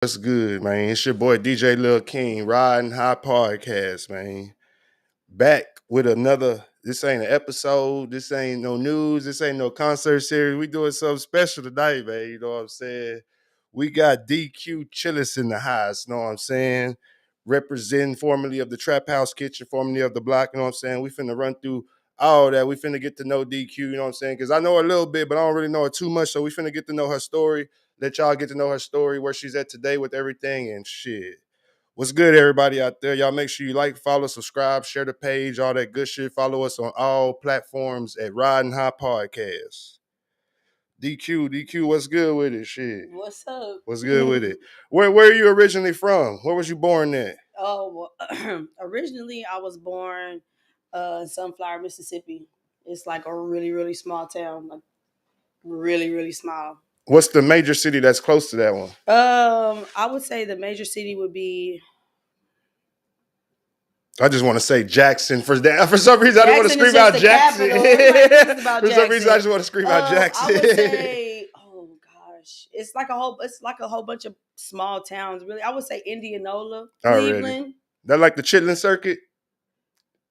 What's good, man? It's your boy DJ Lil King, Riding High Podcast, man. Back with another. This ain't an episode. This ain't no news. This ain't no concert series. We doing something special tonight, man. You know what I'm saying? We got DQ Chillis in the house. You know what I'm saying? Representing formerly of the Trap House Kitchen, formerly of the Block. You know what I'm saying? We finna run through all that. We finna get to know DQ. You know what I'm saying? Because I know a little bit, but I don't really know her too much. So we finna get to know her story. Let y'all get to know her story, where she's at today with everything and shit. What's good, everybody out there? Y'all make sure you like, follow, subscribe, share the page, all that good shit. Follow us on all platforms at Riding High Podcast. DQ, what's good with it? Shit. What's up? What's good with it? Where are you originally from? Where was you born at? Oh, well, originally I was born in Sunflower, Mississippi. It's like a really, really small town, like really, really small. What's the major city that's close to that one? I would say the major city would be I just want to say Jackson. For some reason, I don't want to Jackson. Is scream just out the Jackson. capital. Everybody thinks about For some reason, I Jackson. just want to scream out Jackson. I would say, oh gosh, it's like a whole bunch of small towns. Really, I would say Indianola, Already. Cleveland. That like the Chitlin Circuit?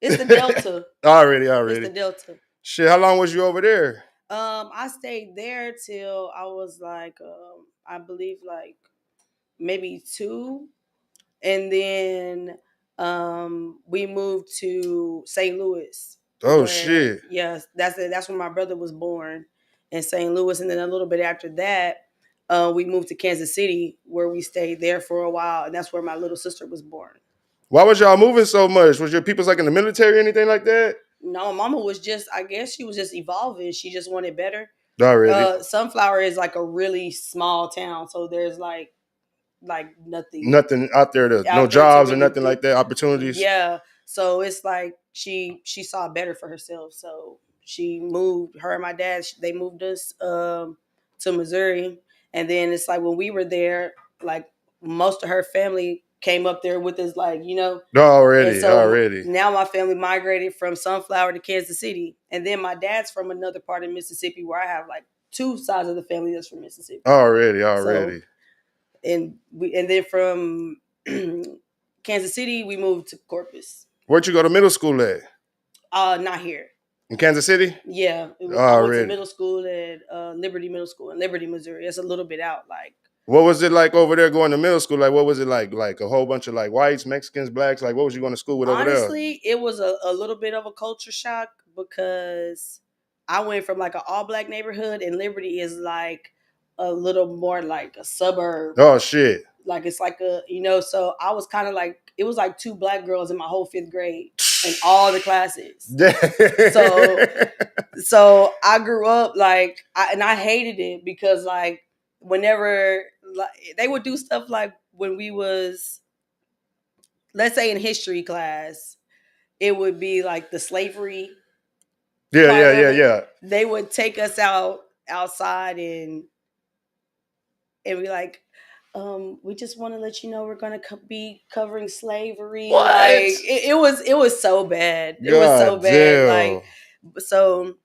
It's the Delta. Already. It's the Delta. Shit, how long was you over there? I stayed there till I was like, I believe like maybe 2, and then we moved to St. Louis. Oh shit! Yes, that's when my brother was born in St. Louis, and then a little bit after that, we moved to Kansas City, where we stayed there for a while, and that's where my little sister was born. Why was y'all moving so much? Was your people's like in the military or anything like that? No, Mama was just, I guess she was just evolving. She just wanted better. Already. Sunflower is like a really small town, so there's like nothing out there. No out there to jobs or really nothing like that. Opportunities. Yeah, so it's like she saw better for herself, so she moved. Her and my dad, they moved us to Missouri, and then it's like when we were there, like most of her family came up there with us, like and so Already. now my family migrated from Sunflower to Kansas City, and then my dad's from another part of Mississippi where I have like 2 sides of the family that's from Mississippi. Already. So, and then from Kansas City we moved to Corpus. Where'd you go to middle school at? Not here. In Kansas City? Yeah. I went to middle school at Liberty Middle School in Liberty, Missouri. It's a little bit out. Like, what was it like over there going to middle school? Like, what was it like? Like a whole bunch of like whites, Mexicans, blacks? Like, what was you going to school with over there? Honestly, it was a little bit of a culture shock because I went from like an all black neighborhood, and Liberty is like a little more like a suburb. Oh shit! Like it's like so I was kind of like, it was like 2 black girls in my whole 5th grade in all the classes. so I grew up like, I hated it because like whenever like, they would do stuff like when we was, let's say in history class, it would be like the slavery. Yeah. They would take us outside and be like, we just want to let you know we're going to be covering slavery. What? Like it was so bad. It was so bad. Like, so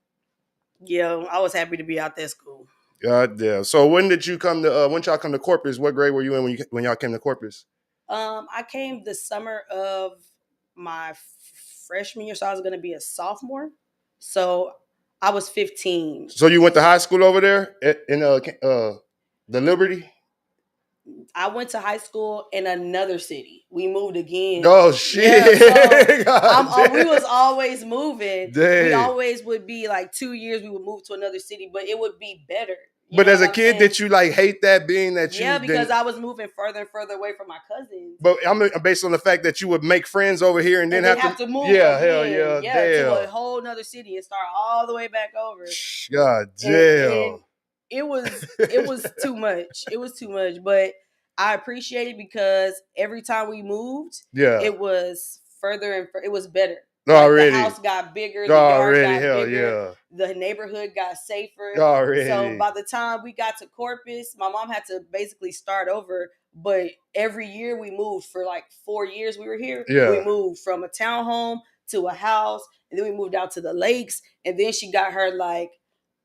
I was happy to be out that school. God damn. So when did you come to? When y'all come to Corpus? What grade were you in when y'all came to Corpus? I came the summer of my freshman year, so I was going to be a sophomore. So I was 15. So you went to high school over there in the Liberty? I went to high school in another city. We moved again. Oh shit! Yeah, so we was always moving. Dang. We always would be like 2 years. We would move to another city, but it would be better. But as a kid, did you like hate that being that you? Yeah, because I was moving further and further away from my cousins. But I'm based on the fact that you would make friends over here and then have to move. Yeah, hell yeah, to a whole nother city and start all the way back over. God damn. And it was too much. It was too much, but I appreciate it because every time we moved, it was further and it was better. Already. The house got bigger. The yard got bigger. Yeah. The neighborhood got safer. Already. So by the time we got to Corpus, my mom had to basically start over. But every year we moved for like 4 years we were here. Yeah. We moved from a townhome to a house, and then we moved out to the lakes. And then she got her like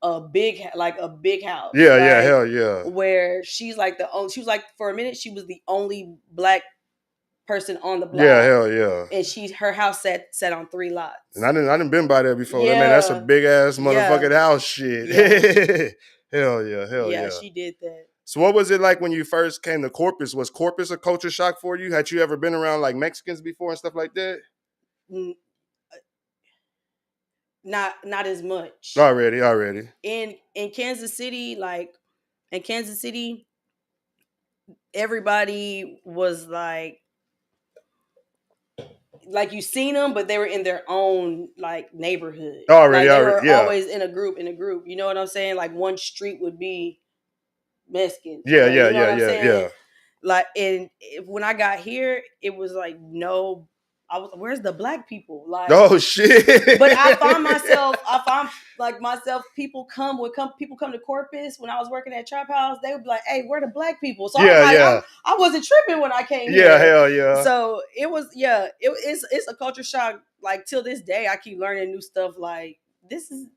a big house, Yeah, yeah, like hell yeah. where she's like the only. She was like for a minute she was the only black person on the Yeah, block, hell yeah. and her house sat on 3 And lots. I didn't been by there before. That man, that's a Yeah, big ass yeah, motherfucking house shit. yeah, Hell yeah, hell yeah. yeah. She did that. So what was it like when you first came to Corpus? Was Corpus a culture shock for you? Had you ever been around like Mexicans before and stuff like that? N- Not as much Already, already. in Kansas City. Like in Kansas City, everybody was like you seen them, but they were in their own like neighborhood. Already, Like they already. were Yeah. always in a group. You know what I'm saying? Like one street would be Mexicans, Yeah, or yeah, you know yeah, what I'm yeah, saying? yeah. Like, and when I got here, it was like no. I was, where's the black people? Like, Oh shit. but I found like myself. People come to Corpus when I was working at Trap House. They would be like, "Hey, where the black people?" So I'm Yeah, like, yeah. I wasn't tripping when I came Yeah, here. hell yeah. So it was, yeah, it's a culture shock. Like till this day, I keep learning new stuff. Like this is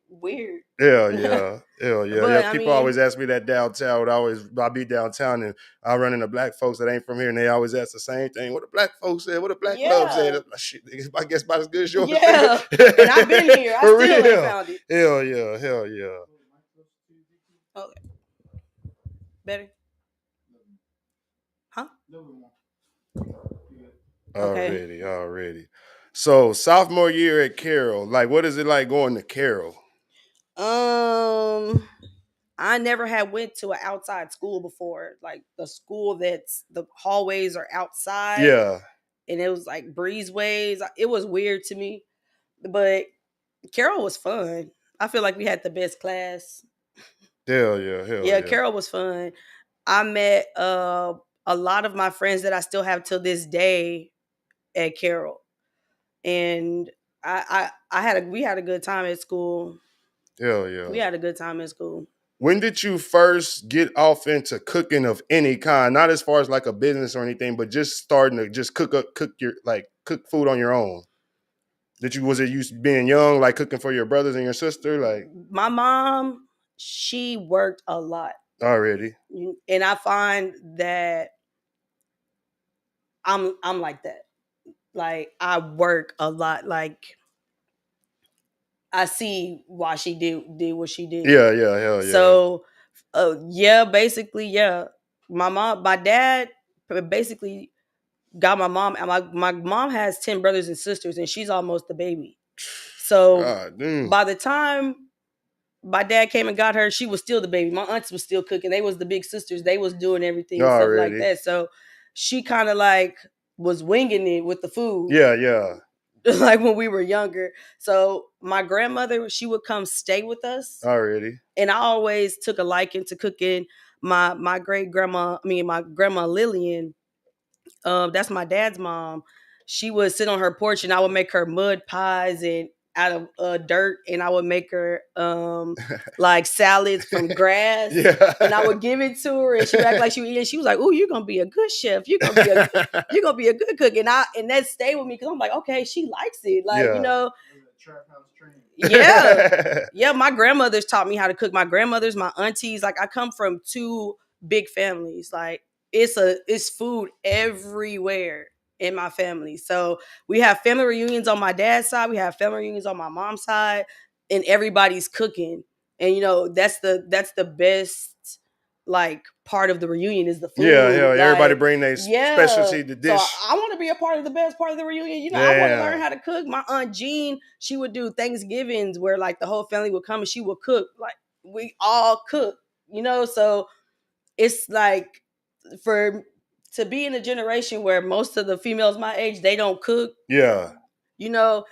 weird. Hell yeah. Hell yeah. Yeah. But I People always mean, ask me that downtown. I be downtown and I run into black folks that ain't from here and they always ask the same thing. What the black folks said, what the black love said. yeah, Shit, I guess about as good as yours, nigga. yeah. And I've been here. I For still ain't real. found it. Hell yeah. Hell yeah. Okay, better, huh? Okay. Already, already. So sophomore year at Carroll, like what is it like going to Carroll? Um, I never had went to an outside school before. Like the school that's the hallways are outside, Yeah. and it was like breezeways. It was weird to me, but Carol was fun. I feel like we had the best class. Hell yeah. Hell Yeah, yeah. Carol was fun. I met a lot of my friends that I still have till this day at Carol, and I had we had a good time at school. Hell yeah. We had a good time at school. When did you first get off into cooking of any kind? Not as far as like a business or anything, but just starting to just cook food on your own. Did you was it you being young, like cooking for your brothers and your sister, like My mom, she worked a lot, already? and I find that I'm like that. Like I work a lot. Like I see why she did what she did. Yeah, yeah, hell yeah. So, yeah, basically, yeah. My dad basically got my mom. And my mom has 10 brothers and sisters, and she's almost the baby. So God damn. by the time my dad came and got her, she was still the baby. My aunts was still cooking. They was the big sisters. They was doing everything and stuff like Already. that. So she kind of like was winging it with the food. Yeah, yeah. Like when we were younger. So my grandmother, she would come stay with us, Already. and I always took a liking to cooking. My great grandma, I mean my grandma Lillian, that's my dad's mom. She would sit on her porch, and I would make her mud pies and out of dirt, and I would make her like salads from grass, Yeah. and I would give it to her, and she would act like she would eat it. She was like, "Oh, you're gonna be a good chef. You're gonna be a good cook," and that stayed with me because I'm like, okay, she likes it, like you Yeah. know, yeah, yeah. My grandmothers taught me how to cook. My grandmothers, my aunties, like I come from two big families. Like it's food everywhere in my family. So we have family reunions on my dad's side. We have family reunions on my mom's side, and everybody's cooking. And you know that's the best like part of the reunion is the Yeah, food. hell, everybody Like bring their yeah. specialty to So dish. I want to be a part of the best part of the reunion. You know, I want to learn Damn. how to cook. My aunt Jean, she would do Thanksgivings where like the whole family would come and she would cook. Like we all cook, you know. So it's like for to be in a generation where most of the females my age they don't cook, Yeah. you know,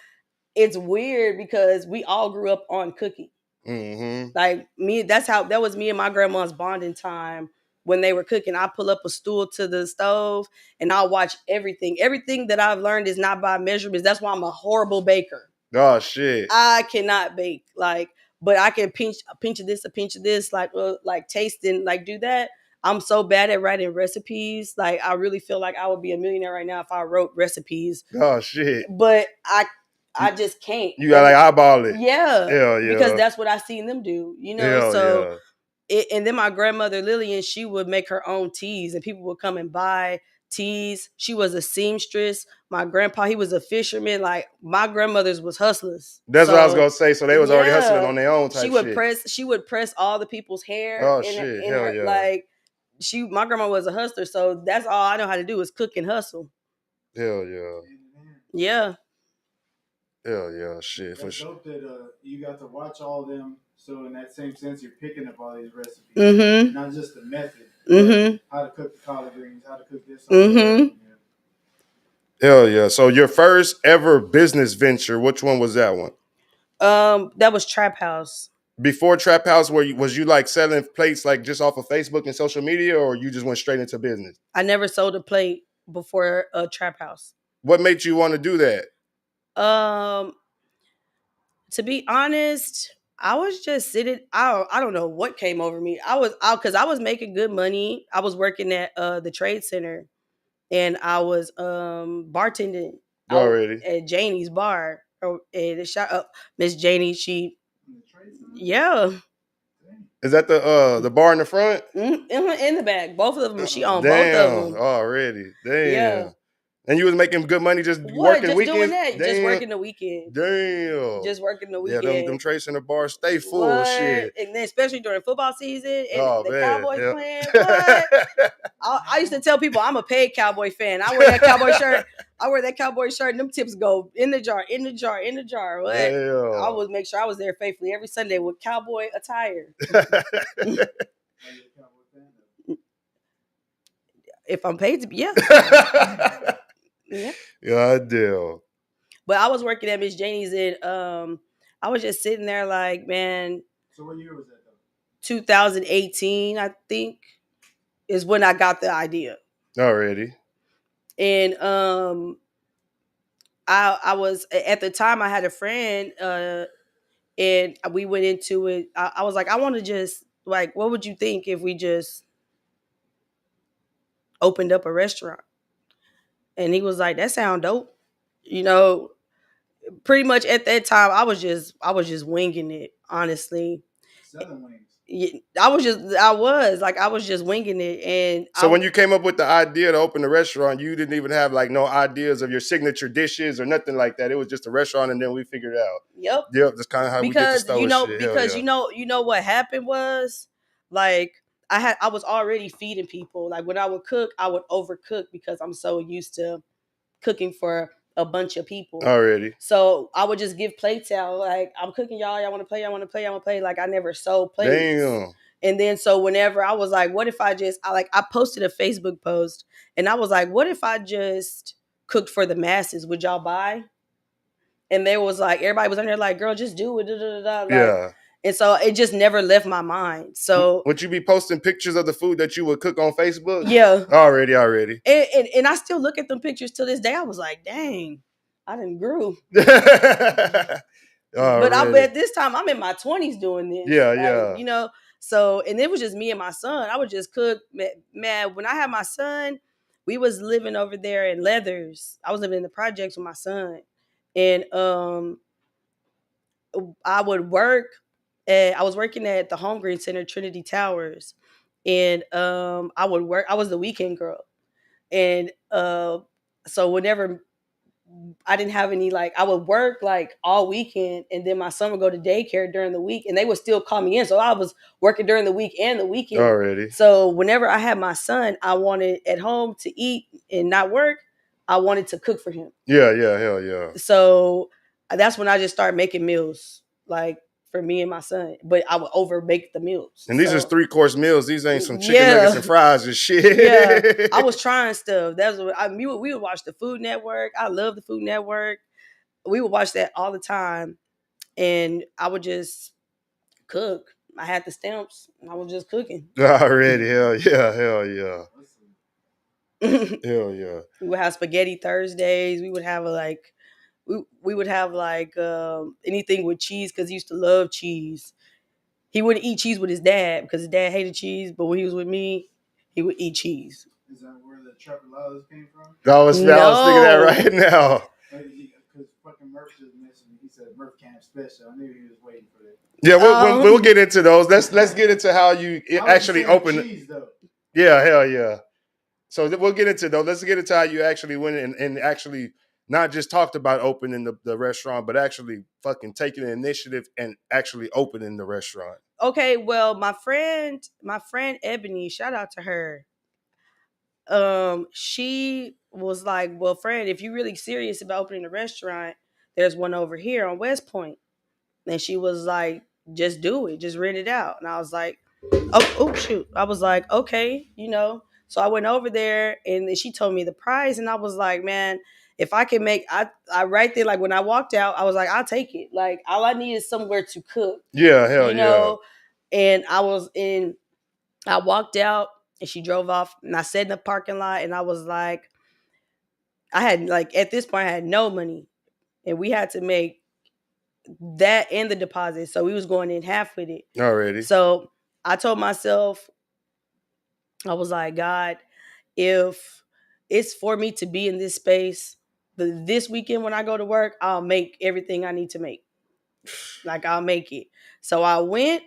it's weird because we all grew up on cooking. Mm-hmm. Like me, that was me and my grandma's bonding time when they were cooking. I pull up a stool to the stove and I'll watch everything. Everything that I've learned is not by measurements. That's why I'm a horrible baker. Oh shit. I cannot bake. Like, but I can a pinch of this, a pinch of this, like tasting, like do that. I'm so bad at writing recipes. Like I really feel like I would be a millionaire right now if I wrote recipes. Oh shit. But I just can't. You got like eyeball it. Yeah, Hell because yeah. that's what I seen them do. You know, Hell so yeah. and then my grandmother Lillian, she would make her own teas, and people would come and buy teas. She was a seamstress. My grandpa, he was a fisherman. Like my grandmother's was hustlers. That's what I was So gonna say. So they was already hustling yeah, on their own type shit. she would press all the people's hair Oh in shit. in Hell her yeah. like my grandma was a hustler, so that's all I know how to do is cook and hustle. Hell yeah. Yeah. Hell yeah. Shit. That's For sure. dope that you got to watch all them. So in that same sense, you're picking up all these recipes, Mm-hmm. not just the method, Mm-hmm. but how to cook the collard greens, how to cook this. Mm-hmm. Hell yeah. So your first ever business venture, which one was that one? That was Trap House. Before Trap House, was you like selling plates like just off of Facebook and social media, or you just went straight into business? I never sold a plate before a Trap House. What made you want to do that? Um, to be honest, I was just sitting. I don't know what came over me. Because I was making good money. I was working at the trade center, and I was bartending out Already. at Janie's bar. And the shot up Miss Janie. She yeah. Is that the bar in the front? In the back, both of them. She owned both of Damn. them. Already. Yeah. Damn. And you was making good money just What? working Just doing weekends? that? Just Damn. working the weekend. Damn. Just working the Yeah, weekend. them Trace in the bar stay full What? of shit. And then especially during football season and Oh the man. Cowboys Yep. playing. What? I used to tell people I'm a paid Cowboy fan. I wear that Cowboy shirt. I wear that Cowboy shirt, and them tips go in the jar, in the jar, in the jar. What? Damn. I would make sure I was there faithfully every Sunday with Cowboy attire. If I'm paid to be, yeah. Yeah. God damn. But I was working at Miss Janie's and I was just sitting there like, man. So what year was that though? 2018, I think, is when I got the idea. Already. And I was at the time I had a friend and we went into it. I was like, I want to just like, what would you think if we just opened up a restaurant? And he was like, that sound dope. You know, pretty much at that time I was just winging it, honestly. Selling wings. I was just winging it. And so when you came up with the idea to open the restaurant, you didn't even have like no ideas of your signature dishes or nothing like that. It was just a restaurant, and then we figured it out. Yep. That's kind of how we get to start shit. Because you know what happened was like I was already feeding people. Like when I would cook, I would overcook because I'm so used to cooking for a bunch of people already. So I would just give plates out. Like, I'm cooking, y'all want to play, y'all want to play, y'all want to play. Like, I never sold plates. Damn. And then so whenever I was like, what if I posted a Facebook post and I was like, what if I just cooked for the masses? Would y'all buy? And there was like, everybody was on there like, girl, just do it. Da, da, da, da. Like, yeah. And so it just never left my mind. So would you be posting pictures of the food that you would cook on Facebook? Yeah. Already. And I still look at them pictures to this day. I was like, dang, I didn't grew. But at this time, I'm in my 20s doing this. Yeah. You know, so, and it was just me and my son. I would just cook. Man, when I had my son, we was living over there in Leathers. I was living in the projects with my son. And I would work. I was working at the Home Green Center, Trinity Towers. And I would work. I was the weekend girl. And so whenever I didn't have any, like, I would work like all weekend, and then my son would go to daycare during the week, and they would still call me in. So I was working during the week and the weekend. Already. So whenever I had my son, I wanted at home to eat and not work. I wanted to cook for him. Yeah, hell yeah. So that's when I just started making meals, like for me and my son. But I would over make the meals. And these are 3-course meals. These ain't some chicken nuggets and fries and shit. Yeah, I was trying stuff. That's what we would watch the Food Network. I love the Food Network. We would watch that all the time, and I would just cook. I had the stamps. And I was just cooking. Already, hell yeah. Hell yeah. We would have spaghetti Thursdays. We would have we would have anything with cheese because he used to love cheese. He wouldn't eat cheese with his dad because his dad hated cheese, but when he was with me, he would eat cheese. Is that where the chocolates came from? I was thinking that right now. fucking Murph just messaged me. He said Murph Camp Special. I knew he was waiting for that. Yeah, we'll get into those. Let's get into how you actually open. Cheese though. Yeah, hell yeah. So we'll get into those. Let's get into how you actually went and actually not just talked about opening the restaurant, but actually fucking taking the initiative and actually opening the restaurant. Okay, well, my friend Ebony, shout out to her. She was like, "Well, friend, if you're really serious about opening a restaurant, there's one over here on West Point." And she was like, "Just do it, just rent it out." And I was like, "Oh, shoot!" I was like, "Okay, you know." So I went over there, and then she told me the price, and I was like, "Man, if I can make, I right there, like when I walked out, I was like, I'll take it. Like all I need is somewhere to cook, Yeah, hell you yeah. know." And I walked out, and she drove off, and I sat in the parking lot, and I was like, I had like at this point I had no money, and we had to make that and the deposit, so we was going in half with it. Already. So I told myself, I was like, God, if it's for me to be in this space, this weekend when I go to work, I'll make everything I need to make. Like I'll make it. So I went,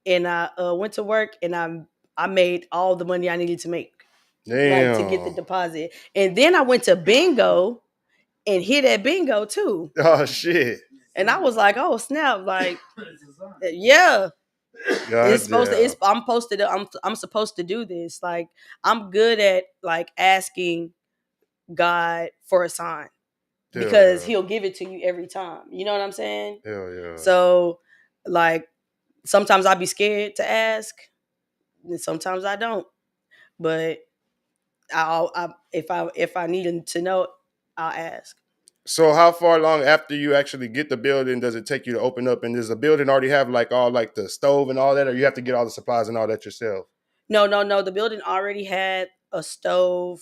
and I went to work, and I made all the money I needed to make, like to get the Damn. deposit. And then I went to bingo and hit at bingo too. Oh shit. And I was like, oh snap, like yeah. It's God supposed to. damn. I'm supposed to do this. Like I'm good at like asking God for a sign Hell because yeah. He'll give it to you every time. You know what I'm saying? Hell yeah. So like sometimes I'll be scared to ask, and sometimes I don't. But if I need to know, I'll ask. So how far long after you actually get the building does it take you to open up? And does the building already have like all like the stove and all that, or you have to get all the supplies and all that yourself? No. The building already had a stove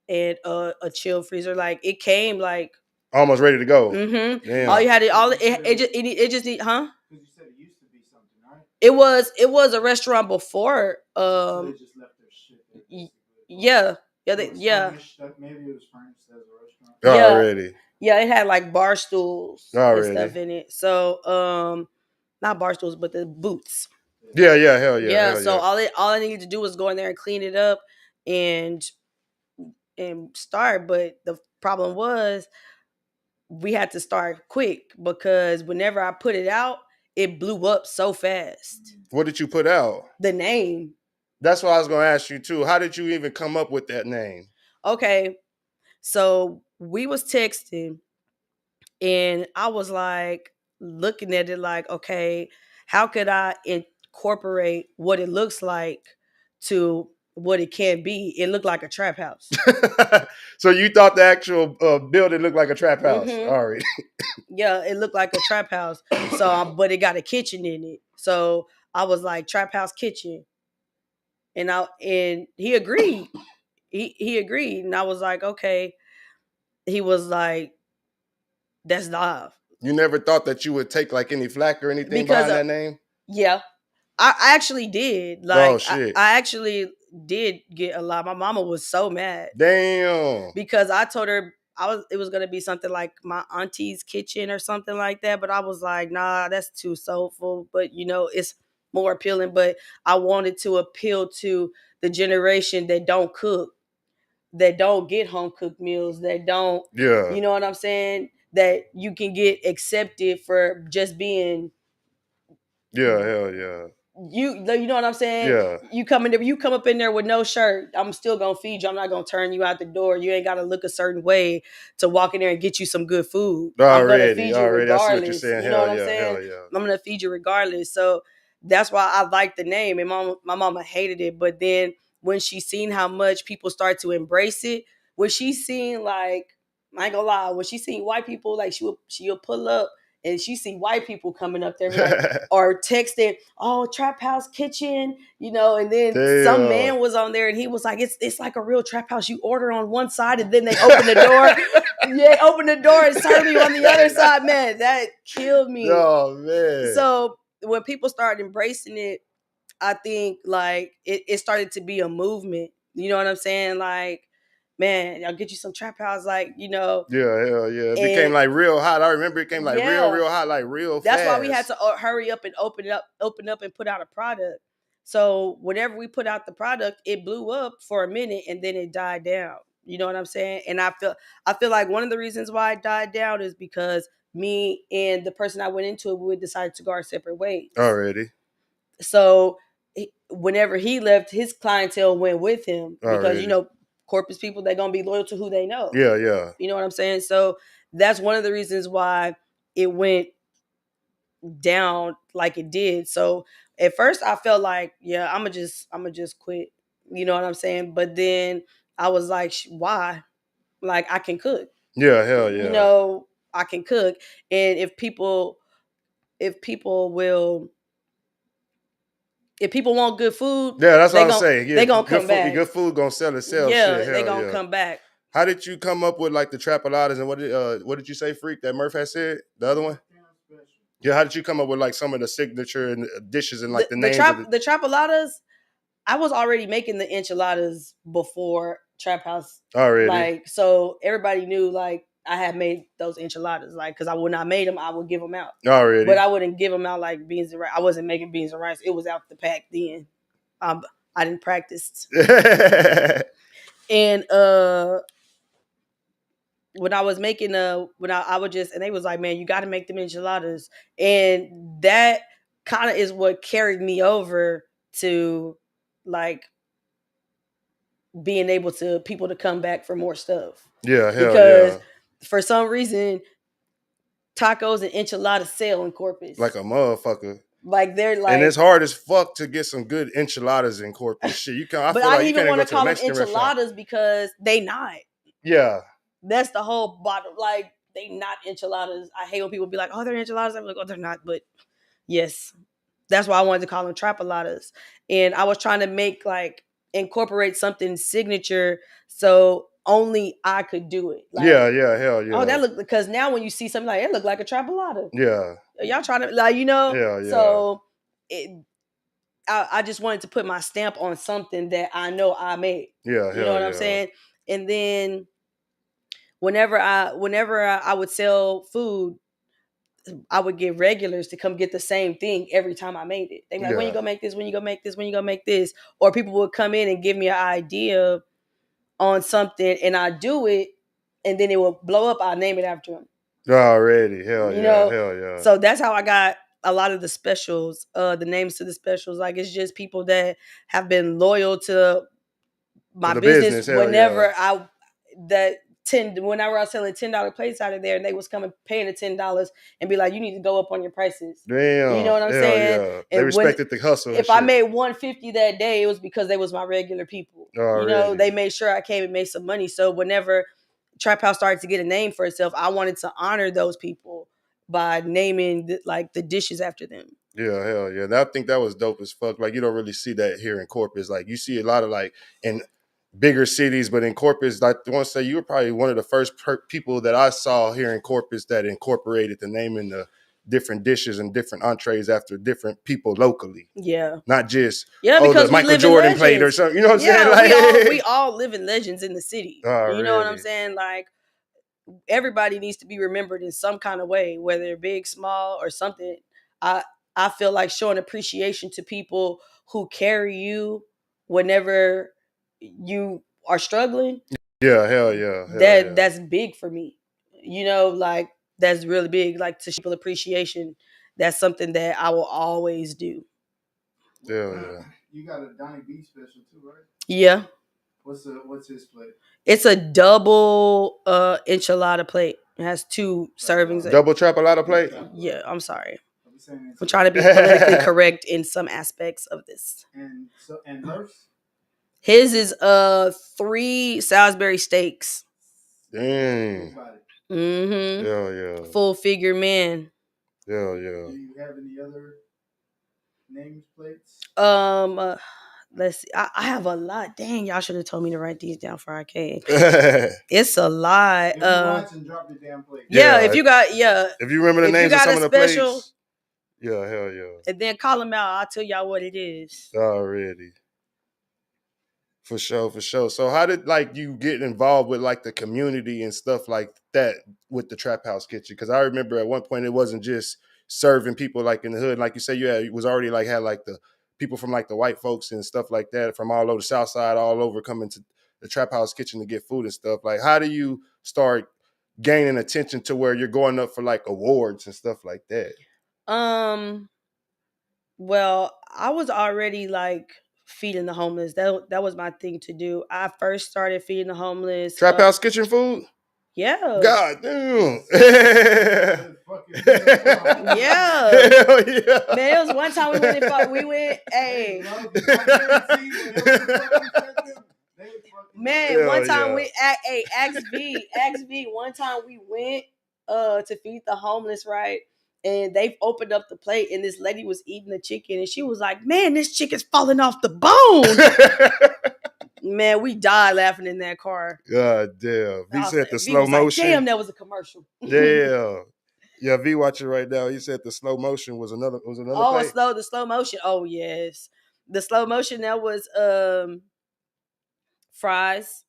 and a chill freezer. Like it came like Almost ready to go. all Damn. you had to all it just need huh? Because you said it used to be something, right? It was a restaurant before. So they just left their shit there. Yeah. Yeah, Maybe it was furnished as a restaurant. Yeah. Already. Yeah, it had like bar stools and Already. stuff in it. So not bar stools, but the boots. Yeah, yeah, hell yeah, Yeah, hell so yeah. all I needed to do was go in there and clean it up and start. But the problem was we had to start quick because whenever I put it out, it blew up so fast. What did you put out? The name. That's what I was gonna ask you too. How did you even come up with that name? Okay. So we was texting and I was like looking at it like, okay, how could I incorporate what it looks like to what it can be? It looked like a trap house. So you thought the actual building looked like a trap house? Mhm. All right. Yeah, it looked like a trap house. So, but it got a kitchen in it. So I was like, trap house kitchen, and he agreed. He agreed, and I was like, okay. He was like, that's live You never thought that you would take like any flack or anything because behind that name? yeah, I actually did. Oh Like shit. I actually did get a lot. My mama was so mad Damn. because I told her it was gonna be something like my auntie's kitchen or something like that. But I was like, nah, that's too soulful. But it's more appealing. But I wanted to appeal to the generation that don't cook, that don't get home cooked meals, that don't, Yeah. you know what I'm saying? That you can get accepted for just being Yeah, hell yeah. you know what I'm saying? Yeah. You come up in there with no shirt, I'm still gonna feed you. I'm not gonna turn you out the door. You ain't gotta look a certain way to walk in there and get you some good food. I'm gonna Already, feed you already. I see what you're regardless. saying. You know Hell what I'm yeah, saying? hell yeah. I'm gonna feed you regardless. So that's why I like the name. And my mama hated it. But then when she seen how much people start to embrace it, when she seen like, I ain't gonna lie, when she seen white people, like she'll pull up and she see white people coming up there like or texting, oh, trap house kitchen, and then some Damn. man was on there and he was like, it's like a real trap house. You order on one side and then they open the door. Yeah, open the door and serve you on the other side. Man, that killed me. Oh man. So when people started embracing it, I think like it started to be a movement. You know what I'm saying? Like man, I'll get you some Trap House, like, you know. Yeah, hell yeah. It became And like real hot. I remember it came like yeah, real hot, like real that's fast. why we had to hurry up and open up and put out a product. So whenever we put out the product, it blew up for a minute and then it died down. You know what I'm saying? And I feel like one of the reasons why it died down is because me and the person I went into it, we decided to go our separate ways. Already. So whenever he left, his clientele went with him because, Already. you know, Corpus people, they're going to be loyal to who they know. Yeah, yeah. You know what I'm saying? So that's one of the reasons why it went down like it did. So at first I felt like, yeah, I'm gonna just quit. You know what I'm saying? But then I was like, why? Like, I can cook. Yeah, hell yeah. You know, I can cook. And if people want good food, yeah, that's what I'm saying. Yeah, they gonna come food, back. Good food gonna sell itself. Yeah, Shit, they hell gonna yeah. come back. How did you come up with like the trapoladas and what did you say, Freak? That Murph had said? The other one? Yeah, how did you come up with like some of the signature and dishes and like the names of the trapoladas? I was already making the enchiladas before Trap House. Already. Like, so everybody knew, like, I had made those enchiladas. Like, because when I made them, I would give them out. Already. But I wouldn't give them out like beans and rice. I wasn't making beans and rice. It was out the pack then. I didn't practice. And when I was making when I would just, and they was like, man, you got to make them enchiladas. And that kind of is what carried me over to, like, being able to people to come back for more stuff. Yeah, hell because for some reason tacos and enchiladas sell in Corpus like a motherfucker. Like, they're like, and it's hard as fuck to get some good enchiladas in Corpus. Shit, you can't. But I didn't even want to call them enchiladas because they not. Yeah, that's the whole bottom. Like, they not enchiladas. I hate when people be like, "Oh, they're enchiladas." I'm like, "Oh, they're not." But yes, that's why I wanted to call them trapoladas. And I was trying to make, like, incorporate something signature so only I could do it. Like, yeah, hell yeah. Oh, that look, because now when you see something like it look like a trapolata. Yeah. Y'all trying to, like, you know? Yeah. So I just wanted to put my stamp on something that I know I made. Yeah, you know what I'm saying? And then whenever I would sell food, I would get regulars to come get the same thing every time I made it. They be like, when you go make this, when you go make this, when you go make this. Or people would come in and give me an idea on something and I do it and then it will blow up. I'll name it after them. Already. Hell yeah. So that's how I got a lot of the specials, the names to the specials. Like, it's just people that have been loyal to my business whenever whenever I was selling $10 plates out of there and they was coming paying the $10 and be like, you need to go up on your prices. Damn. You know what I'm saying? Yeah. They respected the hustle. If I made $150 that day, it was because they was my regular people. Already. You know, they made sure I came and made some money. So whenever Trap House started to get a name for itself, I wanted to honor those people by naming the dishes after them. Yeah, hell yeah. And I think that was dope as fuck. Like, you don't really see that here in Corpus. Like, you see a lot of, like, in bigger cities, but in Corpus, like, I want to say you were probably one of the first people that I saw here in Corpus that incorporated the name in the different dishes and different entrees after different people locally. Yeah. Not just, because the Michael Jordan plate or something. You know what I'm saying? Like, we all live in legends in the city. You know what I'm saying? Like, everybody needs to be remembered in some kind of way, whether they're big, small, or something. I feel like showing appreciation to people who carry you whenever you are struggling. Yeah, hell yeah. That's big for me. You know, like, that's really big. Like, to show people appreciation, that's something that I will always do. Yeah. You got a Donnie B special too, right? Yeah. What's his plate? It's a double enchilada plate. It has 2 servings. Double trapolata plate? Yeah, I'm sorry. I'm trying to be politically correct in some aspects of this. And Murph's? His is 3 Salisbury steaks. Dang. Mm-hmm. Yeah. Full figure man. Yeah. Do you have any other names plates? Let's see. I have a lot. Dang, y'all should have told me to write these down before I came. It's a lot. If you watch and drop your damn plate. Yeah, if you got, if you remember the names of some of the plates. Yeah, hell yeah. And then call them out. I'll tell y'all what it is. Already. For sure, for sure. So how did like you get involved with like the community and stuff like that with the Trap House Kitchen? Because I remember at one point it wasn't just serving people like in the hood, like you say, you was already like had like the people from like the white folks and stuff like that from all over the South Side, all over coming to the Trap House Kitchen to get food and stuff. Like, how do you start gaining attention to where you're going up for like awards and stuff like that? Um, well, I was already like feeding the homeless. That was my thing to do. I first started feeding the homeless. Trap House Kitchen food? Yeah. God damn. Yeah. Hell yeah. Man, it was one time we went, hey. Man, Hell one time yeah. we ask V, one time we went to feed the homeless, right? And they've opened up the plate and this lady was eating the chicken and she was like, "Man, this chicken's falling off the bone." Man, we died laughing in that car. God damn. V said the V slow was like, motion. "Damn, that was a commercial." Yeah. Yeah, V watching right now. He said the slow motion was another Oh, plate. the slow motion. Oh, yes. The slow motion, that was fries.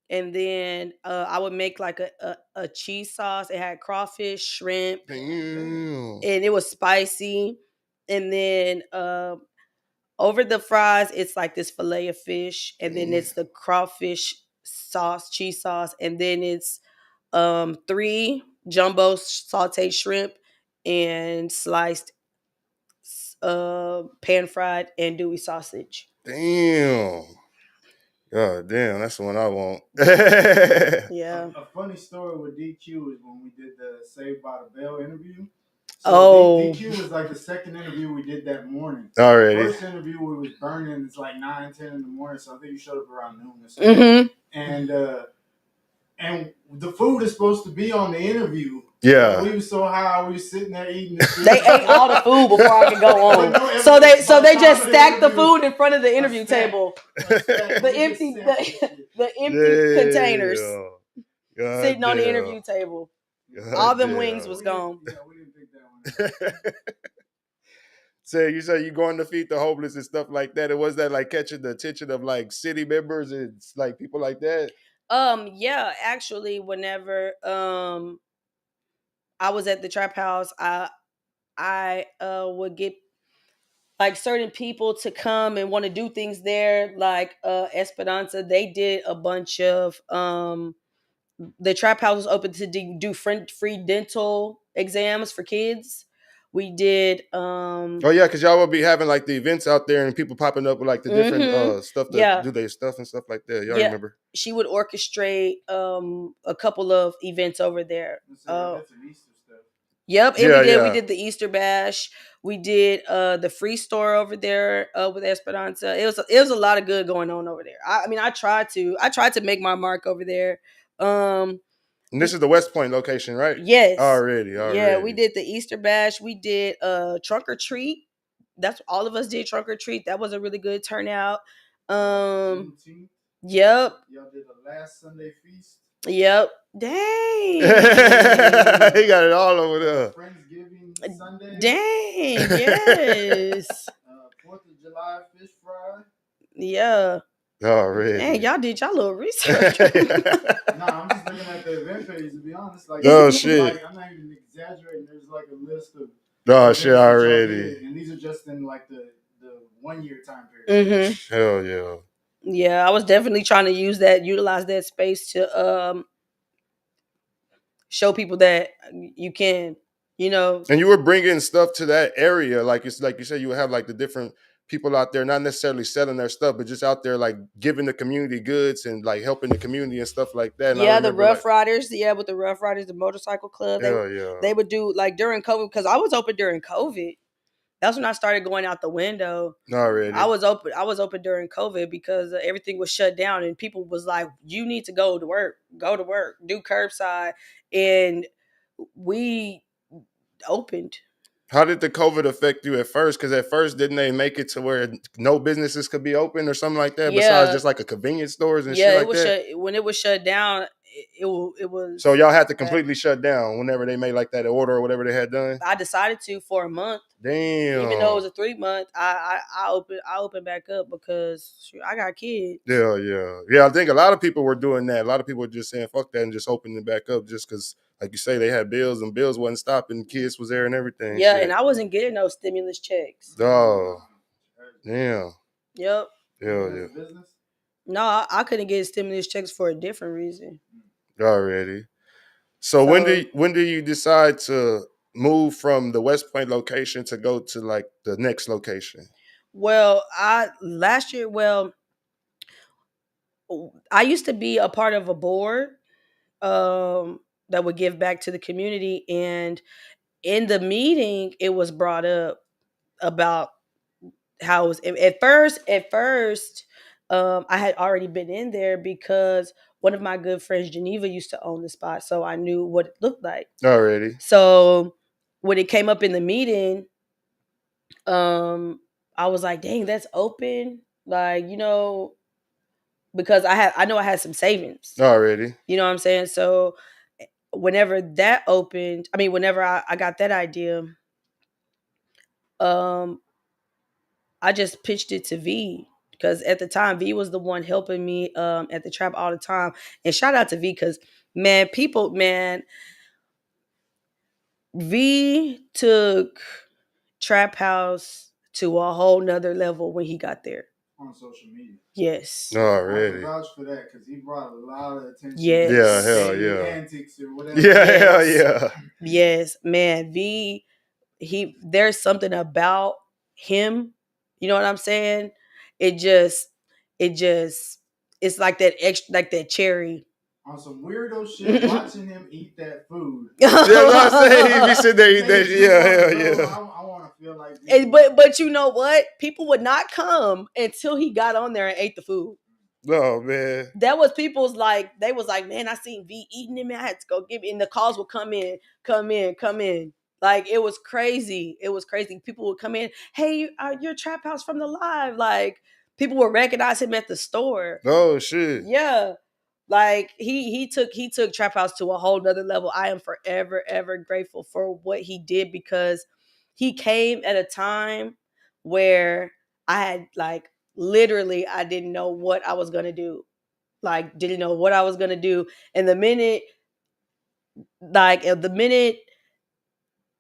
And then I would make like a cheese sauce. It had crawfish, shrimp, Damn. and it was spicy. And then over the fries, it's like this fillet of fish, and then it's the crawfish sauce, cheese sauce, and then it's 3 jumbo sauteed shrimp and sliced pan fried andouille sausage. Damn. God damn, that's the one I want. Yeah. A funny story with DQ is when we did the Saved by the Bell interview. So Oh. DQ was like the second interview we did that morning. Already. First interview we was burning. It's like 9, 10 in the morning. So I think you showed up around noon or something. Mm-hmm. And the food is supposed to be on the interview. Yeah. We were so high, we were sitting there eating the food. They ate all the food before I could go on. No, so they just stacked the food in front of the interview table. The empty containers sitting on the interview table. All them wings was gone. Yeah, we didn't think that one. So you say you going to feed the homeless and stuff like that. And was that like catching the attention of like city members and like people like that? Yeah, actually, whenever I was at the Trap House, I would get like certain people to come and want to do things there, like Esperanza. They did a bunch of the Trap House was open to do free dental exams for kids. We did Oh yeah, because y'all will be having like the events out there and people popping up with like the different stuff to do their stuff and stuff like that. Y'all remember? She would orchestrate a couple of events over there. That's an Easter stuff. Yep, and we did the Easter bash. We did the free store over there with Esperanza. It was a lot of good going on over there. I mean, I tried to make my mark over there. And this is the West Point location, right? Yes. Already. Yeah, we did the Easter bash. We did trunk or treat. That's all of us did trunk or treat. That was a really good turnout. Yep. Y'all did the last Sunday feast. Yep. Dang. He got it all over there. Friendsgiving Sunday. Dang. Yes. 4th of July fish fry. Yeah. Already. Dang, y'all did y'all little research. I'm just looking at the event page to be honest. Like, shit. Like, I'm not even exaggerating. There's like a list of shit already. And these are just in like the 1 year time period. Mm-hmm. Hell yeah. Yeah, I was definitely trying to utilize that space to show people that you can, And you were bringing stuff to that area, like it's like you said, you would have like the different people out there, not necessarily selling their stuff, but just out there like giving the community goods and like helping the community and stuff like that. And the Rough Riders, with the Rough Riders, the motorcycle club, they would do like during COVID, because I was open during COVID. That's when I started going out the window. Already. I was open during COVID because everything was shut down and people was like, you need to go to work, do curbside. And we opened. How did the COVID affect you at first? Because at first, didn't they make it to where no businesses could be open or something like that, besides just like a convenience stores and shit like that? When it was shut down, it was. So y'all had to completely shut down whenever they made like that order or whatever they had done. I decided to for a month. Damn. Even though it was a 3 month, I opened back up because shoot, I got kids. Yeah. I think a lot of people were doing that. A lot of people were just saying fuck that and just opening it back up just because, like you say, they had bills and bills wasn't stopping. Kids was there and everything. Yeah, shit. and I wasn't getting no stimulus checks. Oh, damn. Yep. Yeah. No, I couldn't get stimulus checks for a different reason. Already. So when do you decide to move from the West Point location to go to like the next location? Well, last year, I used to be a part of a board that would give back to the community, and in the meeting, it was brought up about how it was at first. I had already been in there because one of my good friends, Geneva, used to own the spot, so I knew what it looked like. Already. So when it came up in the meeting, I was like, "Dang, that's open!" Like, because I know I had some savings. Already. You know what I'm saying? So whenever that opened, whenever I got that idea, um, I just pitched it to V because at the time V was the one helping me at the trap all the time. And shout out to V because V took Trap House to a whole nother level when he got there. On social media. Yes. Already. I can vouch for that because he brought a lot of attention. Yes. Yeah, hell yeah. Antics or whatever. Yeah, hell Yes. yeah. Yes, man. There's something about him. You know what I'm saying? It's like that extra, like that cherry. On some weirdo shit, watching him eat that food. Yeah, what I'm saying. He be sitting there eating that. Yeah, hell yeah. I want to feel like. But you know what? People would not come until he got on there and ate the food. Oh man. That was people's like, they was like, man, I seen V eating him. I had to go give it. And the calls would come in. Like, it was crazy. People would come in. Hey, you're Trap House from the live. Like, people would recognize him at the store. Oh shit. Yeah. Like he took Trap House to a whole nother level. I am forever, ever grateful for what he did because he came at a time where I had like literally I didn't know what I was gonna do. Like, didn't know what I was gonna do. And the minute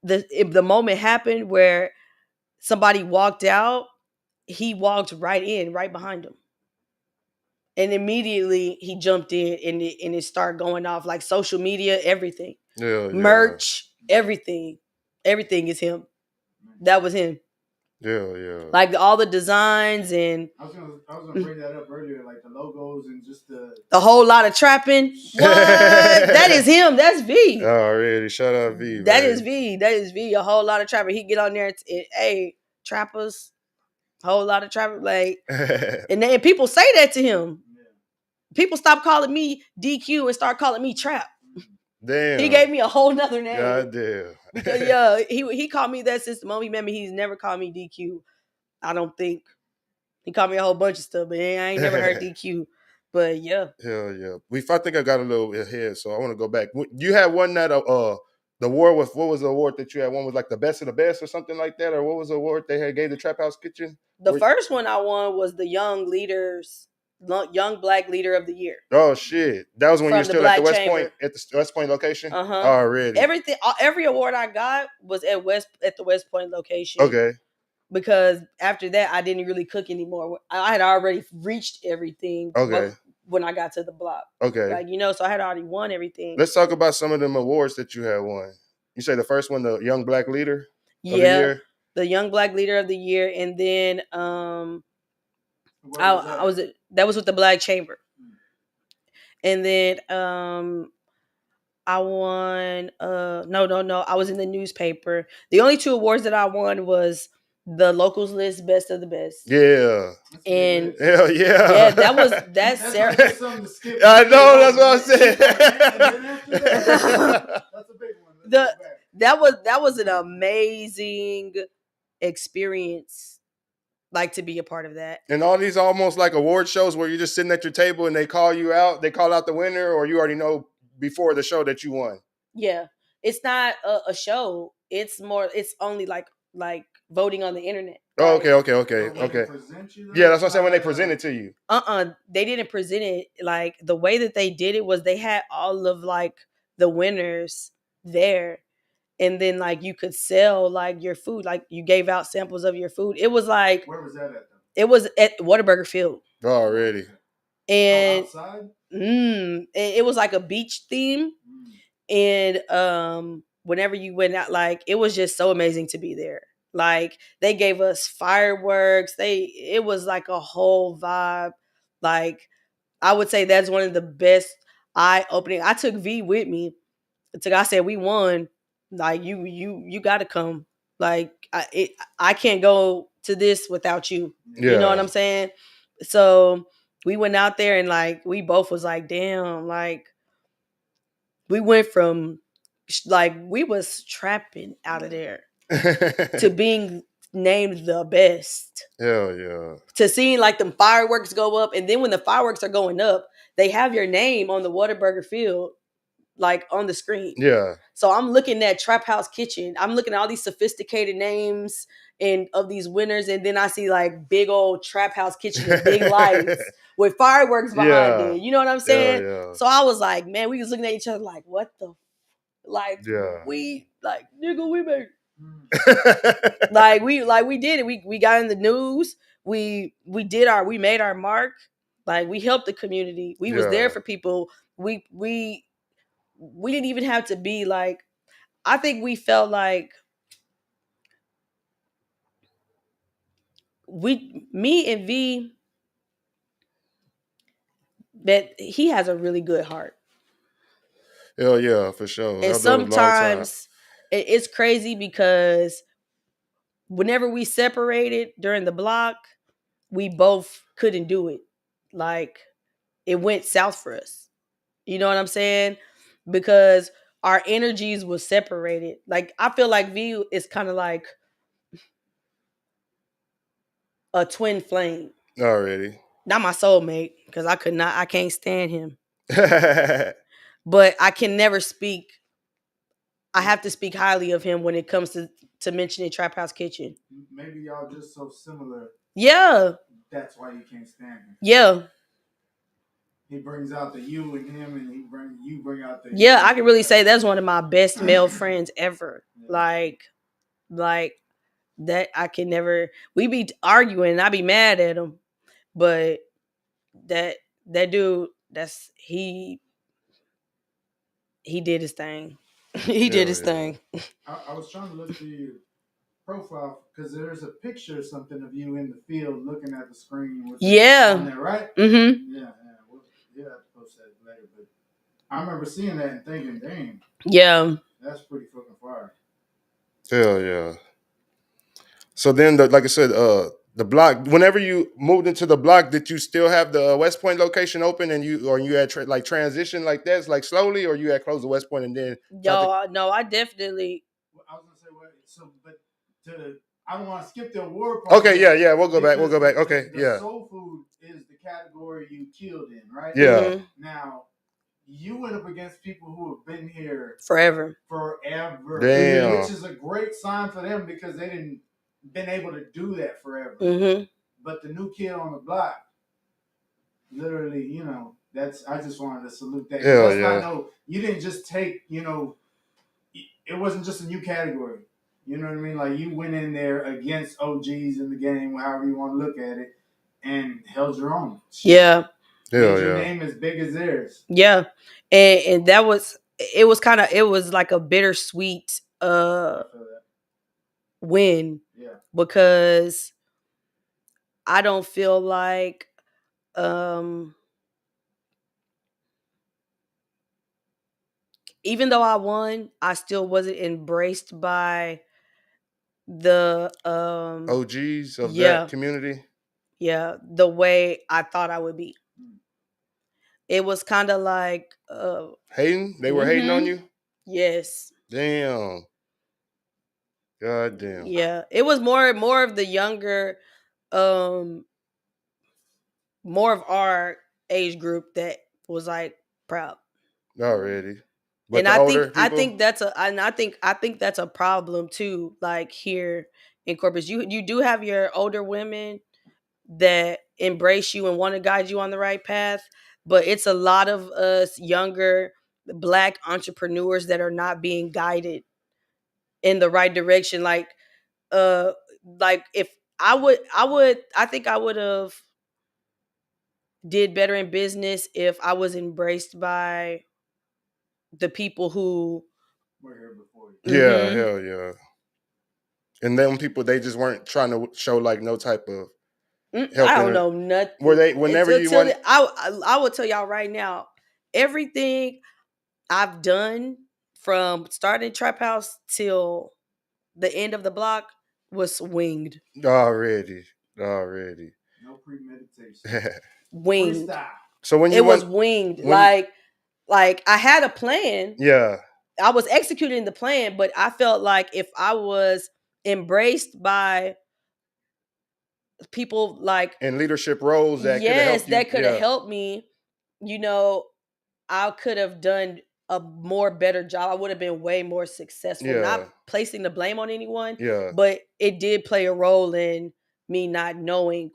the moment happened where somebody walked out, he walked right in, right behind him. And immediately he jumped in and it started going off like social media, everything. Yeah. Merch, everything. Everything is him. That was him. Yeah. Like all the designs and I was gonna bring that up earlier, like the logos and just the whole lot of trapping. What? That is him. That's V. Already. Shout out V. That is V. A whole lot of trapping. He get on there and hey, trappers. Whole lot of trapping. Like, and then people say that to him. People stop calling me DQ and start calling me Trap. Damn. He gave me a whole nother name. God damn. Because he called me that since the moment he met me. He's never called me DQ. I don't think. He called me a whole bunch of stuff, but I ain't never heard DQ. But yeah. Hell yeah. I think I got a little ahead, so I want to go back. You had one that the award was, what was the award that you had? One was like the best of the best or something like that, or what was the award they had gave the Trap House Kitchen? First one I won was the Young Black Leader of the Year. Oh shit! That was when you were still at the West Point, at the West Point location. Already. Every award I got was at the West Point location. Okay. Because after that, I didn't really cook anymore. I had already reached everything. Okay. When I got to the block. Okay. Like, so I had already won everything. Let's talk about some of them awards that you had won. You say the first one, the Young Black Leader of the Year? The Young Black Leader of the Year. And then that was with the Black Chamber. And then I won no. I was in the newspaper. The only two awards that I won was the Locals List Best of the Best. Yeah. And hell yeah. Yeah, that's Sarah. Like something to skip. I know, that's what I'm saying. That's a big one. That was an amazing experience, like, to be a part of that. And all these almost like award shows where you're just sitting at your table and they call you out, they call out the winner, or you already know before the show that you won. Yeah, it's not a show. It's more. It's only like voting on the internet. Oh, Like, okay, okay, okay, But when they okay. present you, though, Yeah, that's it's what I'm saying. not When they like present it to you. they didn't present it like the way that they did it was they had all of like the winners there, and then like you could sell like your food, like you gave out samples of your food. It was like Where was that at though? it was at Whataburger Field, Already. Oh, and outside. it was like a beach theme, and whenever you went out, like it was just so amazing to be there. Like they gave us fireworks, it was like a whole vibe. Like I would say that's one of the best eye opening. I took V with me. I said we won. Like you got to come. Like I can't go to this without you. You know what Yeah. I'm saying? So we went out there and like we both was like, damn, like we went from like we was trapping out of there to being named the best, Hell yeah. to seeing like the fireworks go up, and then when the fireworks are going up, they have your name on the Whataburger field, like on the screen. Yeah. So I'm looking at Trap House Kitchen. I'm looking at all these sophisticated names and of these winners, and then I see like big old Trap House Kitchen and big lights with fireworks behind Yeah. it. You know what I'm Hell saying? yeah. So I was like, man, we was looking at each other like, what the, like Yeah. we like nigga, we made like we did it. We got in the news. We made our mark. Like we helped the community. We was there Yeah. for people. We didn't even have to be like, I think we felt like me and V, that he has a really good heart. Hell yeah, for sure. And I've known him a long time. sometimes it's crazy because whenever we separated during the block, we both couldn't do it. Like it went south for us. You know what I'm saying? Because our energies was separated. Like I feel like V is kind of like a twin flame. Already. Not my soulmate, because I can't stand him. Yeah. But I can never speak. I have to speak highly of him when it comes to mentioning Trap House Kitchen. Maybe y'all just so similar. Yeah. That's why you can't stand him. Yeah. He brings out the you in him, and you bring out the Yeah, I can really say that's one of my best male friends ever. Yeah. Like that I can never, we be arguing and I be mad at him, but that dude, he did his thing. He did Hell his yeah. thing. I was trying to look through your profile because there's a picture or something of you in the field looking at the screen with Yeah. on there, right? Mm-hmm. Yeah. We'll have to post that later, but I remember seeing that and thinking, dang, Yeah. that's pretty fucking fire. Hell yeah. So then, like I said, the block. Whenever you moved into the block, did you still have the West Point location open, and you had like transition like that, like slowly, or you had closed the West Point and then? No, I definitely. Well, I was gonna say, what? So, but I don't want to skip the award part. Okay, yeah, we'll go back. We'll go back. Okay, the yeah, soul food is the category you killed in, right? yeah. Mhm. Now, you went up against people who have been here Forever. Damn. which is a great sign for them because they didn't been able to do that forever. Mm-hmm. But the new kid on the block, literally, I just wanted to salute that. Hell That's yeah. not you didn't just take, it wasn't just a new category. You know what I mean? Like you went in there against OGs in the game, however you want to look at it, and held your own. Yeah. Hell Made your yeah. name as big as theirs. Yeah. And that was, it was like a bittersweet win. Yeah. Because I don't feel like even though I won, I still wasn't embraced by the OGs of yeah, that community. yeah, the way I thought I would be. It was kind of like Hating? They were hating on you? yes. Damn. God damn. Yeah. It was more of the younger, um more of our age group that was like proud. Already. But And the I think older people, I think that's a problem too. Like here in corporate, you do have your older women that embrace you and want to guide you on the right path, but it's a lot of us younger black entrepreneurs that are not being guided in the right direction. Uh like if I think I would have did better in business if I was embraced by the people who We're here before you. yeah, mhm. hell yeah. And them people, they just weren't trying to show like no type of I don't helping. know Were nothing. they? Whenever Until you want, I will tell y'all right now, everything I've done from starting Trap House till the end of the block was winged. already, already. No premeditation. Winged. Freestyle. So when you It was want, winged. when Like I had a plan. yeah, I was executing the plan, but I felt like if I was embraced by people like in leadership roles that could have yes, helped you, that could have yeah, helped me, you know, I could have done a more better job. I would have been way more successful. Not yeah, placing the blame on anyone, yeah, but it did play a role in me not knowing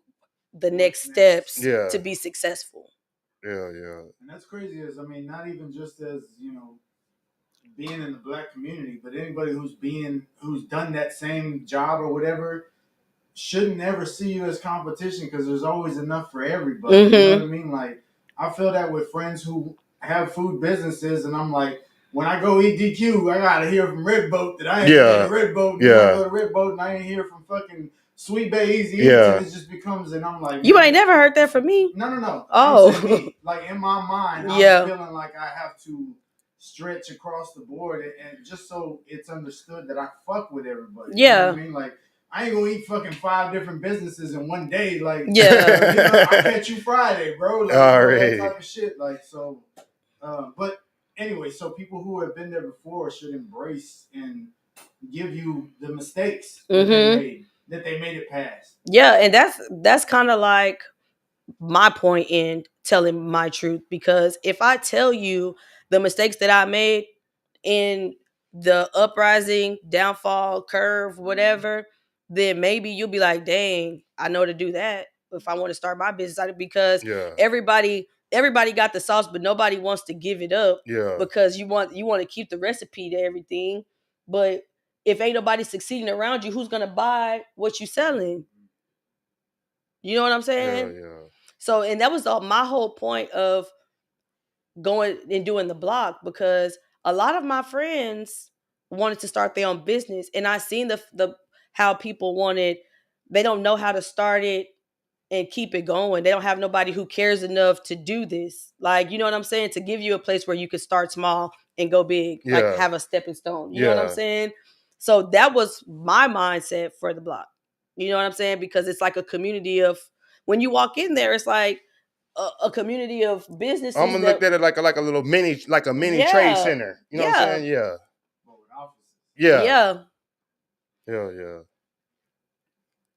the What's next next? steps yeah, to be successful. yeah, yeah, And that's crazy. As I mean, not even just as being in the black community, but anybody who's done that same job or whatever shouldn't ever see you as competition because there's always enough for everybody. You know what I Mm-hmm. mean? Like I feel that with friends who have food businesses, and I'm like, when I go eat DQ, I gotta hear from Red Boat that I ain't been to yeah, Red Boat, and then I yeah, go to Red Boat and I ain't hear from fucking Sweet Bay Easy Eats, and yeah, it just becomes, and I'm like, You ain't man, never heard that from me. no, no, no. I'm saying Oh, me. Like in my mind, I'm yeah, feeling like I have to stretch across the board, and just so it's understood that I fuck with everybody. You know what I yeah, mean? Like I ain't gonna eat fucking 5 different businesses in one day. Like, yeah. I catch you Friday, bro. Like, that already, type of shit. Like, so. But anyway, so people who have been there before should embrace and give you the mistakes Mm-hmm. that they made it past. Yeah, and that's kind of like my point in telling my truth because if I tell you the mistakes that I made in the uprising, downfall, curve, whatever, then maybe you'll be like, "Dang, I know to do that if I want to start my business." Because yeah, everybody got the sauce, but nobody wants to give it up yeah, because you want to keep the recipe to everything. But if ain't nobody succeeding around you, who's gonna buy what you selling? You know what I'm hell saying? yeah, So, and that was my whole point of going and doing the block because a lot of my friends wanted to start their own business, and I seen the how people wanted. They don't know how to start it and keep it going. They don't have nobody who cares enough to do this. Like, you know what I'm saying? To give you a place where you could start small and go big, like yeah, have a stepping stone. You know what I'm yeah. saying? So that was my mindset for the block. You know what I'm saying? Because it's like a community of when you walk in there, it's like a community of I'm businesses gonna look that at it like a mini, like a mini trade yeah, center. You know what I'm yeah, saying? Yeah, But with offices. yeah, yeah. hell yeah.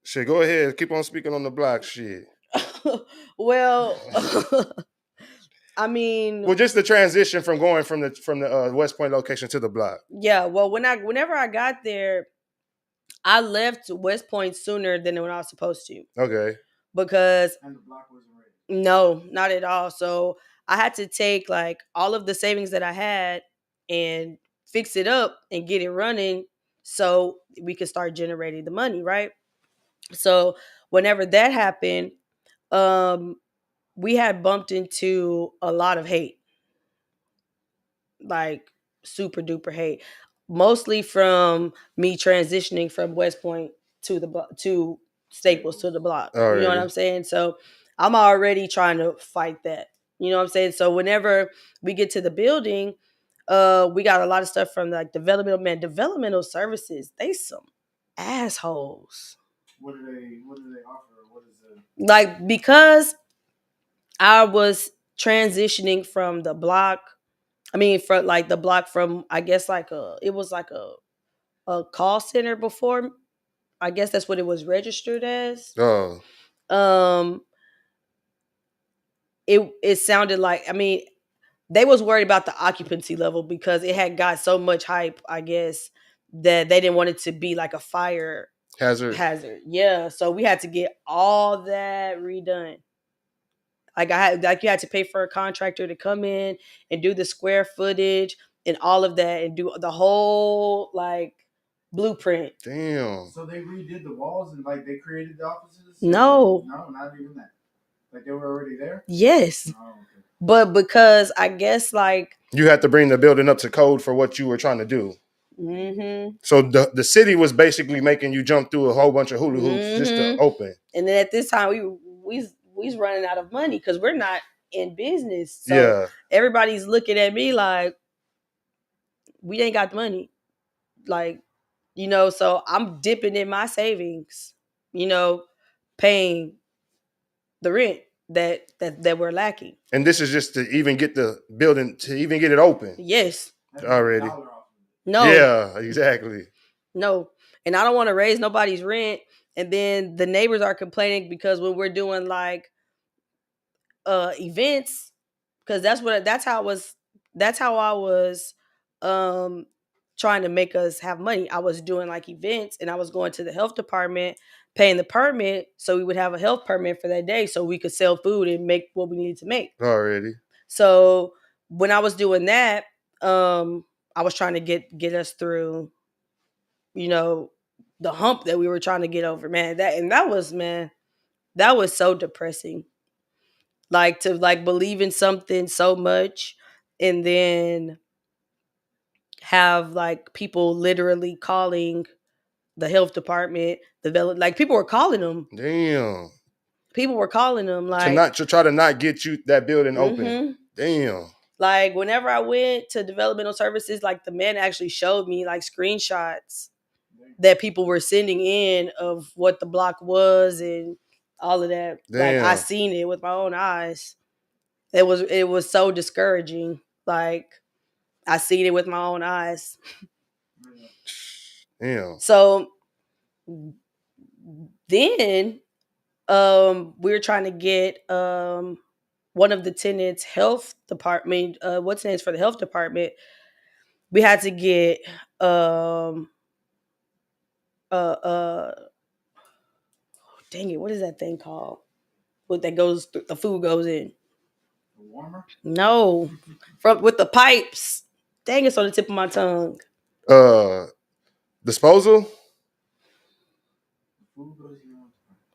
Shit, go ahead. Keep on speaking on the block. Shit. Well, I mean, Well, just the transition from going from the West Point location to the block. yeah. Well, whenever I got there, I left West Point sooner than when I was supposed to Okay. because And the block wasn't ready. no, not at all. So I had to take like all of the savings that I had and fix it up and get it running so we could start generating the money, right? So whenever that happened, um, we had bumped into a lot of hate, like super duper hate, mostly from me transitioning from West Point to to Staples to the Staples. block. You know what Already. I'm saying? So I'm already trying to fight that. You know what I'm saying? So whenever we get to the building, we got a lot of stuff from like developmental services. They some assholes. What do they offer? What is it? Like because I was transitioning from the block. I mean, from like the block from I guess like it was like a call center before. I guess that's what it was registered as. Oh, Um, it sounded like I mean they was worried about the occupancy level because it had got so much hype, I guess, that they didn't want it to be like a fire Hazard. hazard. Yeah, so we had to get all that redone. Like I had, like you had to pay for a contractor to come in and do the square footage and all of that and do the whole like blueprint. Damn. So they redid the walls and like they created the offices? No. No, not even that. Like they were already there? Yes. Oh, okay. But because I guess like You had to bring the building up to code for what you were trying to do. mm-hmm. So the city was basically making you jump through a whole bunch of hula hoops just to open. And then at this time we was running out of money because we're not in business. So Yeah. everybody's looking at me like we ain't got the money. Like, you know, so I'm dipping in my savings, you know, paying the rent that we're lacking. And this is just to even get the building, to even get it open Yes. That's already. $1 off. No. Yeah, exactly. No. And I don't want to raise nobody's rent. And then the neighbors are complaining because when we're doing like events, because that's how I was um trying to make us have money. I was doing like events and I was going to the health department paying the permit so we would have a health permit for that day so we could sell food and make what we needed to make. Already. So when I was doing that, I was trying to get us through, you know, the hump that we were trying to get over, man. That was so depressing. Like to like believe in something so much and then have like people literally calling the health department, like people were calling them. Damn. People were calling them To like not to try to not get you that building open. mm-hmm. Damn. Like whenever I went to developmental services, like the man actually showed me like screenshots that people were sending in of what the block was and all of that. Like I Damn. seen it with my own eyes. It was so discouraging. Like I seen it with my own eyes. Damn. So then we were trying to get one of the tenants' health department, what's names for the health department. We had to get uh dang it, what is that thing called? What that goes through, the food goes in. The warmer? No. From with the pipes. Dang, it's on the tip of my tongue. Disposal?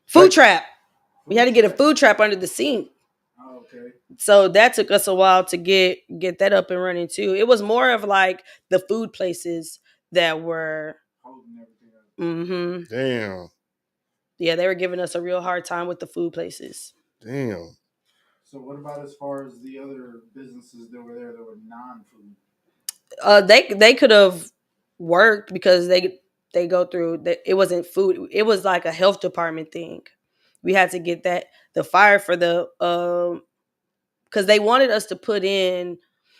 Food Like, trap. We had to get a food trap under the sink. Oh, okay. So that took us a while to get that up and running too. It was more of like the food places that were Holding everything up. mm-hmm. Damn. Yeah, they were giving us a real hard time with the food places. Damn. So what about as far as the other businesses that were there that were non-food? They could have worked because they go through that. It wasn't food. It was like a health department thing. We had to get that the fire for the because they wanted us to put in.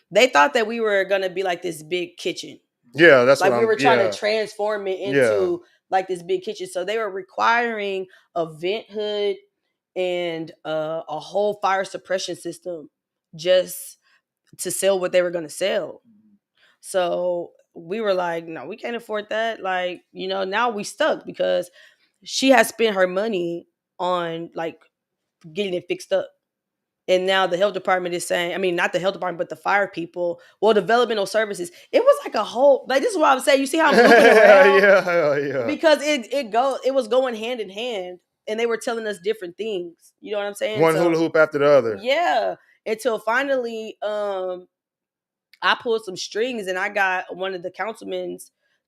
They thought that we were gonna be like this big kitchen. Yeah, that's like what we were trying yeah. to transform it into like this big kitchen. So they were requiring a vent hood and a whole fire suppression system just to sell what they were going to sell. So we were like, no, we can't afford that. Like, you know, now we stuck because she has spent her money on like getting it fixed up. And now the health department is saying, I mean, not the health department, but the fire people, well, developmental services. It was like a whole, like, this is what I'm saying. You see how I'm looping around? yeah. Because it was going hand in hand and they were telling us different things. You know what I'm saying? One hula hoop after the other. Yeah. Until finally, I pulled some strings and I got one of the councilmen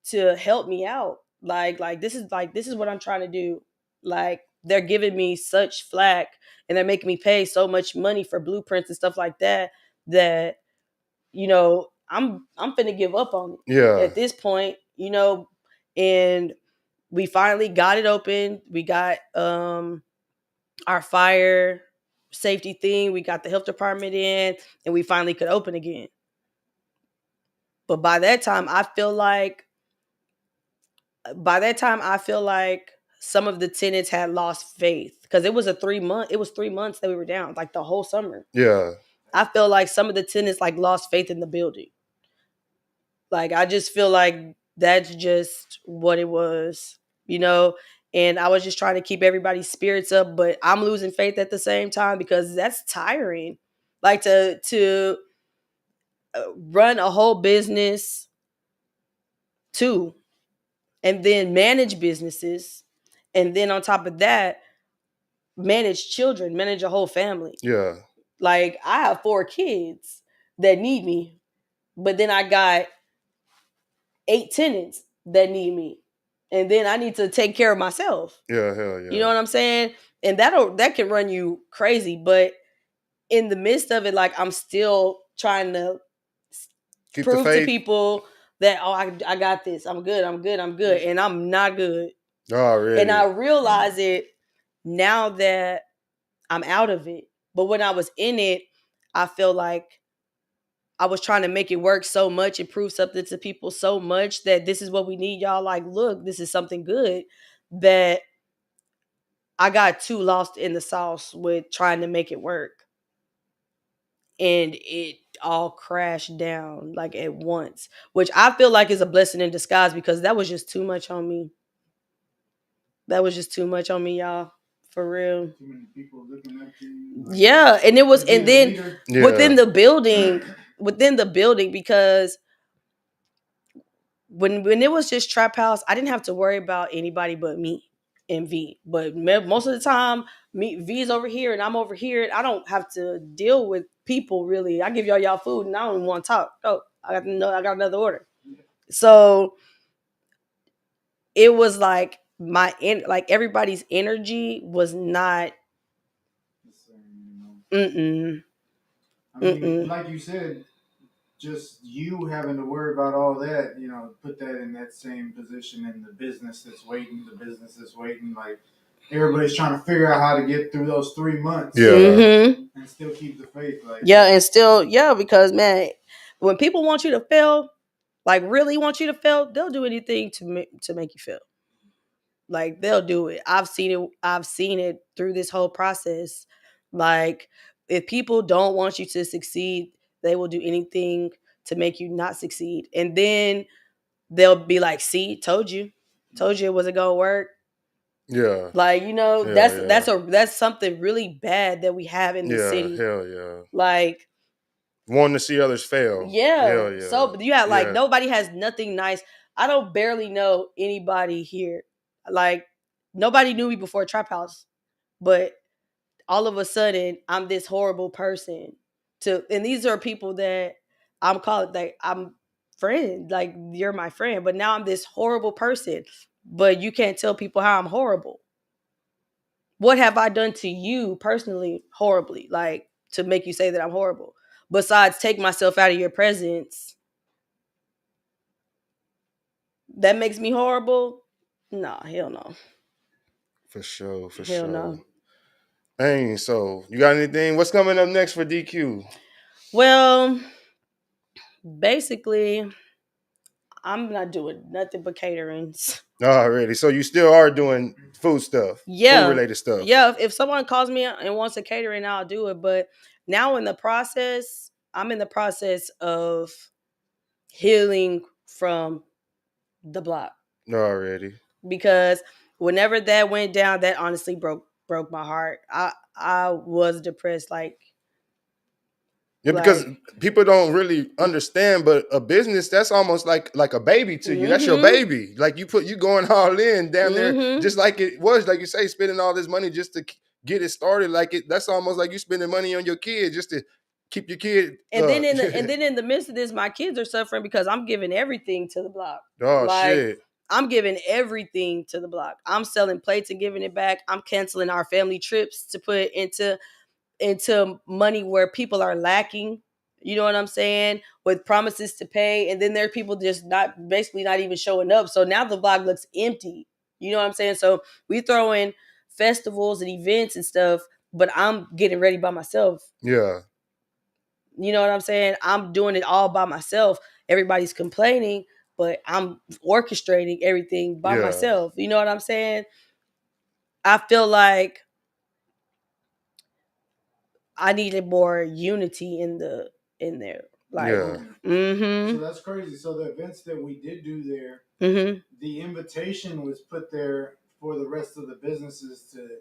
to help me out. Like this is what I'm trying to do. Like they're giving me such flack and they're making me pay so much money for blueprints and stuff like that that you know I'm finna give up on it. Yeah. At this point, you know, and we finally got it open. We got our fire safety thing. We got the health department in, and we finally could open again. But by that time, I feel like some of the tenants had lost faith because it was 3 months that we were down, like the whole summer. Yeah. I feel like some of the tenants like lost faith in the building. Like I just feel like that's just what it was, you know. And I was just trying to keep everybody's spirits up, but I'm losing faith at the same time because that's tiring. Like to run a whole business too, and then manage businesses, and then on top of that, manage children, manage a whole family. Yeah. Like I have 4 kids that need me, but then I got 8 tenants that need me, and then I need to take care of myself. Yeah. Hell You know yeah. what I'm saying? And that can run you crazy. But in the midst of it, like I'm still trying to Keep the prove to faith. people that I got this. I'm good. I'm good. I'm good. And I'm not good. And I Already. realize it now that I'm out of it. But when I was in it, I feel like I was trying to make it work so much and prove something to people so much that this is what we need, y'all. Like, look, this is something good, that I got too lost in the sauce with trying to make it work. And it all crashed down like at once, which I feel like is a blessing in disguise because that was just too much on me. That was just too much on me, y'all. For real. Too many people looking up to you. Like, Yeah. And it was, you and being a then leader. within Yeah. the building, within the building, because when it was just trap house, I didn't have to worry about anybody but me and V. But most of the time, me V's over here and I'm over here. I don't have to deal with people really. I give y'all food and I don't even want to talk. Oh, I got another order. So it was like like everybody's energy was not. Mm-mm. I mean, and Mm-mm. like you said, just you having to worry about all that, put that in that same position in the business that's waiting, like everybody's trying to figure out how to get through those 3 months Yeah. Mm-hmm. and still keep the faith. Like, Yeah, and still, yeah, because man, when people want you to fail, like really want you to fail, they'll do anything to make you fail. Like they'll do it. I've seen it. I've seen it through this whole process. Like if people don't want you to succeed, they will do anything to make you not succeed. And then they'll be like, "See, told you it wasn't gonna work." Yeah. Like Hell yeah. that's something really bad that we have in this Yeah. city. Hell yeah. Like Wanting to see others fail. yeah. Hell yeah. So you have like Yeah. nobody has nothing nice. I don't barely know anybody here. Like nobody knew me before Trap House, but all of a sudden I'm this horrible person. And these are people that I'm calling like I'm friend, like you're my friend, but now I'm this horrible person. But you can't tell people how I'm horrible. What have I done to you personally horribly, like to make you say that I'm horrible? Besides take myself out of your presence, that makes me horrible? Nah, hell no. For sure. For Hell sure. no. Dang. So you got anything? What's coming up next for DQ? Well, basically, I'm not doing nothing but caterings. Already. So you still are doing food stuff, food Yeah. related stuff. Yeah. If someone calls me and wants a catering, I'll do it. But now I'm in the process of healing from the block. Already. Because whenever that went down, that honestly broke my heart. I was depressed, Yeah, because like people don't really understand, but a business that's almost like a baby to you. That's your mm-hmm, baby. Like you going all in down there, mm-hmm. just like it was, like you say, spending all this money just to get it started. Like that's almost like you spending money on your kid just to keep your kid. And then in the midst of this, my kids are suffering because I'm giving everything to the block. Oh Like shit. I'm giving everything to the block. I'm selling plates and giving it back. I'm canceling our family trips to put into money where people are lacking. You know what I'm saying? With promises to pay, and then there are people just not even showing up. So now the block looks empty. You know what I'm saying? So we throw in festivals and events and stuff, but I'm getting ready by myself. Yeah. You know what I'm saying? I'm doing it all by myself. Everybody's complaining, but I'm orchestrating everything by Yeah. myself. You know what I'm saying? I feel like I needed more unity in there. Like, Yeah. Yeah. So mm-hmm. that's crazy. So the events that we did do there, Mm-hmm. the invitation was put there for the rest of the businesses to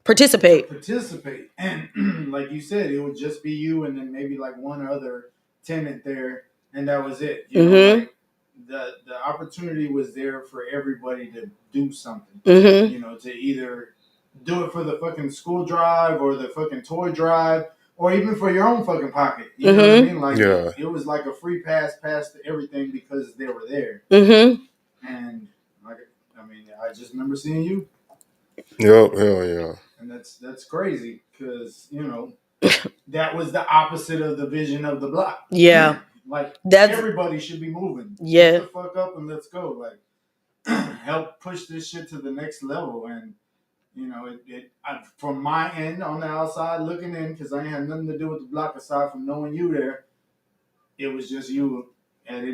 Participate. participate. And like you said, it would just be you and then maybe like one other tenant there, and that was it. You know, Mm-hmm. like the opportunity was there for everybody to do something. Mm-hmm. You know, to either do it for the fucking school drive or the fucking toy drive. Or even for your own fucking pocket, you know what I Mm-hmm. mean? Like Yeah. it was like a free pass to everything because they were there. Mm-hmm. And like, I mean, I just remember seeing you, Yup. Hell yeah. and that's crazy because you know that was the opposite of the vision of the block. Yeah. Like That's everybody should be moving. Get yeah. the fuck up and let's go. Like help push this shit to the next level. And you know, from my end on the outside looking in, because I ain't had nothing to do with the block aside from knowing you there. It was just you at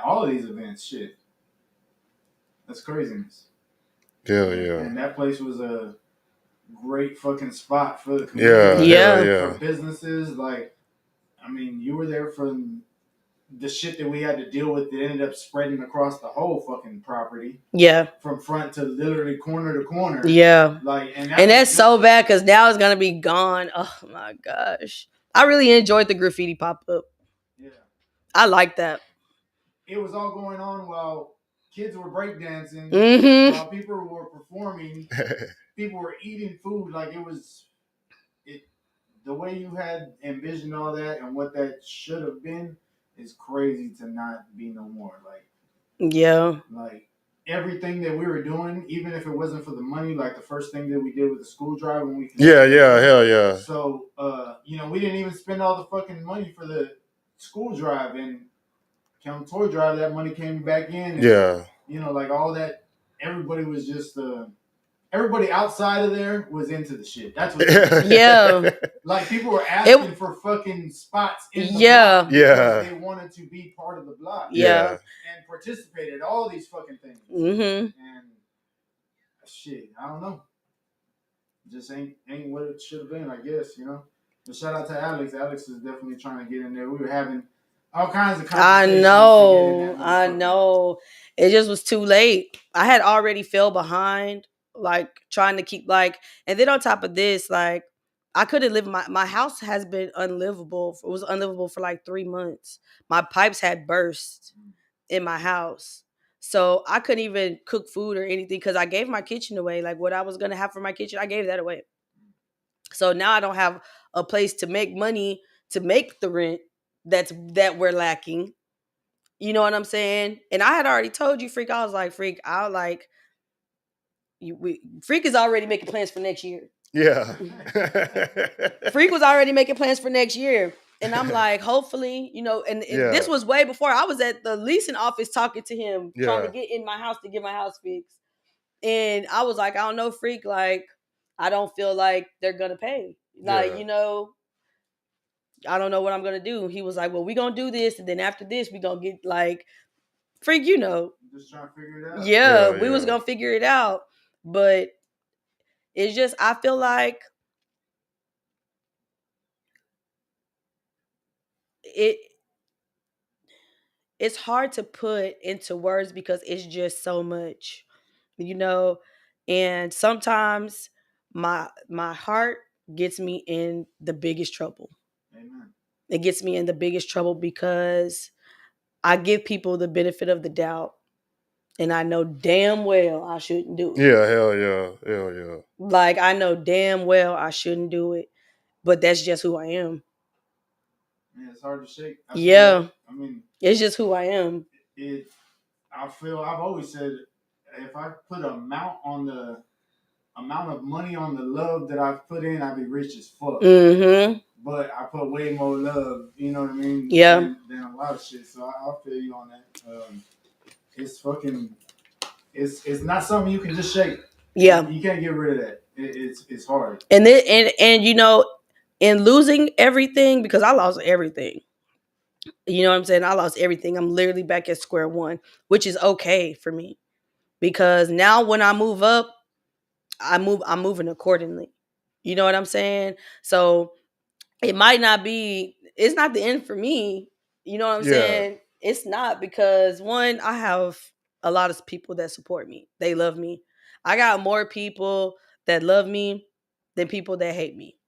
all of these events. Shit, that's craziness. Hell And yeah. and that place was a great fucking spot for the Yeah. community, Hell Yeah. for yeah. businesses. Like, I mean, you were there for the shit that we had to deal with that ended up spreading across the whole fucking property Yeah. from front to literally corner to corner. Yeah. Like, and that And was that's just so bad because now it's gonna be gone. Oh my gosh. I really enjoyed the graffiti pop up. yeah. I like that. It was all going on while kids were breakdancing, Mm-hmm. while people were performing, people were eating food. Like it the way you had envisioned all that and what that should have been is crazy to not be no more. Yeah. Like everything that we were doing, even if it wasn't for the money, like the first thing that we did with the school drive when we Yeah. connected with Yeah. them. Hell yeah. So you know, we didn't even spend all the fucking money for the school drive, and come toy drive, that money came back in, and Yeah. you know, like all that. Everybody was just everybody outside of there was into the shit. That's what it was. Yeah. Like people were asking for fucking spots in the Yeah. block because Yeah. they wanted to be part of the block Yeah. Yeah. and participate in all these fucking things. Mm-hmm. And shit, I don't know. Just ain't what it should have been, I guess, you know. But shout out to Alex. Alex is definitely trying to get in there. We were having all kinds of I conversations to get in know. that I motherfucker. know. It just was too late. I had already fell behind, like trying to keep like, and then on top of this, like I couldn't live. My house has been unlivable. It was unlivable for like 3 months. My pipes had burst in my house. So I couldn't even cook food or anything because I gave my kitchen away. Like what I was gonna have for my kitchen, I gave that away. So now I don't have a place to make money to make the rent that we're lacking. You know what I'm saying? And I had already told you, Freak. I was like, Freak, I'll like you. Freak is already making plans for next year. Yeah. Freak was already making plans for next year. And I'm like, hopefully, and this Yeah. was way before I was at the leasing office talking to him, trying to Yeah. get in my house to get my house fixed. And I was like, I don't know, Freak, like, I don't feel like they're gonna pay. Like, Yeah. I don't know what I'm gonna do. He was like, well, we gonna do this, and then after this, we gonna get like Freak, Just trying to figure it out. yeah, Yeah. we was Yeah. gonna figure it out. But it's just I feel like it it's hard to put into words because it's just so much, you know. And sometimes my heart gets me in the biggest trouble. Amen. It gets me in the biggest trouble because I give people the benefit of the doubt and I know damn well I shouldn't do it. Yeah. Hell yeah. Hell yeah. Like I know damn well I shouldn't do it, but that's just who I am. Man, it's hard to shake. I feel that. Yeah, I mean, it's just who I am. it. I've always said if I put a amount on the amount of money on the love that I've put in, I'd be rich as fuck. Mhm. But I put way more love, you know what I mean, Yeah. than a lot of shit. So I'll feel you on that. It's fucking. It's not something you can just shake. Yeah. You can't get rid of that. It's hard. And then and in losing everything because I lost everything. You know what I'm saying? I lost everything. I'm literally back at square one, which is okay for me because now when I move up, I'm moving accordingly. You know what I'm saying? So it might not be, it's not the end for me. You know what I'm Yeah. saying? It's not, because one, I have a lot of people that support me. They love me. I got more people that love me than people that hate me. I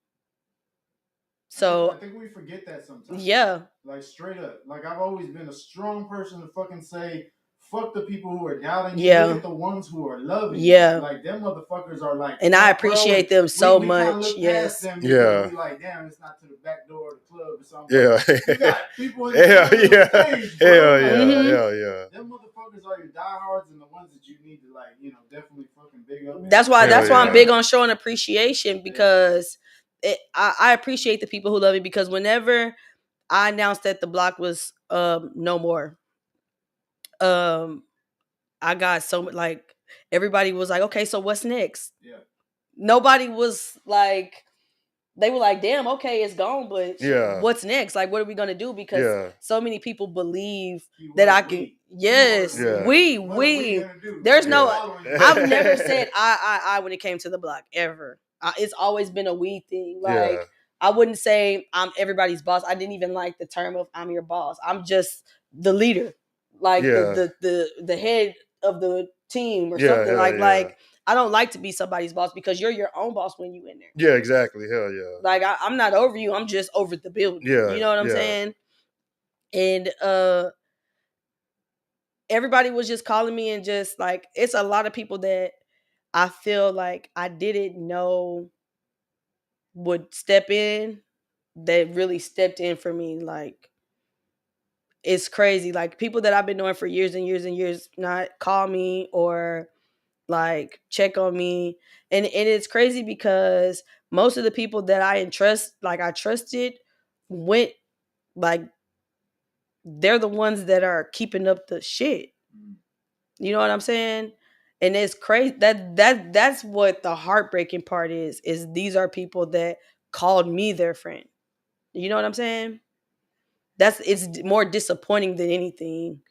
So think we forget that sometimes. yeah. Like straight up. Like I've always been a strong person to fucking say, fuck the people who are doubting you. Yeah. Look at the ones who are loving Yeah. you. Like them motherfuckers are like, And I fuck, bro. And appreciate them so we kind of much. look past Yes. them because Yeah. we like, damn, it's not to the back door of the club or something. Yeah. But you got people in Hell front of the yeah. stage, bro. Hell Like, yeah. Mhm. Hell yeah. them motherfuckers are your diehards and the ones that you need to like, you know, definitely fucking big up. That's why. Hell That's why I'm yeah. big on showing appreciation, because I appreciate the people who love me, because whenever I announced that the block was no more, um I got so much, like, everybody was like, okay, so what's next? Yeah. Nobody was like, they were like, damn, okay, it's gone, but Yeah. what's next? Like, what are we gonna do? Because Yeah. so many people believe Keyword that I can. we. Yes, Yeah. we. What are we gonna do? There's We're no. following you. I've never said I when it came to the block ever. It's always been a we thing. Like, Yeah. I wouldn't say I'm everybody's boss. I didn't even like the term of I'm your boss. I'm just the leader, like Yeah. the head of the team or Yeah. something. Hell Like yeah. like I don't like to be somebody's boss, because you're your own boss when you in there. Yeah, exactly. Hell yeah. Like, I'm not over you. I'm just over the building. Yeah. You know what I'm Yeah. saying? And everybody was just calling me, and just like, it's a lot of people that I feel like I didn't know would step in, that really stepped in for me. Like, it's crazy. Like, people that I've been knowing for years and years and years not call me or like check on me. And it's crazy, because most of the people that I entrust, like I trusted, went, like, they're the ones that are keeping up the shit. You know what I'm saying? And it's crazy, that's what the heartbreaking part is these are people that called me their friend. You know what I'm saying? It's more disappointing than anything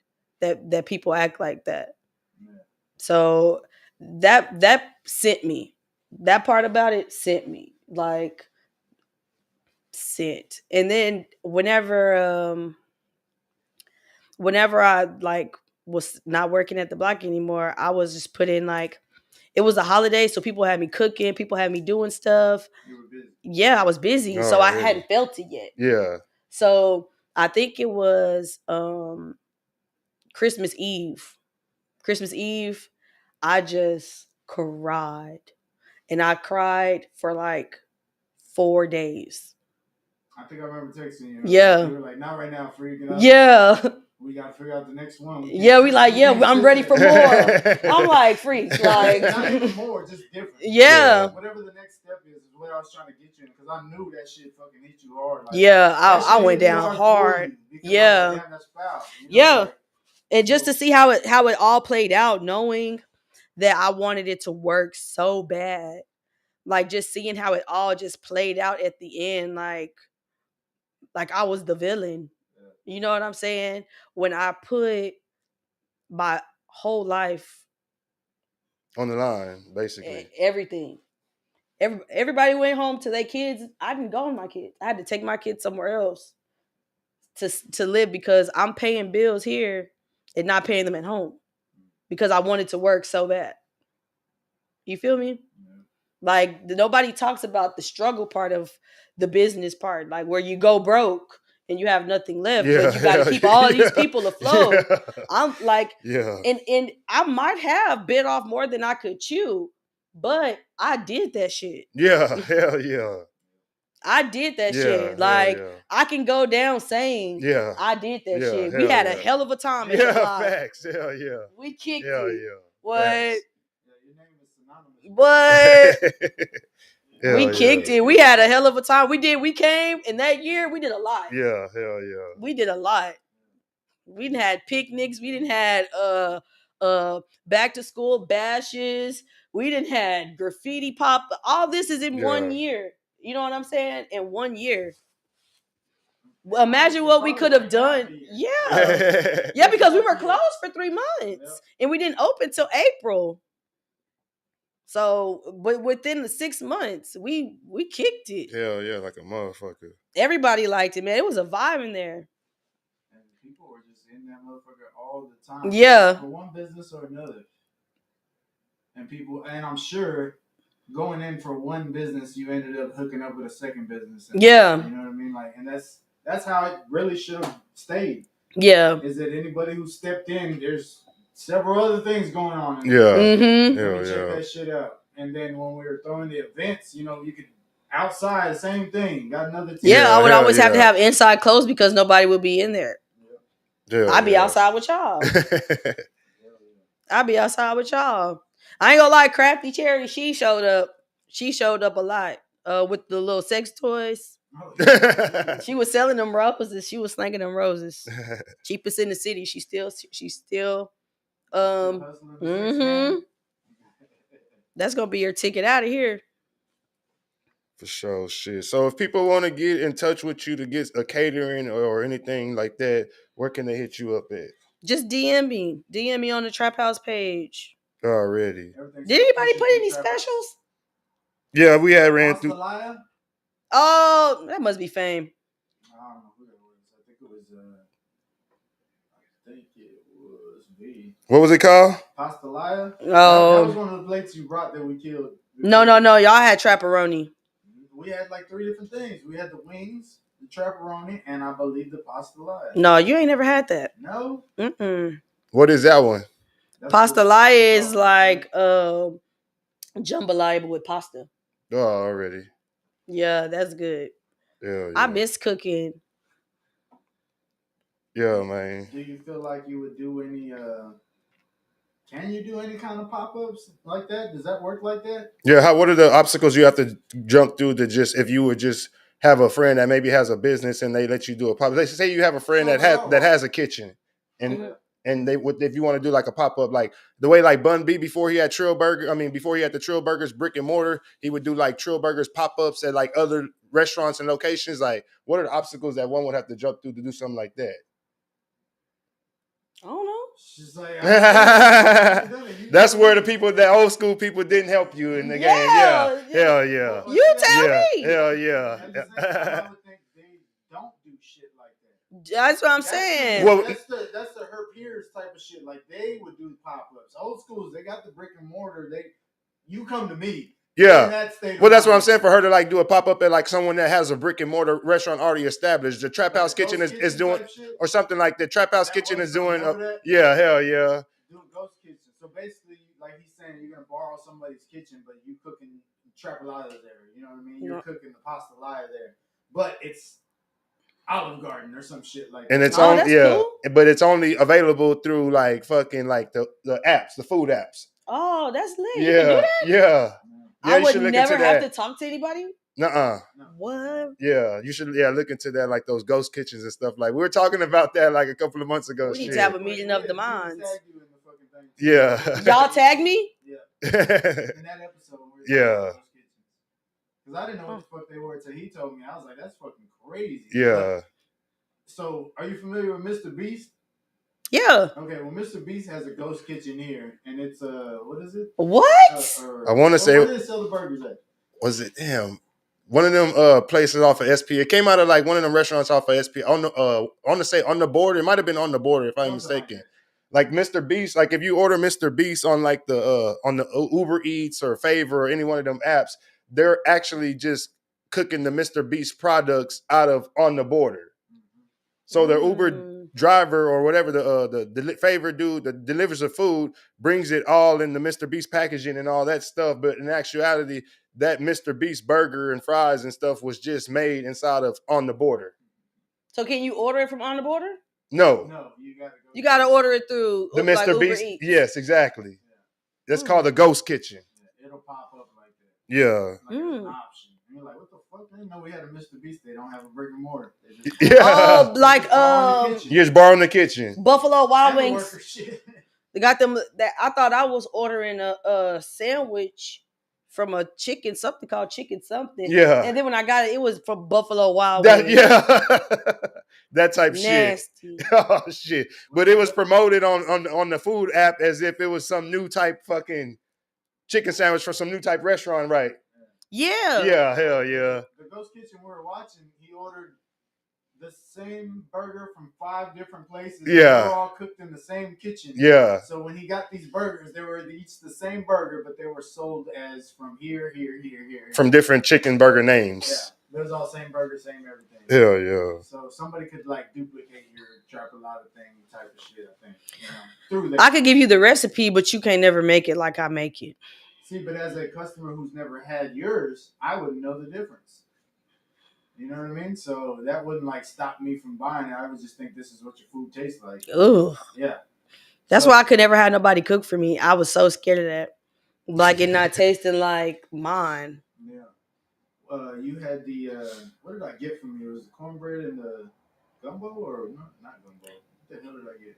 that people act like that. So that sent me. That part about it sent me. Like, sent. And then whenever I like was not working at the block anymore, I was just put in, like, it was a holiday, so people had me cooking, people had me doing stuff. You were busy. Yeah, I was busy, so I Already. hadn't felt it yet. Yeah. So I think it was Christmas Eve. Christmas Eve, I just cried. And I cried for like 4 days. I think I remember texting you. Yeah. You were like, not right now, freak. Yeah. We gotta figure out the next one. We like, yeah, I'm ready for more. I'm like, freak, like, not even more, just different. Yeah. Whatever the next step is what I was trying to get you in, because I knew that shit fucking hit you hard. Like, yeah, I shit went hit me down for hard. you, because I was Yeah. like, damn, that's foul. You know, Yeah. like, And just to see how it all played out, knowing that I wanted it to work so bad. Like, just seeing how it all just played out at the end, like I was the villain. You know what I'm saying? When I put my whole life On the line, basically. everything. Everybody went home to their kids. I didn't go with my kids. I had to take my kids somewhere else to live, because I'm paying bills here and not paying them at home, because I wanted to work so bad. You feel me? Like, nobody talks about the struggle part of the business part, like where you go broke and you have nothing left, but you got to keep all these people afloat. Yeah. I'm like, Yeah. and I might have bit off more than I could chew, but I did that shit. Yeah. Hell yeah. I did that Yeah. shit. Hell Like, yeah. I can go down saying, Yeah. I did that Yeah. shit. We Hell had a yeah. hell of a time at the Yeah. block. Facts. Hell yeah. We kicked Hell it. yeah. What? Facts. yeah, your name is synonymous. But we Hell kicked yeah. it. We had a hell of a time. We came, and that year we did a lot. Yeah. Hell yeah. We did a lot. We didn't had picnics. We didn't had back to school bashes. We didn't had graffiti pop. All this is in 1 Yeah. year. You know what I'm saying? In 1 year. Well, imagine what we could have done. Yeah. Yeah, because we were closed for 3 months and we didn't open till April. So, but within the 6 months, we kicked it. Hell yeah, like a motherfucker. Everybody liked it, man. It was a vibe in there. And people were just in that motherfucker all the time. Yeah. For one business or another. And I'm sure going in for one business, you ended up hooking up with a second business. Yeah. You know what I mean? Like, and that's how it really should have stayed. Yeah. Is that anybody who stepped in, there's several other things going on. Yeah. Mm-hmm. Let me check that shit out. And then when we were throwing the events, you could outside, same thing. Got another team. Yeah, I would always have to have inside clothes because nobody would be in there. Yeah, I'd be outside with y'all. I'd be outside with y'all. I ain't gonna lie, Crafty Cherry, she showed up. She showed up a lot with the little sex toys. She was selling them roses. She was slinging them roses. Cheapest in the city. She's still mm-hmm. That's gonna be your ticket out of here. For sure, shit. So if people want to get in touch with you to get a catering or anything like that, where can they hit you up at? Just DM me. DM me on the Trap House page. Already. Did anybody put any specials? Yeah, we had ran through. Oh, that must be Fame. I don't know who that was. I think it was B. What was it called? Pastalaya. Oh, that was one of the plates you brought that we killed. No. Y'all had Trapperoni. We had like 3 different things. We had the wings, the Trapperoni, and I believe the pastalaya. No, you ain't never had that. No. What is that one? Pastalaya is like jambalaya with pasta. Oh, already. Yeah, that's good. Yeah. I miss cooking. Yeah, man. Do you feel like you would do any can you do any kind of pop-ups like that? Does that work like that? Yeah, what are the obstacles you have to jump through to just, if you would just have a friend that maybe has a business and they let you do a pop-up. They say you have a friend that has a kitchen and they would, if you want to do like a pop-up, like the way like Bun B before he had before he had the Trill Burgers brick and mortar, he would do like Trill Burgers pop-ups at like other restaurants and locations. Like, what are the obstacles that one would have to jump through to do something like that? I don't know. She's like, that's where the old school people didn't help you in the game. Yeah. Hell yeah. You tell me. Hell yeah. At the same time, I would think they don't do shit like that. That's what I'm saying. Well, that's the her peers type of shit. Like they would do pop-ups. Old schools, they got the brick and mortar. You come to me. Yeah. Well, that's what I'm saying, for her to like do a pop-up at like someone that has a brick and mortar restaurant already established. The Trap House Kitchen is doing, or something like that. Trap House Kitchen is doing. Yeah, hell yeah. Doing ghost kitchen. So basically, like he's saying, you're gonna borrow somebody's kitchen, but you cooking trapalaya there. You know what I mean? You're cooking the pastalaya there, but it's Olive Garden or some shit like that. And it's cool. But it's only available through like fucking like the apps, the food apps. Oh, that's lit. Yeah, you can do that? Yeah. I would never have to talk to anybody. Nuh-uh. What? Yeah, you should look into that, like those ghost kitchens and stuff. Like we were talking about that like a couple of months ago. We need to have a meeting of the minds. Yeah. Y'all tag me? Yeah. In that episode. Yeah. Because I didn't know what the fuck they were until he told me. I was like, that's fucking crazy. Yeah. But, so, are you familiar with Mr. Beast? Yeah. Okay, well, Mr. Beast has a ghost kitchen here, and it's what is it? What? I want to say. Where did they sell the burgers at? Was it one of them places off of SP? It came out of like one of them restaurants off of SP on the border. It might have been on the border if I'm mistaken. Like Mr. Beast, like if you order Mr. Beast on like on the Uber Eats or Favor or any one of them apps, they're actually just cooking the Mr. Beast products out of on the border. So the Uber driver or whatever the Favor dude that delivers the food brings it all in the Mr. Beast packaging and all that stuff. But in actuality, that Mr. Beast burger and fries and stuff was just made inside of On the Border. So can you order it from On the Border? No. No, you gotta order it through the Mr. Beast. Eats. Yes, exactly. Yeah. That's called the Ghost Kitchen. Yeah, it'll pop up like that. Yeah. Like an option. And you're like, what the fuck? I didn't know we had a Mr. Beast. They don't have a brick and mortar. Oh, like you're just borrowing the kitchen. Buffalo Wild Wings. They got them. That I thought I was ordering a sandwich from a chicken, something called chicken something. Yeah. And then when I got it, it was from Buffalo Wild Wings. Yeah. That type nasty. Shit. Oh shit. But it was promoted on the food app as if it was some new type fucking chicken sandwich from some new type restaurant, right? Yeah. Yeah, hell yeah. The Ghost Kitchen we were watching, he ordered the same burger from 5 different places. Yeah. They were all cooked in the same kitchen. Yeah. So when he got these burgers, they were each the same burger, but they were sold as from here. From different chicken burger names. Yeah. It was all same burger, same everything. Hell yeah. So somebody could like duplicate your Chapalata thing type of shit, I think. Through that. I could give you the recipe, but you can't never make it like I make it. See, but as a customer who's never had yours, I wouldn't know the difference. You know what I mean? So that wouldn't like stop me from buying it. I would just think this is what your food tastes like. Ugh. Yeah. That's why I could never have nobody cook for me. I was so scared of that. Like it not tasting like mine. Yeah. You had the what did I get from you? It was the cornbread and the gumbo, or not gumbo? What the hell did I get?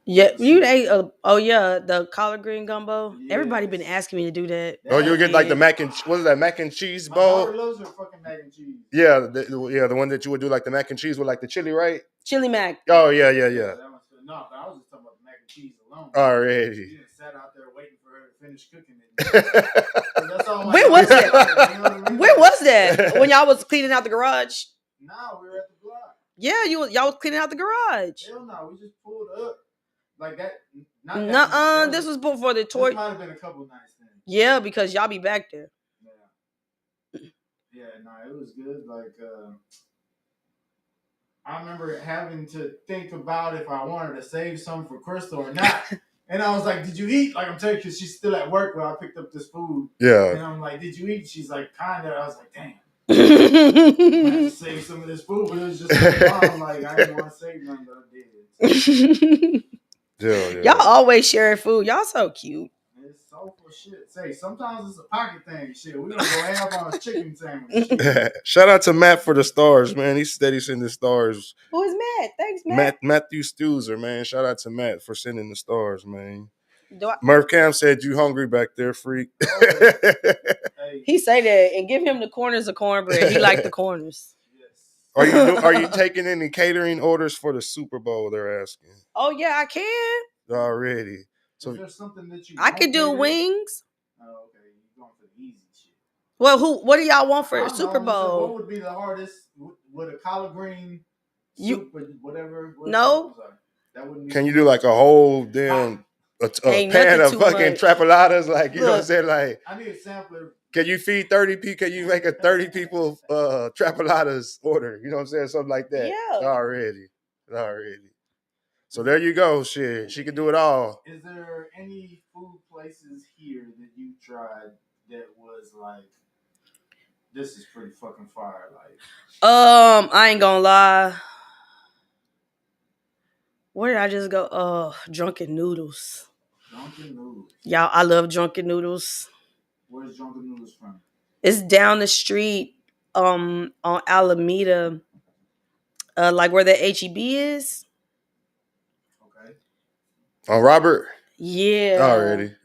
Yeah, you ate. The collard green gumbo. Yes. Everybody been asking me to do that. Oh, you get like the mac and what is that mac and cheese bowl? My daughter loves her fucking mac and cheese. Yeah, the one that you would do like the mac and cheese with like the chili, right? Chili mac. Oh yeah. That one's good. No, but I was just talking about the mac and cheese alone. Already. You just sat out there waiting for her to finish cooking it. That's all. When was that? You know what I mean? When was that? When y'all was cleaning out the garage? No, we were at the block. Yeah, y'all was cleaning out the garage. Hell no, we just pulled up like that. This was before the toy. This might have been a couple nights then. Yeah, because y'all be back there. Yeah, no, it was good. Like, I remember having to think about if I wanted to save some for Crystal or not. And I was like, did you eat? Like, I'm telling you, because she's still at work when I picked up this food. Yeah. And I'm like, did you eat? She's like, kind of. I was like, damn. I had to save some of this food, but it was just like, Mom, like, I didn't want to save none, but I did. Yeah. Y'all always sharing food. Y'all so cute. It's soulful shit. Say, sometimes it's a pocket thing. Shit, we're going to go have on a chicken sandwich. Shout out to Matt for the stars, man. He's steady sending the stars. Who is Matt? Thanks, Matt. Matthew Stewser, man. Shout out to Matt for sending the stars, man. Murph Cam said you hungry back there, freak. He say that and give him the corners of cornbread. He like the corners. Yes. Are you taking any catering orders for the Super Bowl? They're asking. Oh yeah, I can. Already. So is there something that you? I could do wings. Oh, okay. You're going for the easy shit. Well, what do y'all want for Super Bowl? What would be the hardest? With a collard green soup or whatever? No. That wouldn't be. Can you do like a whole damn a pan of fucking trapaladas? Like, you know what I'm saying? Like, I need a sampler. Can you feed 30 people? Can you make a 30 people trapaladas order? You know what I'm saying? Something like that. Yeah. Already. So there you go. Shit. She can do it all. Is there any food places here that you tried that was like, this is pretty fucking fire? Like, I ain't gonna lie. Where did I just go? Drunken Noodles. Drunken Noodles. Y'all, I love Drunken Noodles. Where's Drunken Noodles from? It's down the street, on Alameda, like where the HEB is. Okay. On Robert? Yeah.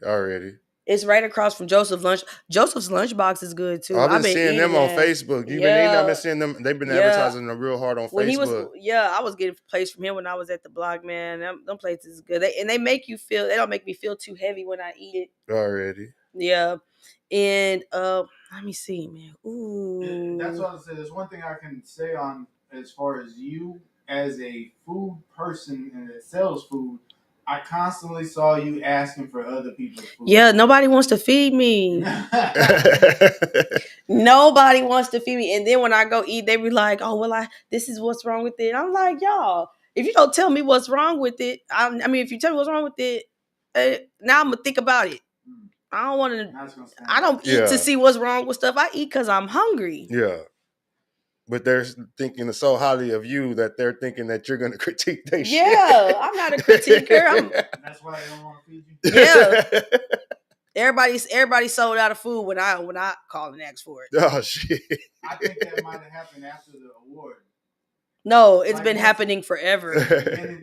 Already. It's right across from Joseph's Lunch. Joseph's Lunchbox is good too. I've been seeing them on Facebook. You've been eating. I've been seeing them. They've been advertising them real hard on Facebook. I was getting plates from him when I was at the block, man. Them plates is good. They make you feel. They don't make me feel too heavy when I eat it. Already. Yeah. And let me see, man. Ooh. That's what I said. There's one thing I can say on as far as you as a food person and that sells food. I constantly saw you asking for other people's food. Yeah, nobody wants to feed me. Nobody wants to feed me. And then when I go eat, they be like, "Oh, well, this is what's wrong with it." I'm like, y'all, if you don't tell me what's wrong with it, if you tell me what's wrong with it, now I'm gonna think about it. I don't want to. I don't eat to see what's wrong with stuff. I eat because I'm hungry. Yeah. But they're thinking so highly of you that they're thinking that you're going to critique their shit. Yeah, I'm not a critiquer. That's why they don't want to feed you. Yeah. Everybody sold out of food when I call and ask for it. Oh shit. I think that might have happened after the award. No, it's been happening forever.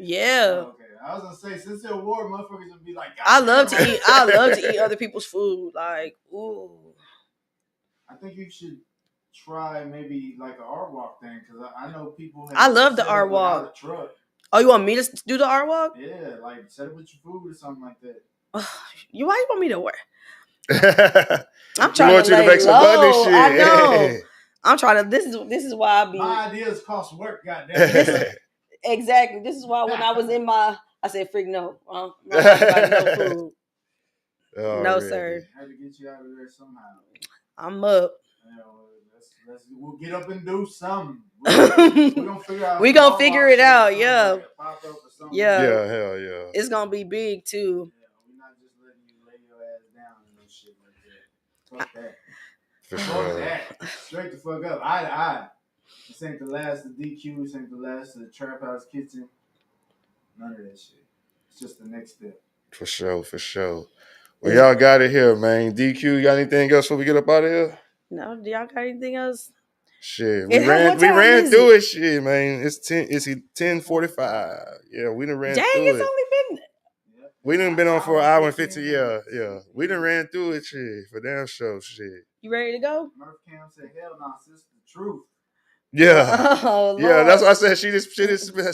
Yeah. Okay. I was gonna say since the award, motherfuckers would be like, I love to eat other people's food. Like, ooh. I think you should try maybe like an art walk thing because I know people. I love the art walk. Truck. Oh, you want me to do the art walk? Yeah, like set up with your food or something like that. Why you want me to work? I'm You trying to want you to lay make some money, low. I know. shit. I'm trying to. This is why I be My ideas cost work, goddamn this. it. Exactly. This is why when I was in my, I said, "Freak, no, I'm not talking about no food. No, Already. sir. Had to get you out of there somehow. I'm up." You know, we'll get up and do something. We're gonna figure out We some gonna figure Wawa it shit or out. something Yeah, like a pop up or something. yeah. Yeah, hell yeah. It's gonna be big too. Yeah, we're not just letting you lay your ass down and no shit like that. Fuck that. For Fuck sure. that. Straight the fuck up. Eye to eye. This ain't the last of DQ. This ain't the last of the Trap House Kitchen. None of that shit. It's just the next step. For sure, for sure. Well, y'all got it here, man. DQ, you got anything else before we get up out of here? No, do y'all got anything else? Shit, we And how, ran what we time ran is through it? it, shit, man. It's 10:45. Yeah, we done ran Dang, through it's it. only been. Yep. We done been on for an hour and 50. 15 Yeah, minutes. yeah. We done ran through it, shit, for damn sure, shit. You ready to go? Murph Cam said, hell no, sis, the truth. Yeah. Oh Yeah, that's Lord, why I said she just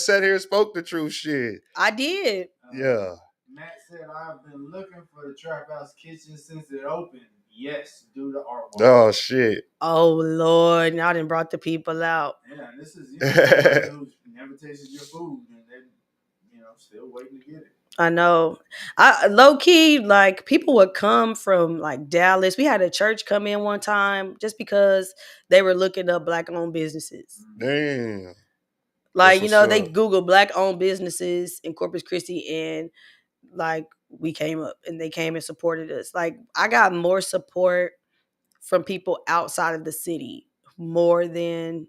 sat here and spoke the truth, shit. I did. Yeah. Matt said, I've been looking for the Trap House Kitchen since it opened. Yes, do the art walk. Oh shit. Oh Lord, now I done brought the people out. Yeah, and this is somebody who's never tasted your food and then still waiting to get it. I know. I low key, like, people would come from like Dallas. We had a church come in one time just because they were looking up black owned businesses. Damn. Like, That's what's they up. Google black owned businesses in Corpus Christi, and like we came up and they came and supported us. Like, I got more support from people outside of the city more than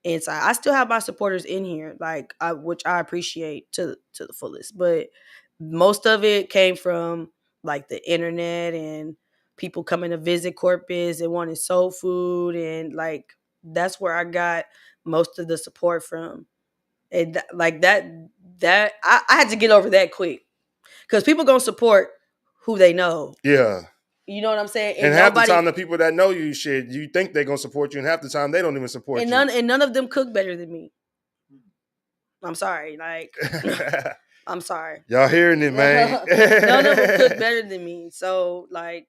inside. I still have my supporters in here, like, which I appreciate to the fullest. But most of it came from like the internet and people coming to visit Corpus and wanting soul food, and like that's where I got most of the support from. And like I had to get over that quick because people gonna support who they know. Yeah. You know what I'm saying? And And half the nobody, time the people that know you shit, you think they're gonna support you, and half the time they don't even support you. and none of them cook better than me. I'm sorry, like I'm sorry. Y'all hearing it, man. None of them cook better than me. So like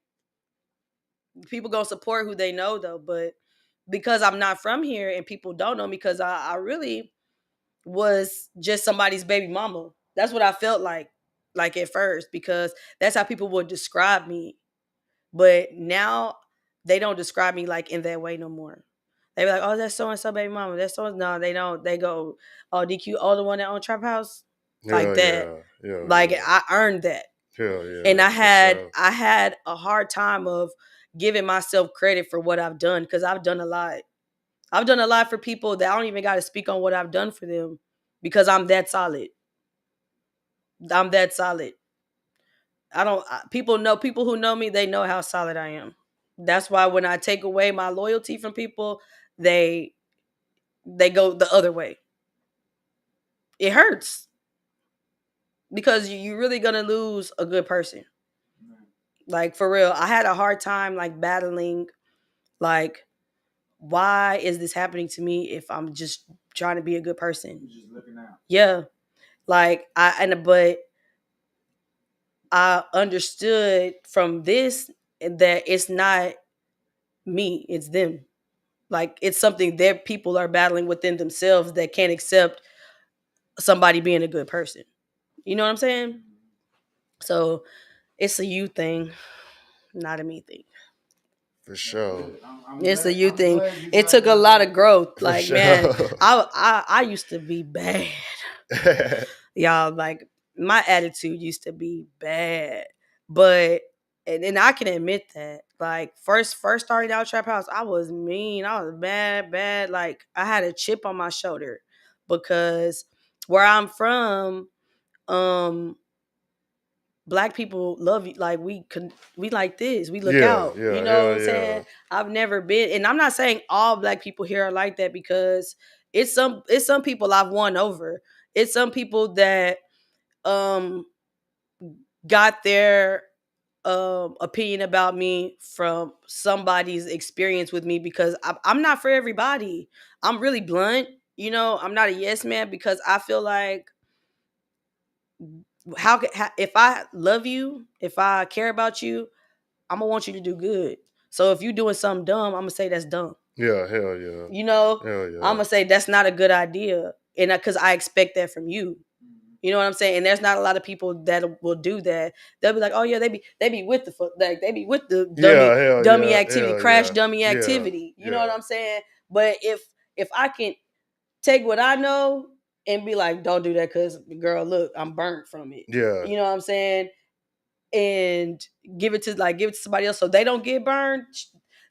people gonna support who they know though. But because I'm not from here and people don't know me, because I really was just somebody's baby mama. That's what I felt like at first, because that's how people would describe me. But now they don't describe me like in that way no more. They be like, "Oh, that's so and so baby mama." That's so, no, they don't. They go, "Oh, DQ, oh, the one that own Trap House," like Hell that. yeah. Hell Like yeah. I earned that, Hell and yeah. For sure. I had a hard time of giving myself credit for what I've done, because I've done a lot. I've done a lot for people that I don't even got to speak on what I've done for them, because I'm that solid. I'm that solid. I don't. People who know me. They know how solid I am. That's why when I take away my loyalty from people, they they go the other way. It hurts because you really gonna lose a good person. Like, for real, I had a hard time like battling, like, why is this happening to me if I'm just trying to be a good person? You're just looking out. Yeah, like but I understood from this that it's not me, it's them. Like, it's something that people are battling within themselves that can't accept somebody being a good person. You know what I'm saying? So it's a you thing, not a me thing. For That's sure. good. It's a you I'm thing. glad you It got took a that lot of right. growth. For Like, man, sure. I used to be bad. Y'all, like, my attitude used to be bad. But and I can admit that. Like, first starting out Trap House, I was mean. I was bad. Like, I had a chip on my shoulder because where I'm from, um, black people love you. Like, we like this. We look Yeah, out. You yeah, know what hell I'm yeah. saying? I've never been, and I'm not saying all black people here are like that, because it's some people I've won over. It's some people that um got their opinion about me from somebody's experience with me, because I'm not for everybody. I'm really blunt. I'm not a yes man, because I feel like if I love you, if I care about you, I'm gonna want you to do good. So if you doing something dumb, I'm gonna say that's dumb. Yeah, hell yeah. You know, Hell I'm yeah. gonna say that's not a good idea, and because I expect that from you. You know what I'm saying? And there's not a lot of people that will do that. They'll be like, oh yeah, they be with the like they be with the Yeah, hell dummy yeah. activity, Hell crash yeah. dummy Yeah. activity. You know what Yeah. I'm saying? But if I can take what I know and be like, don't do that because girl, look, I'm burnt from it. Yeah. You know what I'm saying? And give it to somebody else so they don't get burned,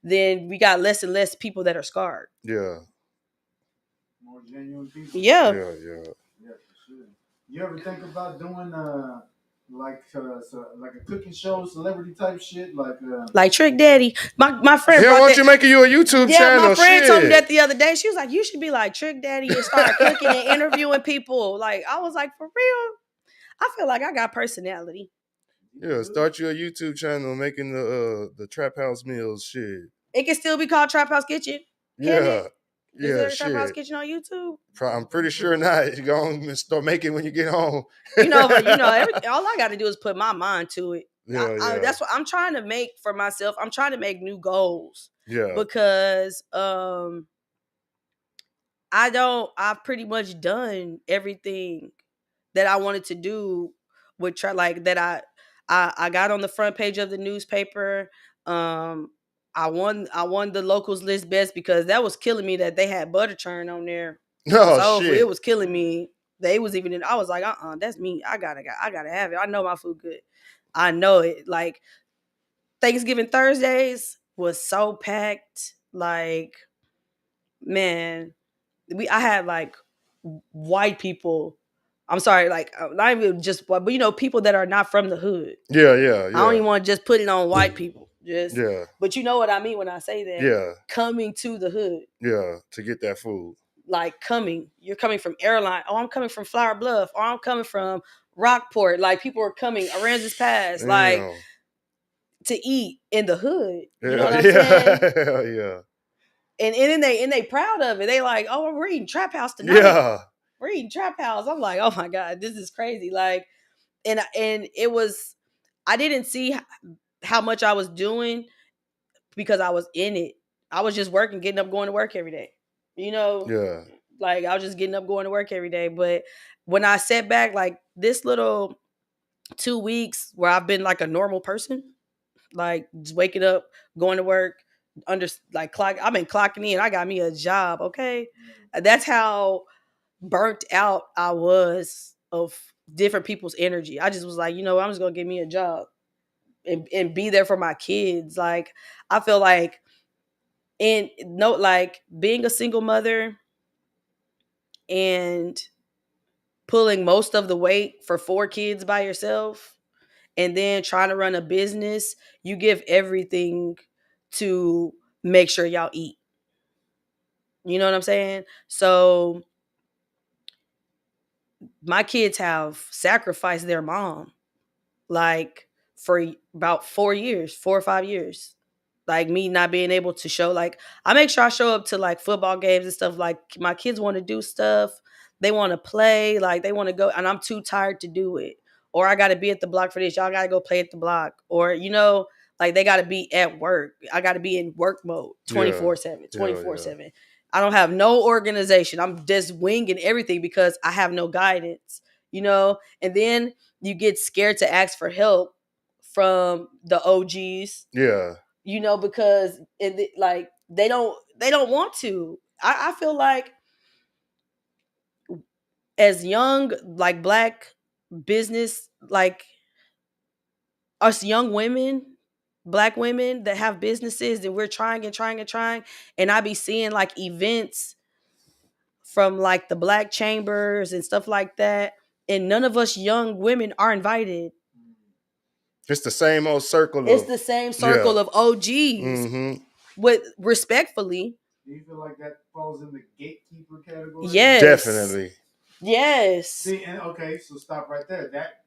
then we got less and less people that are scarred. Yeah. More genuine people. Yeah. Yeah. Yeah. Yeah, for sure. You ever think about doing like a cooking show, celebrity type shit, Like Trick Daddy. My friend Yeah, brought why don't that. you make you a YouTube Yeah, my channel? friend told me Shit. that the other day. She was like, you should be like Trick Daddy and start cooking and interviewing people. Like, I was like, for real? I feel like I got personality. Yeah, start you a YouTube channel making the trap house meals. Shit. It can still be called Trap House Kitchen. Can Yeah. it? Is Yeah. there a Trap House Shit. Kitchen on YouTube? I'm pretty sure not. You go and start making when you get home. But all I got to do is put my mind to it. Yeah. Yeah. That's what I'm trying to make for myself. I'm trying to make new goals Yeah. because I've pretty much done everything that I wanted to do with like that I got on the front page of the newspaper. Um I won the locals list best because that was killing me that they had butter churn on there. Oh So it shit. was killing me. They was even in I was like, that's me. I gotta have it. I know my food good. I know it. Like Thanksgiving Thursdays was so packed. Like, man, I had like white people. I'm sorry, like not even just white, but people that are not from the hood. Yeah. Yeah. I don't Yeah. even want to just put it on white people. Yeah. But you know what I mean when I say that. Yeah. Coming to the hood. Yeah. To get that food. Like you're coming from Airline. Oh, I'm coming from Flower Bluff. Or I'm coming from Rockport. Like people are coming Aransas Pass, like Damn. to eat in the hood. You know Yeah. what I'm saying? Yeah. Yeah. And they proud of it. They like, oh, we're eating Trap House tonight. Yeah. We're eating Trap House. I'm like, oh my god, this is crazy. Like, and it was, I didn't see how much I was doing because I was in it. I was just working, getting up, going to work every day. Yeah. Like I was just getting up, going to work every day. But when I sat back, like this little 2 weeks where I've been like a normal person, like just waking up, going to work, I've been clocking in. I got me a job. Okay, that's how burnt out I was of different people's energy. I just was like, I'm just gonna get me a job and be there for my kids. Like I feel like being a single mother and pulling most of the weight for 4 kids by yourself and then trying to run a business, you give everything to make sure y'all eat. You know what I'm saying? So my kids have sacrificed their mom like for about 4 years, 4 or 5 years. Like me not being able to show, like I make sure I show up to like football games and stuff. Like my kids want to do stuff, they want to play, like they want to go, and I'm too tired to do it. Or I got to be at the block for this. Y'all got to go play at the block. Or like they got to be at work. I got to be in work mode Yeah. 24/7, Yeah. 24/7. I don't have no organization. I'm just winging everything because I have no guidance. And then you get scared to ask for help from the OGs, Yeah. because like they don't want to. I feel like as young like black business, like us young women, black women that have businesses and we're trying and trying and trying, and I be seeing like events from like the black chambers and stuff like that, and none of us young women are invited. It's the same old circle It's of the same yeah. circle of OGs. Mm-hmm. With respectfully. Do you feel like that falls in the gatekeeper category? Yes. Definitely. Yes. See, and okay, so stop right there. That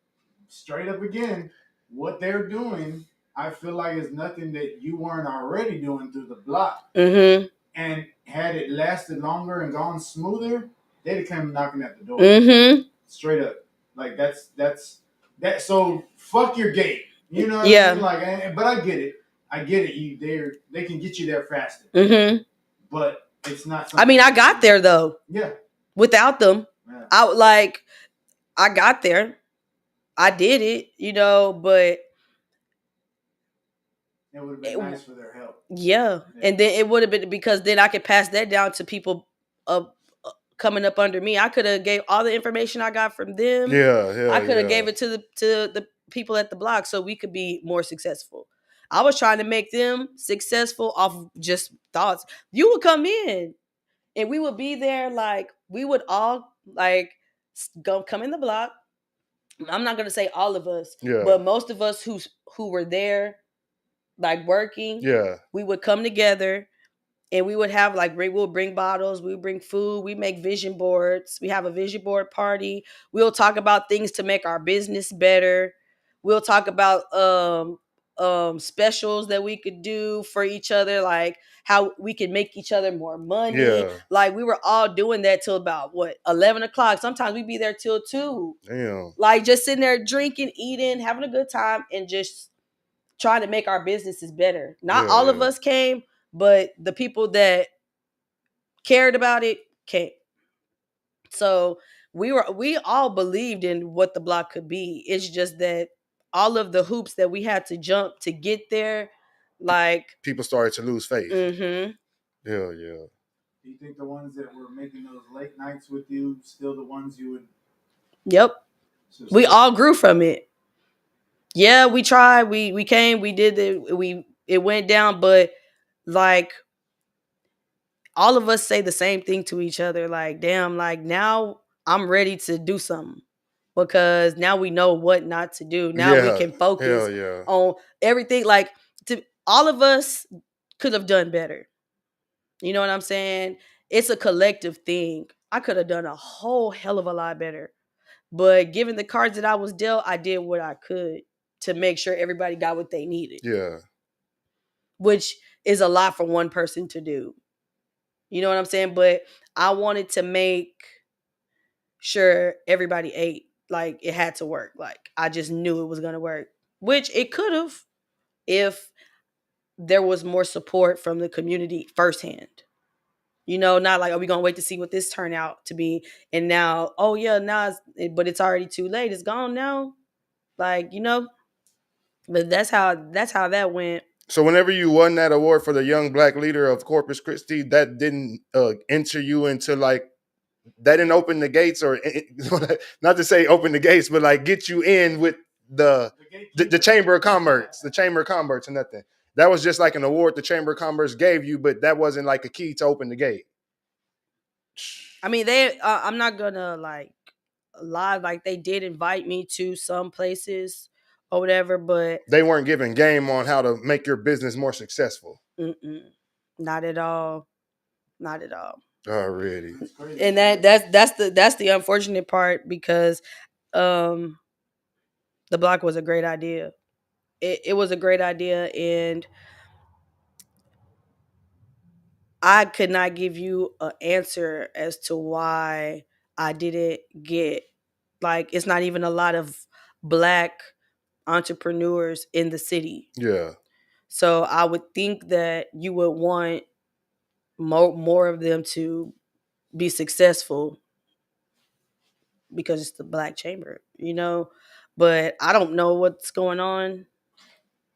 straight up again, what they're doing, I feel like is nothing that you weren't already doing through the block. Mm-hmm. And had it lasted longer and gone smoother, they'd have come knocking at the door. Mm-hmm. Straight up. Like that's that. So fuck your gate. You know what I mean? Yeah. Like, but I get it. I get it. They can get you there faster, Mm-hmm. but it's not I something. mean, I got there though. Yeah. Without them, Yeah. I got there. I did it, but It would have been it, nice for their help. yeah. Yeah. And then it would have been because then I could pass that down to people coming up under me. I could have gave all the information I got from them. Yeah, I yeah, could have yeah. gave it to the people at the block so we could be more successful. I was trying to make them successful off of just thoughts. You would come in and we would be there like we would all like go come in the block. I'm not gonna say all of us, Yeah, but most of us who were there like working, yeah, we would come together and we would have like we'll bring bottles, we would bring food, we make vision boards, we have a vision board party, we'll talk about things to make our business better, we'll talk about specials that we could do for each other, like how we could make each other more money. yeah. Like we were all doing that till about what 11 o'clock. Sometimes we'd be there till 2, Damn. like just sitting there drinking, eating, having a good time, and just trying to make our businesses better. Not Yeah, all of yeah. us came, but the people that cared about it came. So we all believed in what the block could be. It's just that all of the hoops that we had to jump to get there, like, People started to lose faith. mm-hmm. Yeah, yeah. Do you think the ones that were making those late nights with you still the ones you would? Yep. So We still, all grew from it. Yeah, we tried. We came. We did it. It went down, but like all of us say the same thing to each other. Like, damn, like now I'm ready to do something because now we know what not to do. Now we Yeah, can focus hell yeah. on everything. Like, to all of us could have done better. You know what I'm saying? It's a collective thing. I could have done a whole hell of a lot better. But given the cards that I was dealt, I did what I could to make sure everybody got what they needed, Yeah, which is a lot for one person to do. You know what I'm saying? But I wanted to make sure everybody ate. Like it had to work. Like I just knew it was gonna work. Which it could have if there was more support from the community firsthand. Not like, are we gonna wait to see what this turn out to be? And now, oh yeah, now but it's already too late. It's gone now. Like, but that's how that went. so whenever you won that award for the young black leader of Corpus Christi, that didn't enter you into like that didn't open the gates or not to say open the gates, but like get you in with the Chamber of Commerce, the Chamber of Commerce and nothing. That was just like an award the Chamber of Commerce gave you, but that wasn't like a key to open the gate. I mean, I'm not gonna like lie. Like they did invite me to some places or whatever, but They weren't giving game on how to make your business more successful. mm-mm, not at all. Not at all. Already. that's crazy. And that's the unfortunate part because um the block was a great idea. It was a great idea, and I could not give you an answer as to why I didn't get, like, it's not even a lot of black entrepreneurs in the city. Yeah. So I would think that you would want more of them to be successful because it's the black chamber. But I don't know what's going on.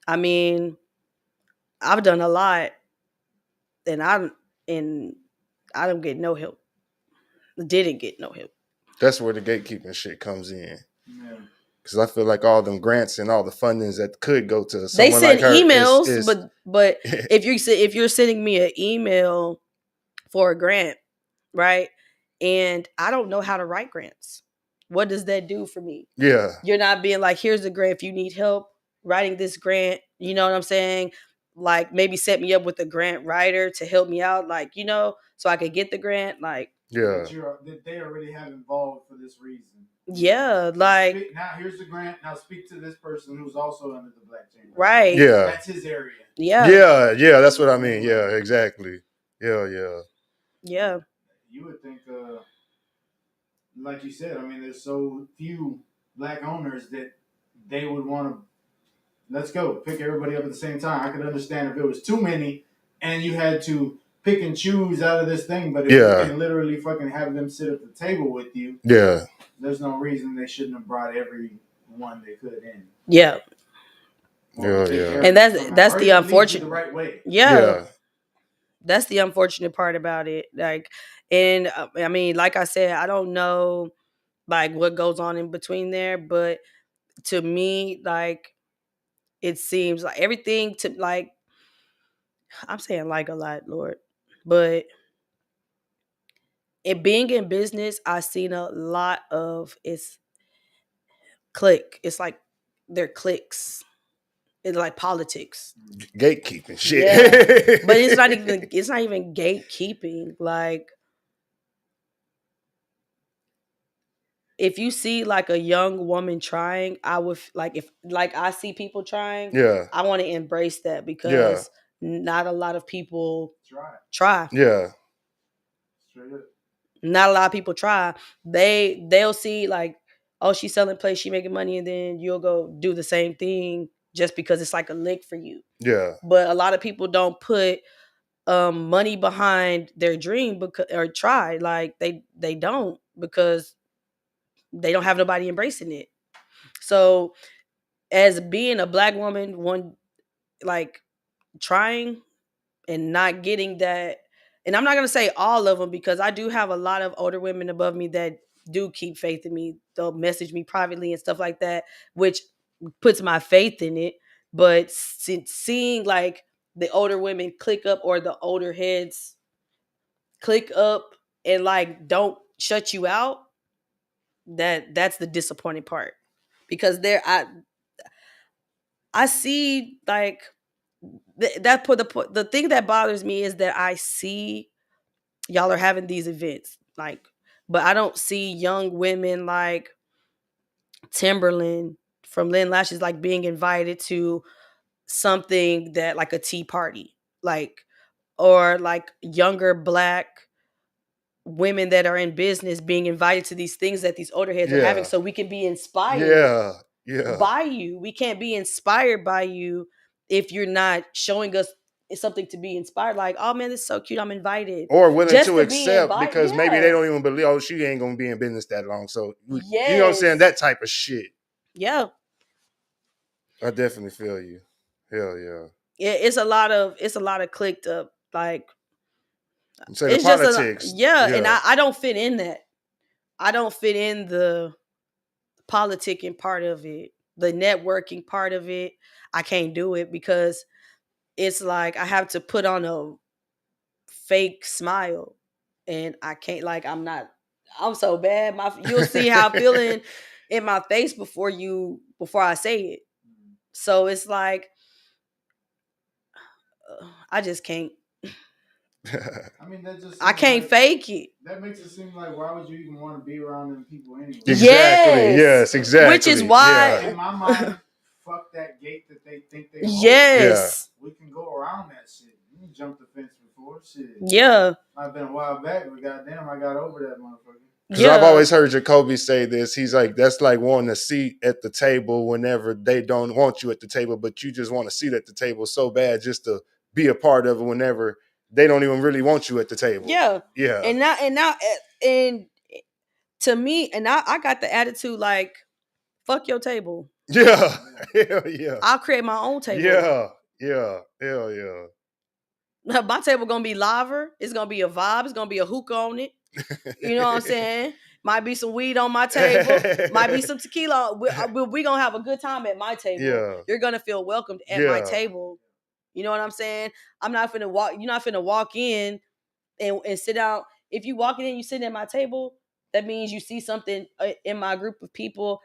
I mean, I've done a lot and and I don't get no help. Didn't get no help. That's where the gatekeeping shit comes in. Yeah. Because I feel like all them grants and all the fundings that could go to They someone like send her emails, is but if you're sending me an email for a grant, right? And I don't know how to write grants. What does that do for me? yeah, You're not being like, here's a grant if you need help writing this grant. You know what I'm saying? Like maybe set me up with a grant writer to help me out, like, so I could get the grant. Like, yeah, That they already have involved for this reason. yeah, like, Now here's the grant. Now speak to this person who's also under the Black Chamber. right. yeah, That's his area. Yeah. yeah. That's what I mean. Yeah, exactly. Yeah, yeah. Yeah. You would think, like you said, I mean, there's so few black owners that they would want to let's go. Pick everybody up at the same time. I could understand if it was too many and you had to pick and choose out of this thing. But if you Yeah. can literally fucking have them sit at the table with you, Yeah. there's no reason they shouldn't have brought every one they could in. Yeah. Or Yeah. take care Yeah. of And you somehow. that's Or the even lead you unfortunate. the right way. Yeah. Yeah. That's the unfortunate part about it. Like, and I mean, like I said, I don't know like what goes on in between there, but to me, like it seems like everything to like I'm saying like a lot, Lord, but it being in business, I've seen a lot of it's click. It's like they're clicks. It's like politics. Gatekeeping Yeah, but shit. it's not even gatekeeping. Like if you see like a young woman trying, I would like if like I see people trying, Yeah. I want to embrace that Yeah. because not a lot of people Try it. try. Yeah. Straight up. Not a lot of people try. They'll see like, oh, she's selling plates, she making money, and then you'll go do the same thing just because it's like a lick for you. Yeah. But a lot of people don't put money behind their dream because or try like they don't because they don't have nobody embracing it. So as being a black woman, one like trying and not getting that, and I'm not gonna say all of them because I do have a lot of older women above me that do keep faith in me. They'll message me privately and stuff like that, which puts my faith in it. But seeing like the older women click up or the older heads click up and like don't shut you out, that's the disappointing part because I see like that put the thing that bothers me is that I see y'all are having these events like, but I don't see young women like Timberland from Lynn Lashes like being invited to something that like a tea party like, or like younger black women that are in business being invited to these things that these older heads are having Yeah. so we can be inspired Yeah. Yeah. by you. We can't be inspired by you if you're not showing us something to be inspired. Like, oh man, this is so cute. I'm invited. Or willing Just to to be accept invited. because maybe they Yeah. don't even believe, oh, she ain't gonna be in business that long. So you know what I'm saying? Yes. That type of shit. Yeah. I definitely feel you. Hell yeah. It's a lot of clicked up. Like So the it's just politics, yeah, and yeah. I don't fit in that. I don't fit in the politicking part of it, the networking part of it. I can't do it because it's like I have to put on a fake smile and I can't like I'm so bad. You'll see how I'm feeling in my face before I say it. So it's like I just can't I mean, that just I seems can't like fake it. that makes it seem like why would you even want to be around them people anyway? Exactly. Yes. Yes, Which is exactly. why Yeah. In my mind, fuck that gate that they think they hold. Yeah. yes. We can go around that shit. You jumped the fence before, shit. Yeah. I've been a while back, but goddamn, I got over that motherfucker. Because I've Yeah. always heard Jacoby say this. He's like, that's like wanting a seat at the table whenever they don't want you at the table, but you just want a seat at the table so bad just to be a part of it whenever they don't even really want you at the table. Yeah. Yeah. And now and to me, and I got the attitude like, fuck your table. Yeah. Hell yeah. I'll create my own table. Yeah. Yeah. Hell yeah. My table gonna be laver. It's gonna be a vibe. It's gonna be a hookah on it. You know what I'm saying? Might be some weed on my table. Might be some tequila. We gonna have a good time at my table. Yeah. You're gonna feel welcomed at my table. You know what I'm saying? I'm not finna walk. You're not finna walk in and sit down. If you walk in and you sit at my table, that means you see something in my group of people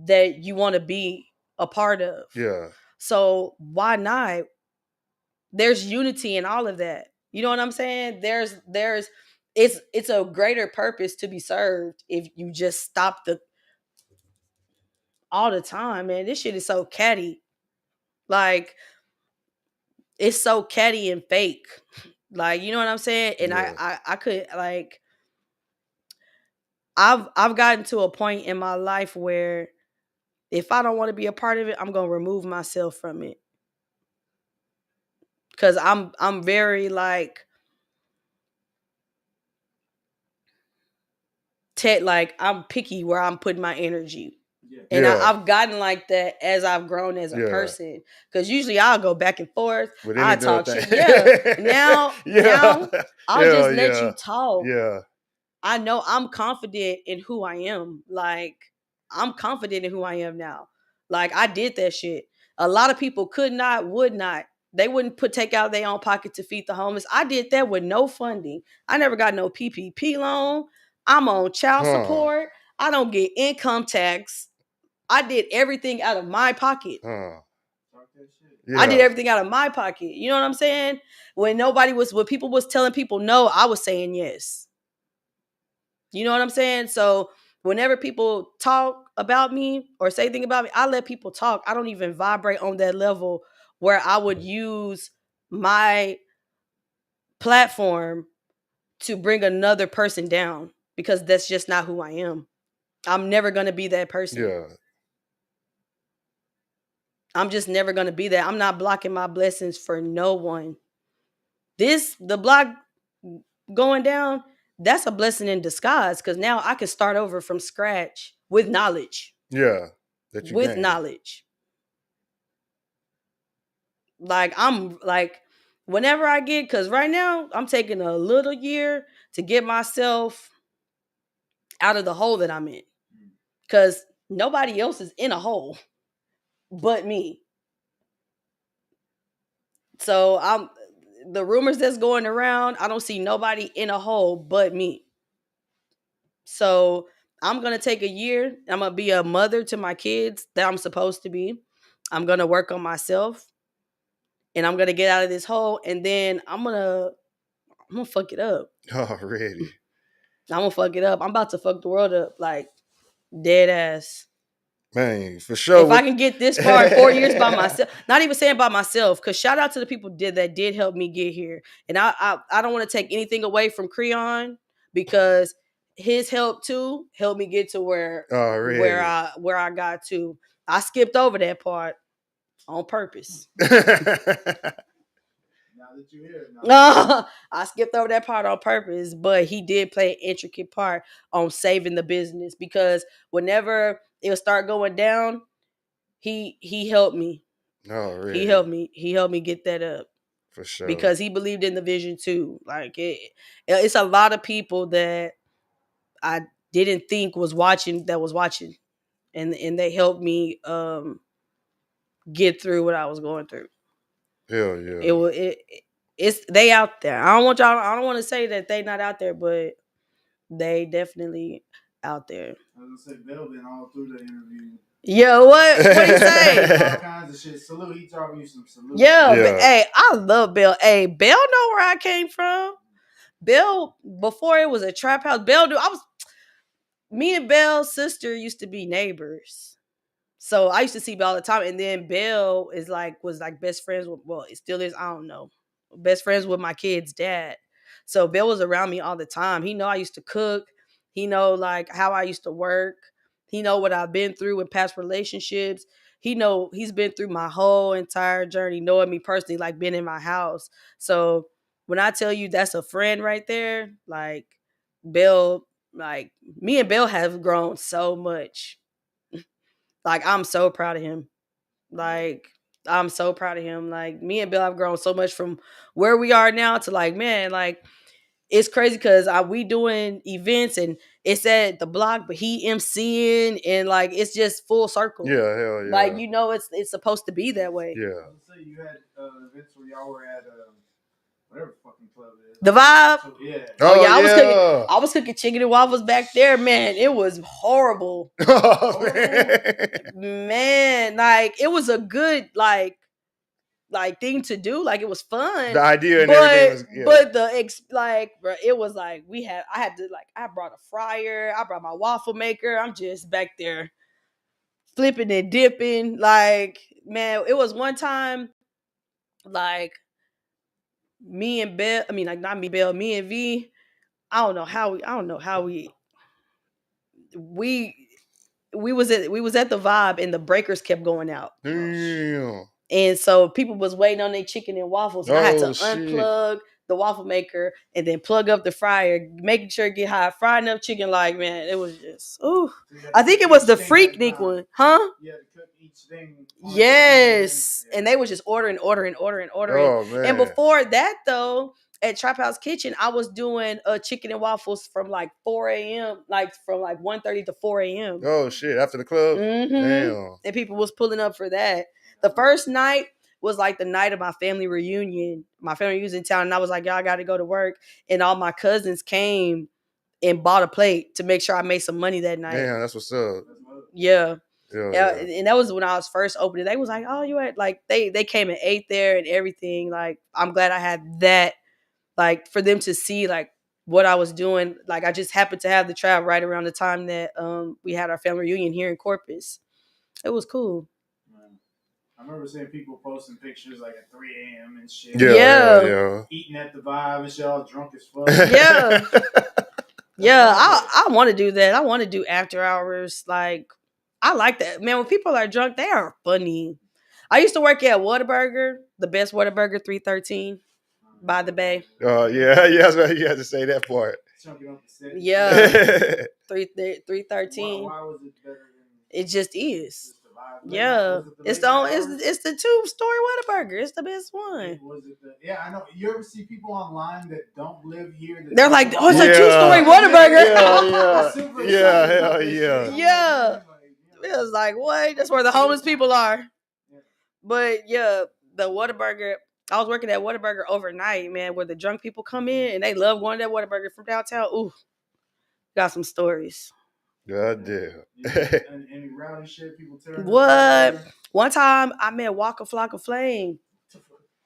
that you want to be a part of. Yeah. So why not? There's unity in all of that. You know what I'm saying? There's it's a greater purpose to be served if you just stop the all the time, man. This shit is so catty. Like it's so catty and fake. Like, you know what I'm saying? And Yeah. I could like I've gotten to a point in my life where If I don't want to be a part of it, I'm gonna remove myself from it. Cause I'm very like like I'm picky where I'm putting my energy. Yeah. And Yeah. I've gotten like that as I've grown as a Yeah. person. Cause usually I'll go back and forth. With any I little talk thing. shit. Yeah. Now, Yeah. I'll Yeah. just let you Yeah. talk. Yeah. I know I'm confident in who I am. Like, I'm confident in who I am now. Like, I did that shit. A lot of people could not, would not. They wouldn't take out their own pocket to feed the homeless. I did that with no funding. I never got no PPP loan. I'm on child Huh. support. I don't get income tax. I did everything out of my pocket. Huh. Talk that shit. I did Yeah. everything out of my pocket. You know what I'm saying? When people was telling people no, I was saying yes. You know what I'm saying? So whenever people talk about me or say things about me, I let people talk. I don't even vibrate on that level where I would use my platform to bring another person down because that's just not who I am. I'm never going to be that person. Yeah. I'm just never going to be that. I'm not blocking my blessings for no one. The block going down, that's a blessing in disguise because now I can start over from scratch with knowledge. Yeah. That you With gained. knowledge. Like I'm like whenever I get cuz right now I'm taking a little year to get myself out of the hole that I'm in cuz nobody else is in a hole but me. So I'm the rumors that's going around, I don't see nobody in a hole but me. So I'm going to take a year. I'm going to be a mother to my kids that I'm supposed to be. I'm going to work on myself and I'm going to get out of this hole and then I'm gonna fuck it up. Already. I'm gonna fuck it up. I'm about to fuck the world up, like dead ass. Man, for sure. If I can get this far in 4 years by myself, not even saying by myself, because shout out to the people that did help me get here. And I don't want to take anything away from Creon because his help too helped me get to Already. where I got to. I skipped over that part on purpose. Now that you're here, now. I skipped over that part on purpose, but he did play an intricate part on saving the business because whenever it would start going down, he helped me. He Already. helped me. He helped me get that up For sure. because he believed in the vision too. Like it's a lot of people that I didn't think was watching and they helped me get through what I was going through. Hell It yeah. was it's they out there. I don't want to say that they not out there, but they definitely out there. I was gonna say Bell been all through the interview. Yo, what he say? All kinds of shit. Salute. He taught me some salute. Yeah, but Yeah. hey, I love Bill. Hey, Bill know where I came from. Bill, before it was a trap house. Me and Bell's sister used to be neighbors. So I used to see Bell all the time. And then Bell was like best friends with, well, it still is, I don't know. Best friends with my kid's dad. So Bell was around me all the time. He know I used to cook. He know like how I used to work. He know what I've been through in past relationships. He know he's been through my whole entire journey, knowing me personally, like been in my house. So when I tell you that's a friend right there, like Bill, like me and Bill have grown so much. Like I'm so proud of him. Like I'm so proud of him. Like me and Bill have grown so much from where we are now to like, man, like it's crazy because we doing events and it's at the block, but he emceeing and like it's just full circle. Yeah, hell Like yeah. it's supposed to be that way. Yeah. I was gonna say you had events where y'all were at whatever fucking club it is. The vibe. So, yeah. Oh yeah, Yeah. I was cooking chicken and waffles back there, man. It was horrible. Oh, man. Man, like it was a good like thing to do. Like it was fun. The idea and everything was, yeah. But bro, it was like I had to like I brought a fryer, I brought my waffle maker. I'm just back there flipping and dipping. Like, man, it was one time like me and Bell, I mean like not me, Bell, me and V. I don't know how we we was at the Vibe and the breakers kept going out. Damn. And so people was waiting on their chicken and waffles, and I had to shit. unplug the waffle maker and then plug up the fryer, making sure it get hot, frying up chicken. Like, man, it was just ooh. I think it was the Freaknik one, huh? Yeah, to cook each thing. Yes, and they was just ordering. Oh man. And before that, though, at Trap House Kitchen, I was doing chicken and waffles from like 4 a.m., like from like 1:30 to 4 a.m. Oh shit! After the club, damn. And people was pulling up for that. The first night was like the night of my family reunion. My family was in town, and I was like, y'all got to go to work. And all my cousins came and bought a plate to make sure I made some money that night. Damn, that's what's up. Yeah. Yeah. And that was when I was first opening. They was like, oh, you had like they came and ate there and everything. Like, I'm glad I had that, like, for them to see like what I was doing. Like, I just happened to have the trap right around the time that we had our family reunion here in Corpus. It was cool. I remember seeing people posting pictures like at 3 a.m. and shit. Yeah. Eating at the Vibe and shit, all drunk as fuck. Yeah. Yeah, I want to do that. I want to do after hours. Like, I like that. Man, when people are drunk, they are funny. I used to work at Whataburger, the best Whataburger, 313 by the Bay. Yeah, you had to say that part. Yeah. 313. Why was it better than it just is. Yeah, it's the 2-story Whataburger. It's the best one. I know. You ever see people online that don't live here? They're like, oh, it's a 2-story Whataburger. Hell yeah. Yeah. It was like, what? That's where the homeless people are. But yeah, the Whataburger. I was working at Whataburger overnight, man, where the drunk people come in and they love going to that Whataburger from downtown. Ooh, got some stories. God damn. Any rowdy shit people turn. What? One time I met Waka Flocka Flame.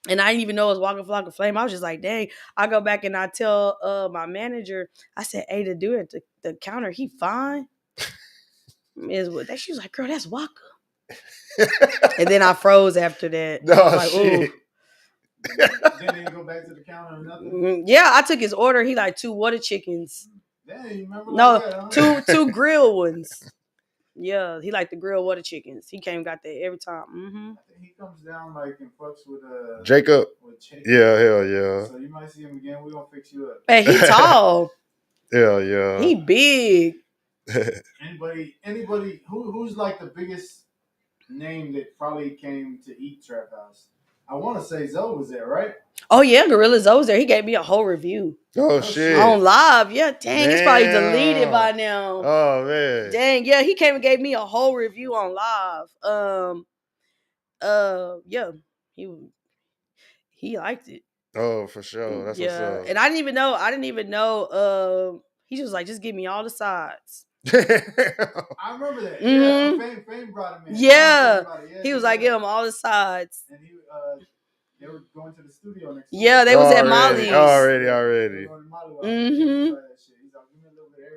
And I didn't even know it was Waka Flocka Flame. I was just like, dang. I go back and I tell my manager, I said, hey, the dude at the counter, he fine. She was like, girl, that's Waka. And then I froze after that. Like, shit. Then you go back to the counter or nothing? Yeah, I took his order. He like 2 water chickens. Damn, you remember that, huh? two grilled ones. Yeah, he liked the grilled water chickens. He came and got that every time. Mm-hmm. I think he comes down like and fucks with Jacob. Yeah, hell yeah. So you might see him again. We're gonna fix you up. Hey, he tall. Yeah. He big. Anybody who's like the biggest name that probably came to eat Trap House? I want to say Zoe was there, right? Oh yeah, Gorilla Zoe was there. He gave me a whole review. Oh shit! On live, yeah. Dang, it's probably deleted by now. Oh man. Dang, yeah. He came and gave me a whole review on live. Yeah. He liked it. Oh, for sure. That's what's up. And I didn't even know. He was like, just give me all the sides. I remember that. Mm-hmm. Yeah, Fame brought him in. Yeah. He was like, give him all the sides. And they were going to the studio next week. Yeah, they was at Molly's. Already. Mm-hmm.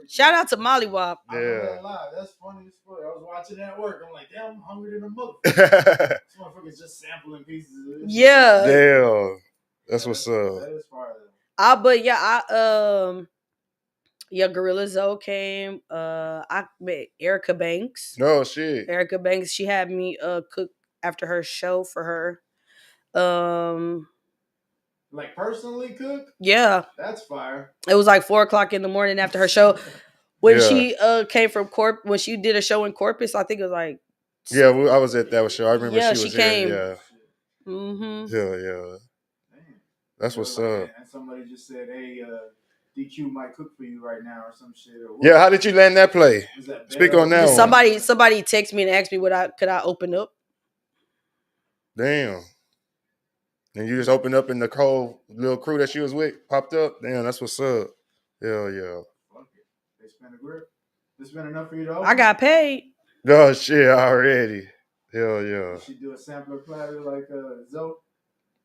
Shout out to Molly Wop. Yeah. That's funny as fuck. I was watching that at work. I'm like, damn, I'm hungry than a motherfucker. This motherfucker's just sampling pieces of this. Yeah. Damn. That's what's up. That is fire though. Yeah, Gorilla Zoe came. I met Erica Banks. Oh shit. Erica Banks, she had me cook after her show for her. Like personally cook? Yeah. That's fire. It was like 4:00 in the morning after her show. When she came from when she did a show in Corpus, I think it was like. Yeah, I was at that show. I remember she was came. Yeah. Mm-hmm. Yeah. That's what's up. And somebody just said, hey, DQ might cook for you right now or some shit. Or yeah, how did you land that play? Speak on that. Somebody texted me and asked me could I open up. Damn. And you just opened up and the whole little crew that she was with popped up? Damn, that's what's up. Hell yeah. Fuck it. They spent a grip. They spent enough for you to open? I got paid. Oh shit, already. Hell yeah. Did she do a sampler platter like Zoe?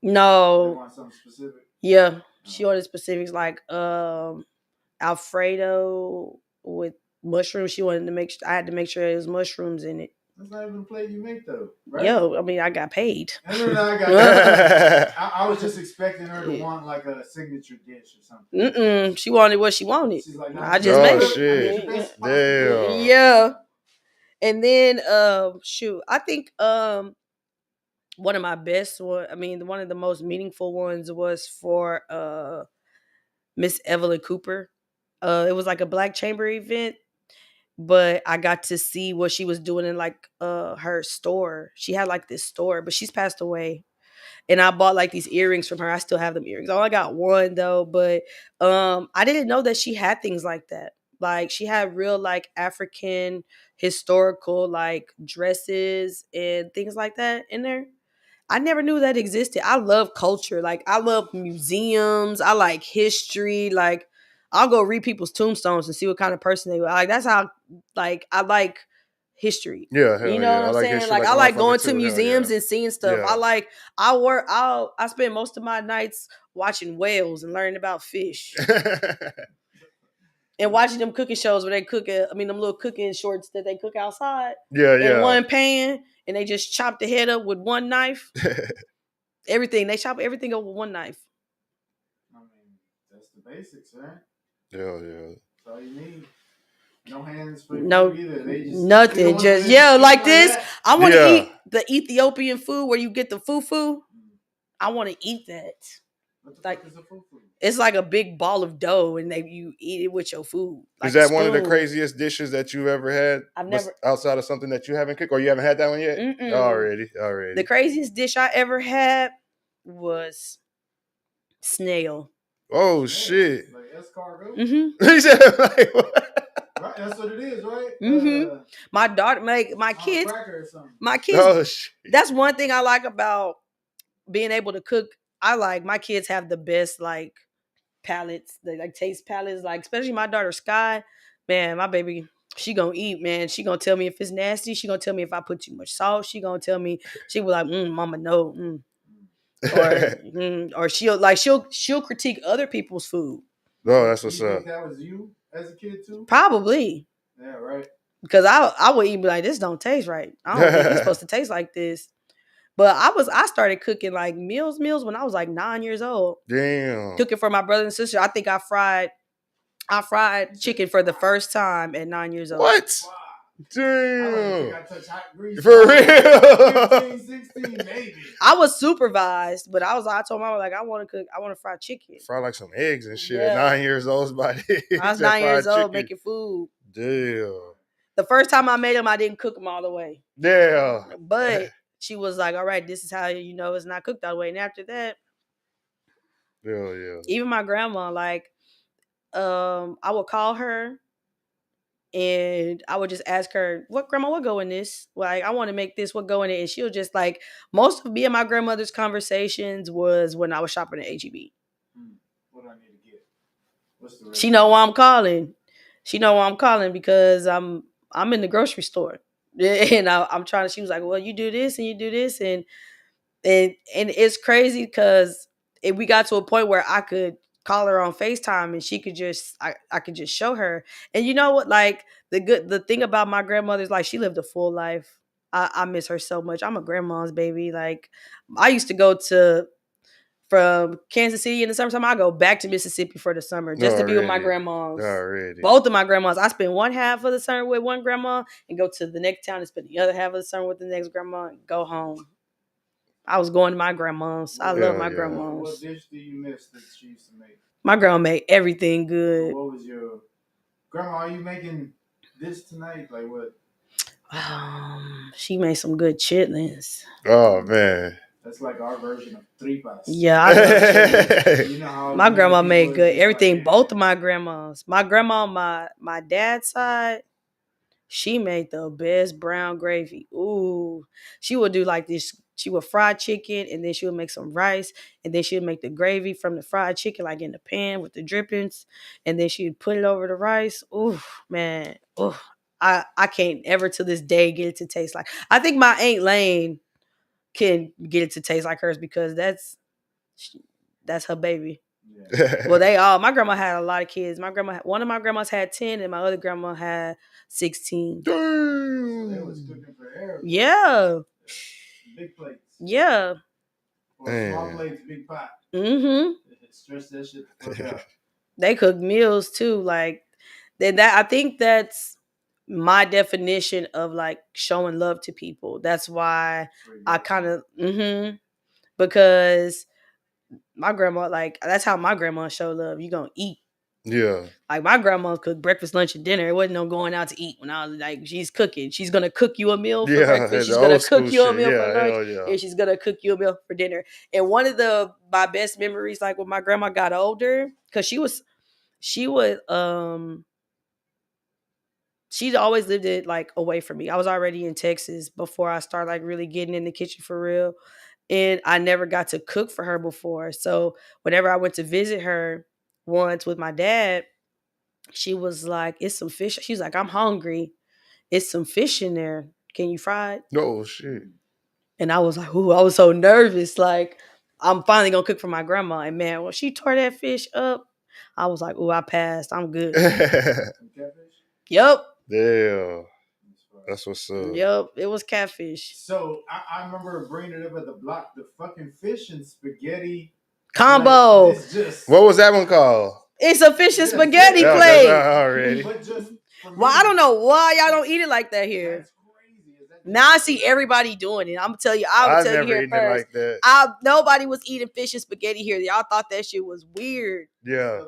No. They want something specific? Yeah. She ordered specifics like Alfredo with mushrooms. She wanted to I had to make sure there was mushrooms in it. That's not even a plate you make though, right? Yo, I mean, I got paid. No, I got paid. I was just expecting her to want like a signature dish or something. She wanted what she wanted. She's like, I just made it. Shit. Damn. Yeah. And then shoot, I think one of my best one, I mean one of the most meaningful ones was for Miss Evelyn Cooper. It was like a Black Chamber event, but I got to see what she was doing in like her store. She had like this store, but she's passed away. And I bought like these earrings from her. I still have them earrings. I only got one though, but I didn't know that she had things like that. Like she had real like African historical like dresses and things like that in there. I never knew that existed. I love culture. Like I love museums. I like history. Like I'll go read people's tombstones and see what kind of person they were. Like that's how like I like history. Yeah, You hell know yeah. what I I'm like saying? history Like like I a like motherfucker going to too. Hell yeah. museums and seeing stuff. Yeah. I spend most of my nights watching whales and learning about fish. And watching them cooking shows where they cook it. I mean, them little cooking shorts that they cook outside yeah, in yeah. one pan, and they just chop the head up with one knife. Everything they chop everything up with one knife. I mean, that's the basics, right? Hell yeah. That's all you need. No hands for No, food either. They just nothing. Just just yeah, cook like it this. that. I want to Yeah. eat the Ethiopian food where you get the fufu. I want to eat that. What the Like fuck is a fufu? it's like a big ball of dough, and you eat it with your food, Is like a that one of the spoon. craziest dishes that you've ever had? I've never. Outside of something that you haven't cooked, or you haven't had that one yet? Mm-mm. Already. The craziest dish I ever had was snail. Oh Snail. shit. Like escargot? Mm-hmm. He said like what? Right, that's what it is, right? Mm-hmm. My daughter, my On a kids, cracker or something. my kids. Oh shit. That's one thing I like about being able to cook. I like my kids have the best like palates, they like taste palates. Like especially my daughter Sky, man, my baby, she gonna eat, man. She gonna tell me if it's nasty. She gonna tell me if I put too much salt. She gonna tell me. She was like, "Mama, no," or she'll critique other people's food. Oh, that's Do what's you think up. that was you as a kid too? Probably Yeah, right. because I would even be like, "This don't taste right. I don't think this supposed to taste like this." But I started cooking like meals when I was like 9 years old. Damn. Cooking for my brother and sister. I think I fried chicken for the first time at 9 years old. What? Wow. I don't think Damn. I touched hot grease. For real? 15, 16, maybe. I was supervised, but I told mama like I want to cook. I want to fry chicken. Fry like some eggs and shit at Yeah. 9 years old. Somebody I was said 9 years fried old chicken. making food. Damn. The first time I made them, I didn't cook them all the way. Damn. But she was like, "All right, this is how you know it's not cooked all the way." And after that, Hell yeah. even my grandma, like, I would call her and I would just ask her, "What grandma? What go in this? Like, I want to make this. What go in it?" And she'll just like most of me and my grandmother's conversations was when I was shopping at HEB. What do I need to get? What's the She know why I'm calling. She know why I'm calling because I'm in the grocery store. And I'm trying to. She was like, "Well, you do this and you do this," and it's crazy because we got to a point where I could call her on FaceTime and she could just I could just show her. And you know what? Like the thing about my grandmother's like she lived a full life. I miss her so much. I'm a grandma's baby. Like I used to go to from Kansas City in the summertime. I go back to Mississippi for the summer just to be with my grandmas. Already. Both of my grandmas. I spend one half of the summer with one grandma and go to the next town and spend the other half of the summer with the next grandma and go home. I was going to my grandma's. I love my grandma's. What dish do you miss that she used to make? My grandma made everything good. What was your grandma? Are you making this tonight? Like what? She made some good chitlins. Oh man. That's like our version of tripas. Yeah, I love chitlins. You know how my grandma people made is good just everything. like, Both of my grandmas. My grandma on my dad's side, she made the best brown gravy. Ooh. She would do like this. She would fry chicken and then she would make some rice and then she would make the gravy from the fried chicken like in the pan with the drippings and then she would put it over the rice. Ooh, man. Ooh. I can't ever to this day get it to taste like. I think my Aunt Lane can get it to taste like hers because that's her baby. yeah. Well, they all. My grandma had a lot of kids. One of my grandmas had 10, and my other grandma had 16. So they was cooking for everybody. Yeah, Big plates. yeah. Or small plates, big pot. Mm-hmm. Stretch that shit the fuck out. They cook meals too. Like that. I think that's my definition of like showing love to people. That's why I kind of because my grandma, like, that's how my grandma show love. You gonna eat. Yeah. Like, my grandma cooked breakfast, lunch, and dinner. It wasn't no going out to eat when I was like, she's cooking. She's gonna cook you a meal for Yeah. breakfast. The She's gonna old cook school you a shit. meal for Yeah. lunch, Hell yeah. and she's gonna cook you a meal for dinner. And one of my best memories, like when my grandma got older, because she would she'd always lived it like away from me. I was already in Texas before I started like really getting in the kitchen for real. And I never got to cook for her before. So whenever I went to visit her once with my dad, she was like, "It's some fish." She's like, "I'm hungry. It's some fish in there. Can you fry it?" Oh shit. And I was like, "Ooh," I was so nervous. Like, I'm finally gonna cook for my grandma. And man, when she tore that fish up, I was like, "Ooh, I passed. I'm good." Yep. Damn. That's what's up. Yep. It was catfish. So I remember bringing it up at the block. The fucking fish and spaghetti Combo. Like, just, what was that one called? It's a fish and spaghetti Yeah, plate. that's already. But just for me, Well, I don't know why y'all don't eat it like that here. That's crazy. Is that Now I see everybody doing it. I'm gonna tell you. I would I've tell you never here eaten it first. like that. Nobody was eating fish and spaghetti here. Y'all thought that shit was weird. Yeah.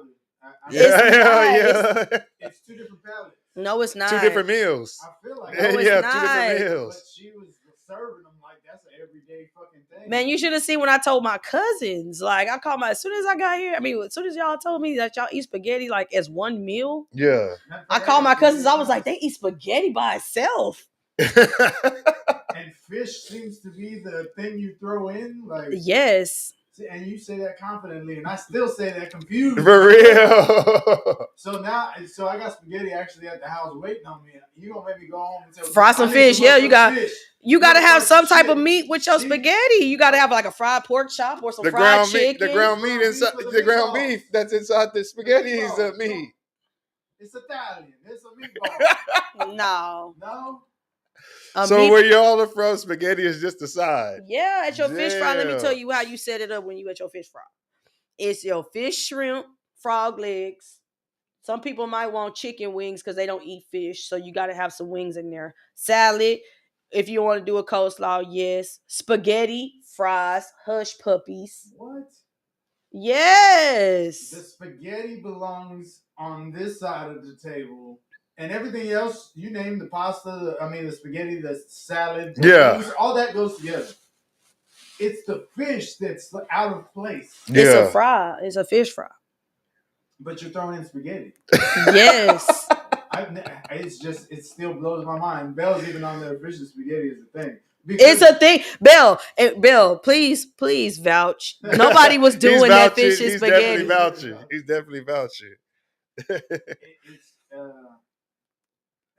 It's Yeah, not. yeah. It's two different palettes. No, it's not. Two different meals. I feel like No, it's yeah, not. two different But meals. she was serving them like that's an everyday fucking thing. Man, you should have seen when I told my cousins. Like, I called as soon as I got here. I mean, as soon as y'all told me that y'all eat spaghetti like as one meal, Yeah. I called my cousins. I was like, they eat spaghetti by itself. And fish seems to be the thing you throw in, like yes. And you say that confidently, and I still say that confused. For real. So now, I got spaghetti actually at the house waiting on me. You gonna make me go home and say, fry some fish? Yeah, you got. Fish. You gotta have some type of meat with your spaghetti. You gotta have like a fried pork chop or some fried chicken. The ground meat inside the ground beef that's inside the spaghetti is the meat. It's Italian. It's a meatball. No. So where y'all are from, spaghetti is just the side. Yeah, at your fish fry. Let me tell you how you set it up when you at your fish fry. It's your fish, shrimp, frog legs. Some people might want chicken wings because they don't eat fish, so you got to have some wings in there. Salad, if you want to do a coleslaw, yes. Spaghetti, fries, hush puppies. What? Yes. The spaghetti belongs on this side of the table. And everything else, you name the pasta, the spaghetti, the salad, the all that goes together. It's the fish that's out of place. Yeah. It's a fry. It's a fish fry. But you're throwing in spaghetti. Yes. It still blows my mind. Bell's even on there. Fish and spaghetti is a thing. It's a thing. Bell, please vouch. Nobody was doing that fish and spaghetti. He's definitely vouching.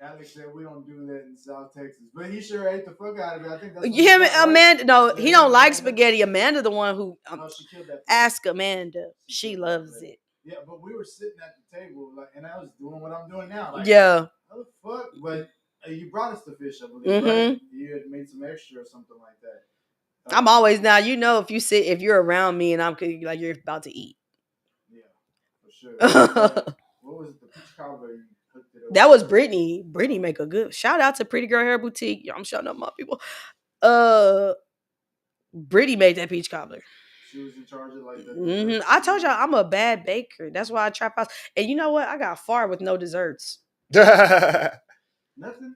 Alex said we don't do that in South Texas, but he sure ate the fuck out of it. I think that's him, Amanda. No, he don't like spaghetti. Amanda, the one who she killed that. Ask Amanda. She loves it. Yeah, but we were sitting at the table, and I was doing what I'm doing now. Yeah. How the fuck? But you brought us the fish, I believe, right? You had made some extra or something like that. I'm always now. If you're around me and I'm like you're about to eat. Yeah, for sure. What was it? The peach cobbler. That was Brittany. Brittany make a good shout out to Pretty Girl Hair Boutique. I'm shouting up my people. Brittany made that peach cobbler. She was in charge of like that. I told y'all I'm a bad baker. That's why I trap house. And you know what? I got far with no desserts. Nothing.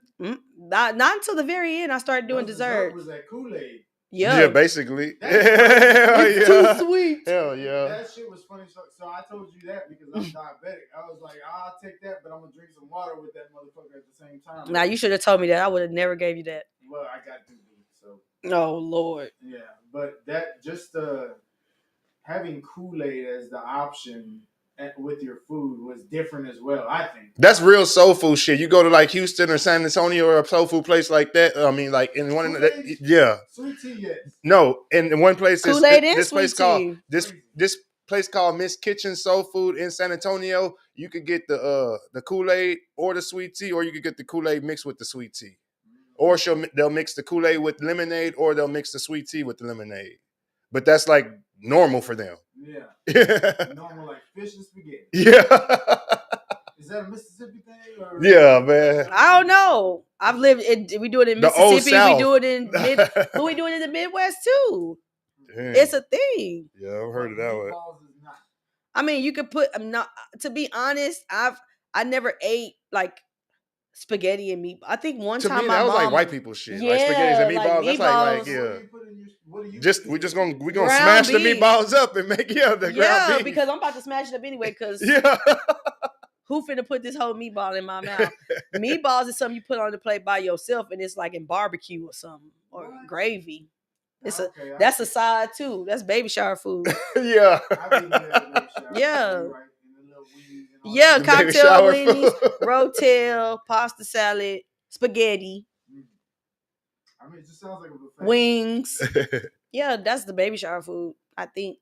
Not until the very end. I started doing desserts. Was that Kool-Aid? Yeah, basically. It's too sweet. Hell yeah. That shit was funny. So I told you that because I'm diabetic. I was like, I'll take that, but I'm gonna drink some water with that motherfucker at the same time. Now you should have told me that. I would have never gave you that. Well, I got to do so. Oh Lord. Yeah, but that just having Kool-Aid as the option with your food was different as well. I think that's real soul food shit. You go to like Houston or San Antonio or a soul food place like that. I mean, like in one of the, yeah. Sweet tea, yes. No, in one place, this place called Miss Kitchen Soul Food in San Antonio. You could get the Kool-Aid or the sweet tea, or you could get the Kool-Aid mixed with the sweet tea, or they'll mix the Kool-Aid with lemonade, or they'll mix the sweet tea with the lemonade. But that's like normal for them. Yeah. Normal like fish and spaghetti. Yeah. Is that a Mississippi thing? Or Yeah, man. I don't know. I've lived it. We do it in The old Mississippi. We South. do it in but we do it in the Midwest too. Dang. It's a thing. Yeah, I've heard of that one. Meatballs is not. I mean, you could put. I'm not. To be honest, I never ate like spaghetti and meat. I think one To time me, my that was mom, like white people shit. Yeah, like spaghettis and like meatballs. That's like meatballs. yeah. What do you Just we gonna Ground smash the beef. meatballs up and make the ground Yeah, beef. because I'm about to smash it up anyway. Because Yeah. who finna put this whole meatball in my mouth? Meatballs is something you put on the plate by yourself, and it's like in barbecue or something or What? gravy. It's Okay, that's a side too. That's baby shower food. Yeah. I've eaten that at baby shower. Yeah. You're right. And the little wings and all Yeah, that. The baby cocktail shower weenies, food. rotel, pasta salad, spaghetti, I mean, it just sounds like a buffet. wings. Yeah, that's the baby shower food, I think.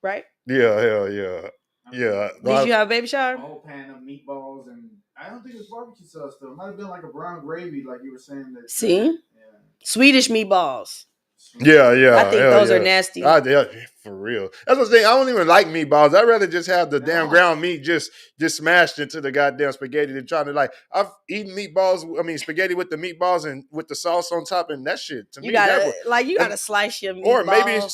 Right? Yeah, hell yeah. I mean, Yeah. Did you have a baby a shower? whole pan of meatballs, and I don't think it was barbecue sauce though. It might have been like a brown gravy, like you were saying. That See? Yeah. Swedish meatballs. Yeah, yeah. I think hell those yeah. are nasty. Yeah, for real. That's what I'm saying. I don't even like meatballs. I'd rather just have the damn No. ground meat just smashed into the goddamn spaghetti than trying to like. I've eaten meatballs. I mean spaghetti with the meatballs and with the sauce on top, and that shit to You me. gotta that you gotta slice your meatball. or maybe if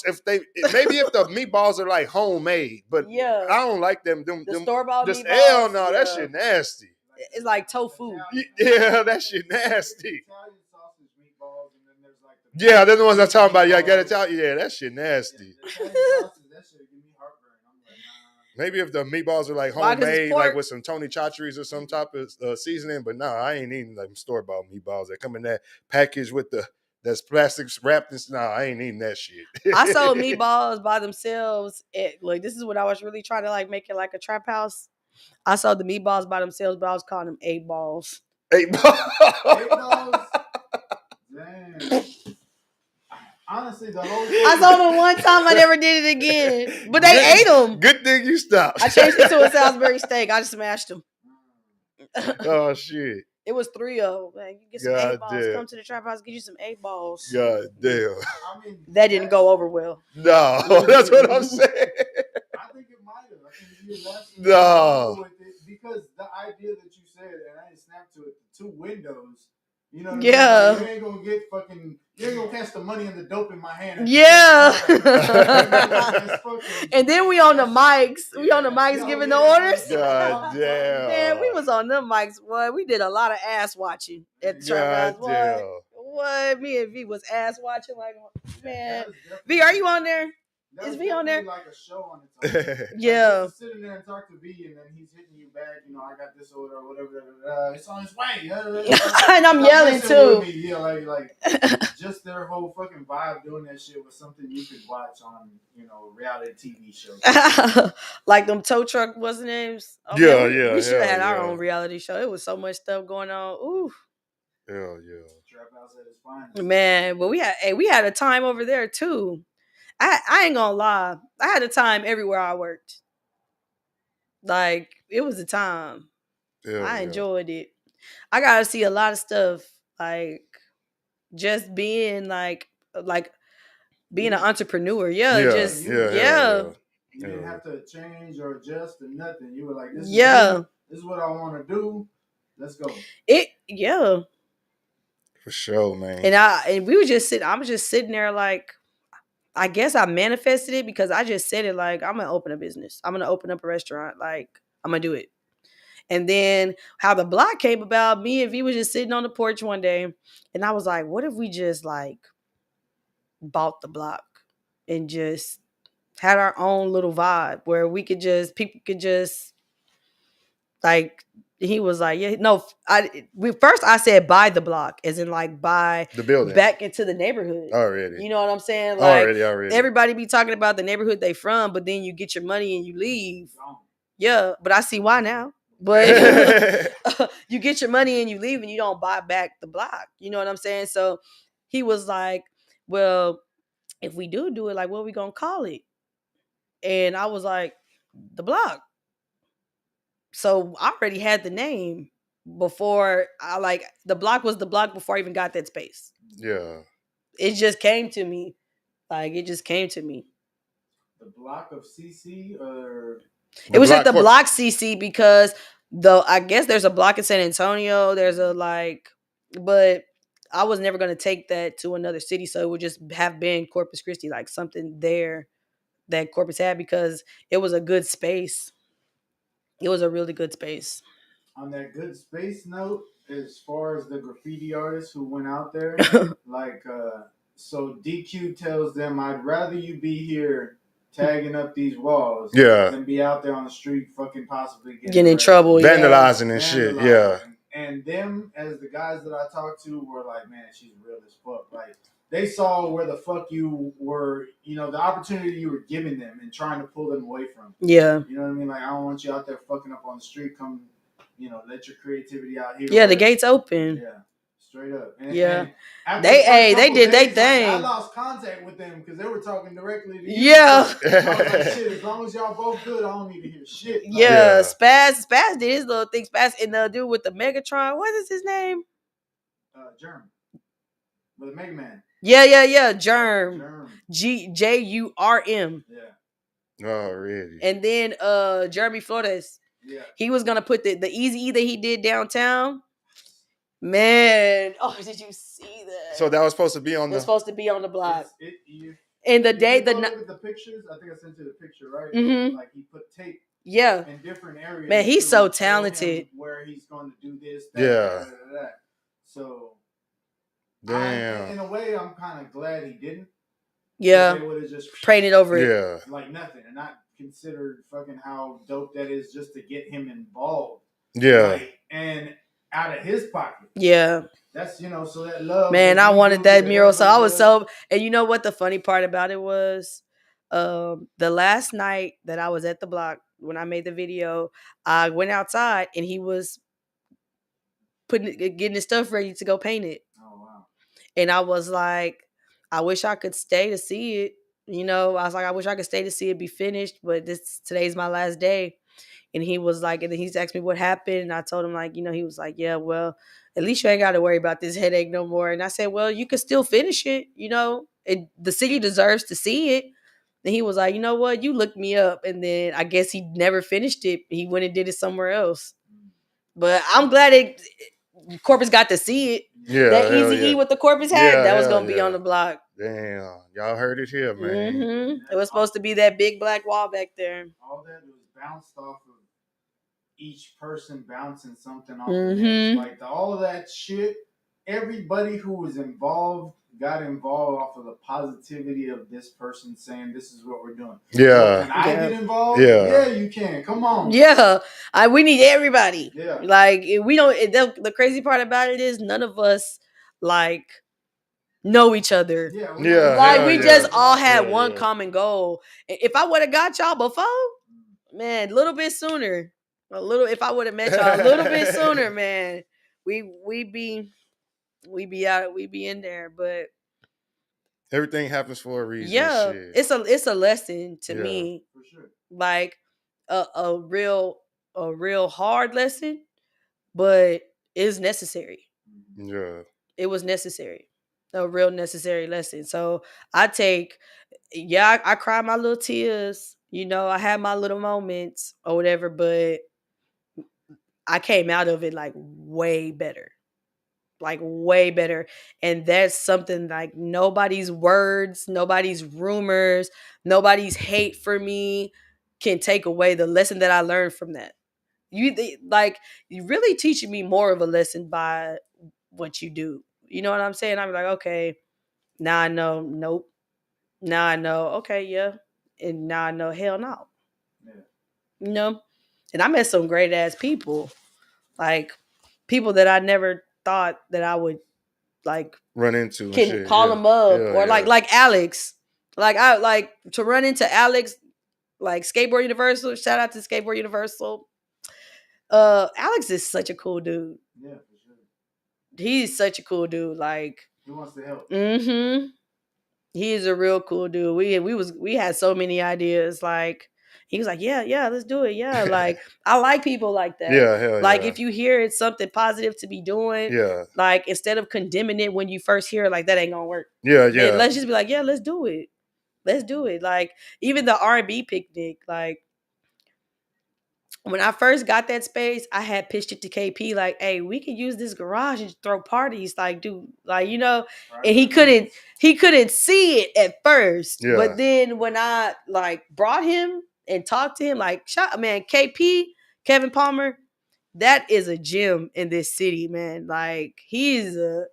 the meatballs are like homemade, but Yeah. I don't like them. The store-bought just meatballs, hell no, that yeah. shit nasty. It's like tofu. Yeah, that shit nasty. Italian sausage meatballs, and then there's like Yeah, they're the ones I'm talking about. Yeah, I gotta tell you, yeah, that shit nasty. The Italian sausage, that shit give me heartburn. I'm like, nah. Maybe if the meatballs are like Why? 'Cause it's homemade, like pork. with some Tony Chachere's or some type of seasoning, but no, I ain't eating them store bought meatballs that come in that package with that's plastic wrapped. No, I ain't eating that shit. I sold meatballs by themselves. Like this is what I was really trying to like make it like a trap house. I sold the meatballs by themselves, but I was calling them 8 balls. 8 balls. 8 balls? Damn. Honestly, the whole thing. I sold them one time. I never did it again. But they ate them. Good thing you stopped. I changed it to a Salisbury steak. I just smashed them. Oh shit. It was 3 of them. Man, you get some God 8 balls. damn. Come to the trap house, get you some 8 balls. God damn. I mean, That didn't go over well. No, that's what I'm saying. I think it might have. I think if you left No. with it, because the idea that you said, and I didn't snap to it, the 2 windows. You know what Yeah. I mean? Like, you ain't gonna get fucking. You ain't gonna catch the money and the dope in my hand. Yeah. Fucking, And then we on the mics. We on the mics giving the orders. God damn. Man, we was on them mics. Boy, we did a lot of ass watching at the trap God house. damn. Boy, what? Me and V was ass watching. Like, man. V, are you on there? Is V on there? Like a show on its own. Yeah. Like, just sitting there and talk to V, and then he's hitting you back. You know, I got this order or whatever. It's on its way. And I'm yelling too. Yeah, like just their whole fucking vibe doing that shit was something you could watch on, you know, reality TV shows. Like them tow truck, what's the names? Oh, Yeah, man, yeah, We should have hell had our yeah. own reality show. It was so much stuff going on. Ooh. Hell yeah. Trap house at its finest. Man, but we had a time over there too. I ain't gonna lie. I had a time everywhere I worked. Like, it was a time. Hell I yeah. enjoyed it. I got to see a lot of stuff. Like, just being like being an entrepreneur. Yeah, Yeah, just yeah, yeah. You didn't have to change or adjust or nothing. You were like, this is Yeah. me. This is what I want to do. Let's go. Yeah. For sure, man. And we were just sitting. I was just sitting there like, I guess I manifested it because I just said it like, I'm gonna open a business. I'm gonna open up a restaurant. Like, I'm gonna do it. And then how the block came about, me and V was just sitting on the porch one day, and I was like, what if we just like bought the block and just had our own little vibe where people could just like, he was like, yeah, no, first I said buy the block, as in like buy The building. back into the neighborhood. Already. You know what I'm saying? Like, Already. everybody be talking about the neighborhood they from, but then you get your money and you leave. Yeah, but I see why now. But you get your money and you leave and you don't buy back the block. You know what I'm saying? So he was like, well, if we do it, like, what are we going to call it? And I was like, the block. So I already had the name before the block was the block before I even got that space. Yeah. It just came to me. Like, it just came to me. The block of CC or... It was at the block CC because Though I guess there's a block in San Antonio. There's a like, but I was never gonna take that to another city, so it would just have been Corpus Christi, like something there that Corpus had because it was a good space. It was a really good space. On that good space note, as far as the graffiti artists who went out there, like so DQ tells them, I'd rather you be here tagging up these walls than be out there on the street fucking possibly Getting in arrested. trouble, vandalizing and shit. Yeah. And them, as the guys that I talked to, were like, man, she's real as fuck. Like, they saw where the fuck you were, the opportunity you were giving them and trying to pull them away from. Yeah. You know what I mean? Like, I don't want you out there fucking up on the street. Come, let your creativity out here. Yeah, the gate's open. Yeah, straight up. And, yeah. And they did their thing. I lost contact with them because they were talking directly to you. Yeah. So I was like, shit, as long as y'all both good, I don't need to hear shit. Like, yeah, Spaz did his little thing. Spaz and the dude with the Megatron, what is his name? Germ. With Mega Man. Yeah. Germ. Jurm. Yeah. Oh, really? And then Jeremy Flores. Yeah. He was gonna put the Easy E that he did downtown. Man, oh, did you see that? So that was supposed to be on It's supposed to be on the block. And the day look at the pictures. I think I sent you the picture, right? Mm-hmm. Like he put tape. Yeah. In different areas. Man, he's so talented. Where he's going to do this. That. So. Damn. In a way, I'm kind of glad he didn't. Yeah. They would have just prayed over it. Yeah. Like nothing, and not considered fucking how dope that is just to get him involved. Yeah. Like, and out of his pocket. Yeah. That's so that love. Man, I wanted that mural, so I was so. And you know what the funny part about it was, the last night that I was at the block when I made the video, I went outside and he was getting his stuff ready to go paint it. Oh wow! And I was like, I wish I could stay to see it. I was like, I wish I could stay to see it be finished, but today's my last day. And he was like, and then he's asked me what happened. And I told him, like, he was like, yeah, well, at least you ain't got to worry about this headache no more. And I said, well, you can still finish it. The city deserves to see it. And he was like, you know what? You looked me up. And then I guess he never finished it. He went and did it somewhere else. But I'm glad Corpus got to see it. Yeah. That Easy E with the Corpus hat, that was going to be on the block. Damn. Y'all heard it here, man. Mm-hmm. It was supposed to be that big black wall back there. All that was bounced off of each person bouncing something off the next. Like all of that shit, everybody who was involved got involved off of the positivity of this person saying this is what we're doing. Yeah. Can I get involved? Yeah, you can. Come on. Yeah. We need everybody. Yeah. Like we don't the crazy part about it is none of us like know each other. Yeah. Like we just all had one common goal. If I would have got y'all before, man, a little bit sooner. If I would have met y'all a little bit sooner, man, we be in there. But everything happens for a reason. Yeah, shit. it's a lesson to me. For sure. Like a real hard lesson, but it's necessary. Yeah. It was necessary. A real necessary lesson. So I cried my little tears. I had my little moments or whatever, but I came out of it like way better. Like way better. And that's something like nobody's words, nobody's rumors, nobody's hate for me can take away the lesson that I learned from that. You really teaching me more of a lesson by what you do. You know what I'm saying? I'm like, okay, now I know. Nope. Now I know. Okay, yeah. And now I know. Hell no. Yeah. And I met some great ass people, like people that I never thought that I would like run into. Can call them up or like Alex. Like I like to run into Alex, like Skateboard Universal. Shout out to Skateboard Universal. Alex is such a cool dude. Yeah, for sure. He's such a cool dude. Like he wants to help. Mm-hmm. He is a real cool dude. We had so many ideas. Like he was like, yeah, let's do it. Yeah, like I like people like that. Yeah, hell like yeah. if you hear it's something positive to be doing, yeah, like instead of condemning it when you first hear it, like that ain't gonna work. Yeah. Then let's just be like, yeah, let's do it. Let's do it. Like even the R&B picnic, like when I first got that space, I had pitched it to KP like, "Hey, we could use this garage and throw parties, like, do like And he couldn't see it at first, Yeah. but then when I like brought him and talked to him, like, man, KP Kevin Palmer, that is a gem in this city, man. Like, he's a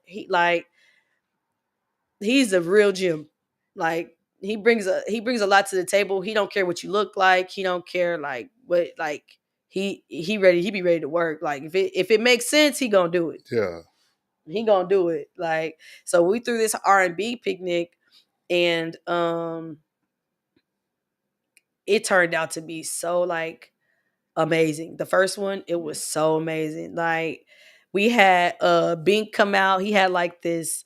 real gem. Like, he brings a lot to the table. He don't care what you look like. He don't care like what like he be ready to work. Like, if it makes sense, he gonna do it. Yeah. He gonna do it. Like, so we threw this R&B picnic, and it turned out to be so like amazing. The first one, it was so amazing. Like, we had Bink come out. He had like this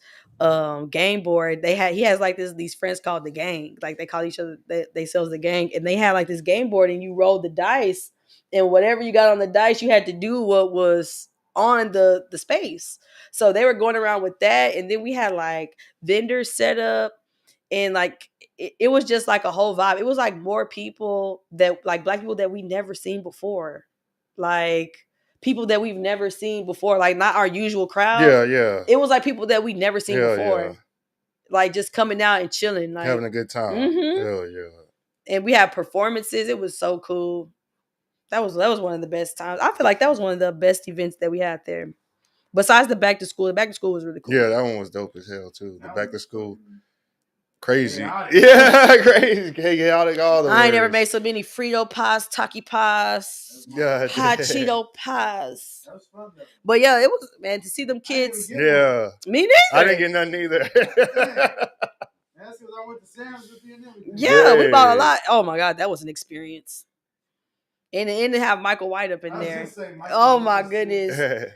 game board. He has like these friends called the gang. Like, they call each other themselves the gang, and they had like this game board, and you rolled the dice, and whatever you got on the dice, you had to do what was on the space. So they were going around with that, and then we had like vendors set up, and like it was just like a whole vibe. It was like more people that like black people that we never seen before, like people that we've never seen before, like not our usual crowd. Yeah. Yeah. It was like people that we never seen Yeah. Yeah. before, like just coming out and chilling, like Having a good time. hmm Hell yeah. and we had performances. It was so cool. That was one of the best times. I feel like that was one of the best events that we had there. Besides the back to school, was really cool. Yeah, that one was dope as hell too. The back to school. Crazy. Chaotic. Yeah, crazy. Chaotic all the I ain't never words. made so many Frito pies, Taki pies, God hot damn. Cheeto pies. That was fun though. But yeah, it was, man, to see them kids. I didn't Yeah. Me I neither. didn't get nothing either. That's because I went to Sam's with you and everything. Yeah, we bought a Dang. lot. Oh my god, that was an experience. And to have Michael White up in I was there. gonna say, Michael Oh my Jordan, goodness.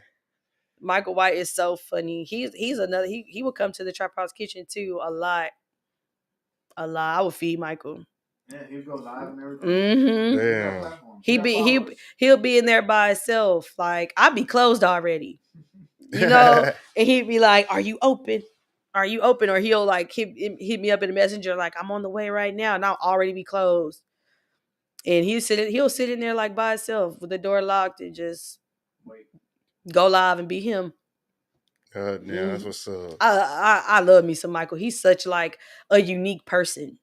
Michael White is so funny. He's another he would come to the Trap House Kitchen too a lot. A lot. I would feed Michael. Yeah, he'd go live and everything. Mm-hmm. Damn. He'll be in there by himself. Like, I'd be closed already. And he'd be like, "Are you open? Are you open?" Or he'll like hit me up in the messenger like, "I'm on the way right now," and I'll already be closed. And he'll sit in there like by himself with the door locked and just Wait. go live and be him. God damn, that's what's up. I love me some Michael. He's such like a unique person,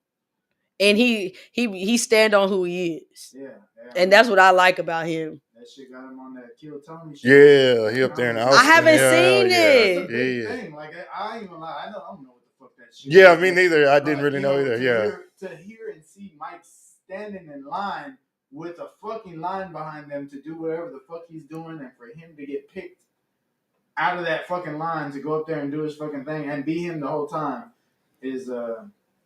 and he stand on who he is. Yeah. And that's what I like about him. That shit got him on that Kill Tony show. Yeah, he up there in the house. I haven't Yeah, seen That's it. a big Yeah. thing. Like, I ain't gonna lie. I don't know what the fuck that shit Yeah, is. me neither. I didn't But, really you know either. Yeah. To hear and see Mike standing in line with a fucking line behind them to do whatever the fuck he's doing, and for him to get picked out of that fucking line to go up there and do his fucking thing and be him the whole time is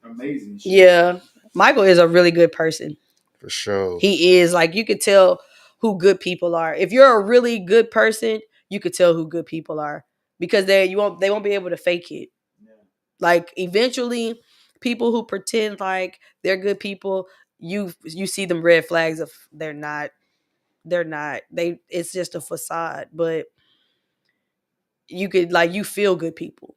amazing shit. Yeah. Michael is a really good person. For sure. He is. Like, you could tell who good people are. If you're a really good person, you could tell who good people are, because they won't be able to fake it. Yeah. Like, eventually, people who pretend like they're good people, you see them red flags of they're not. It's just a facade, but you could you feel good people.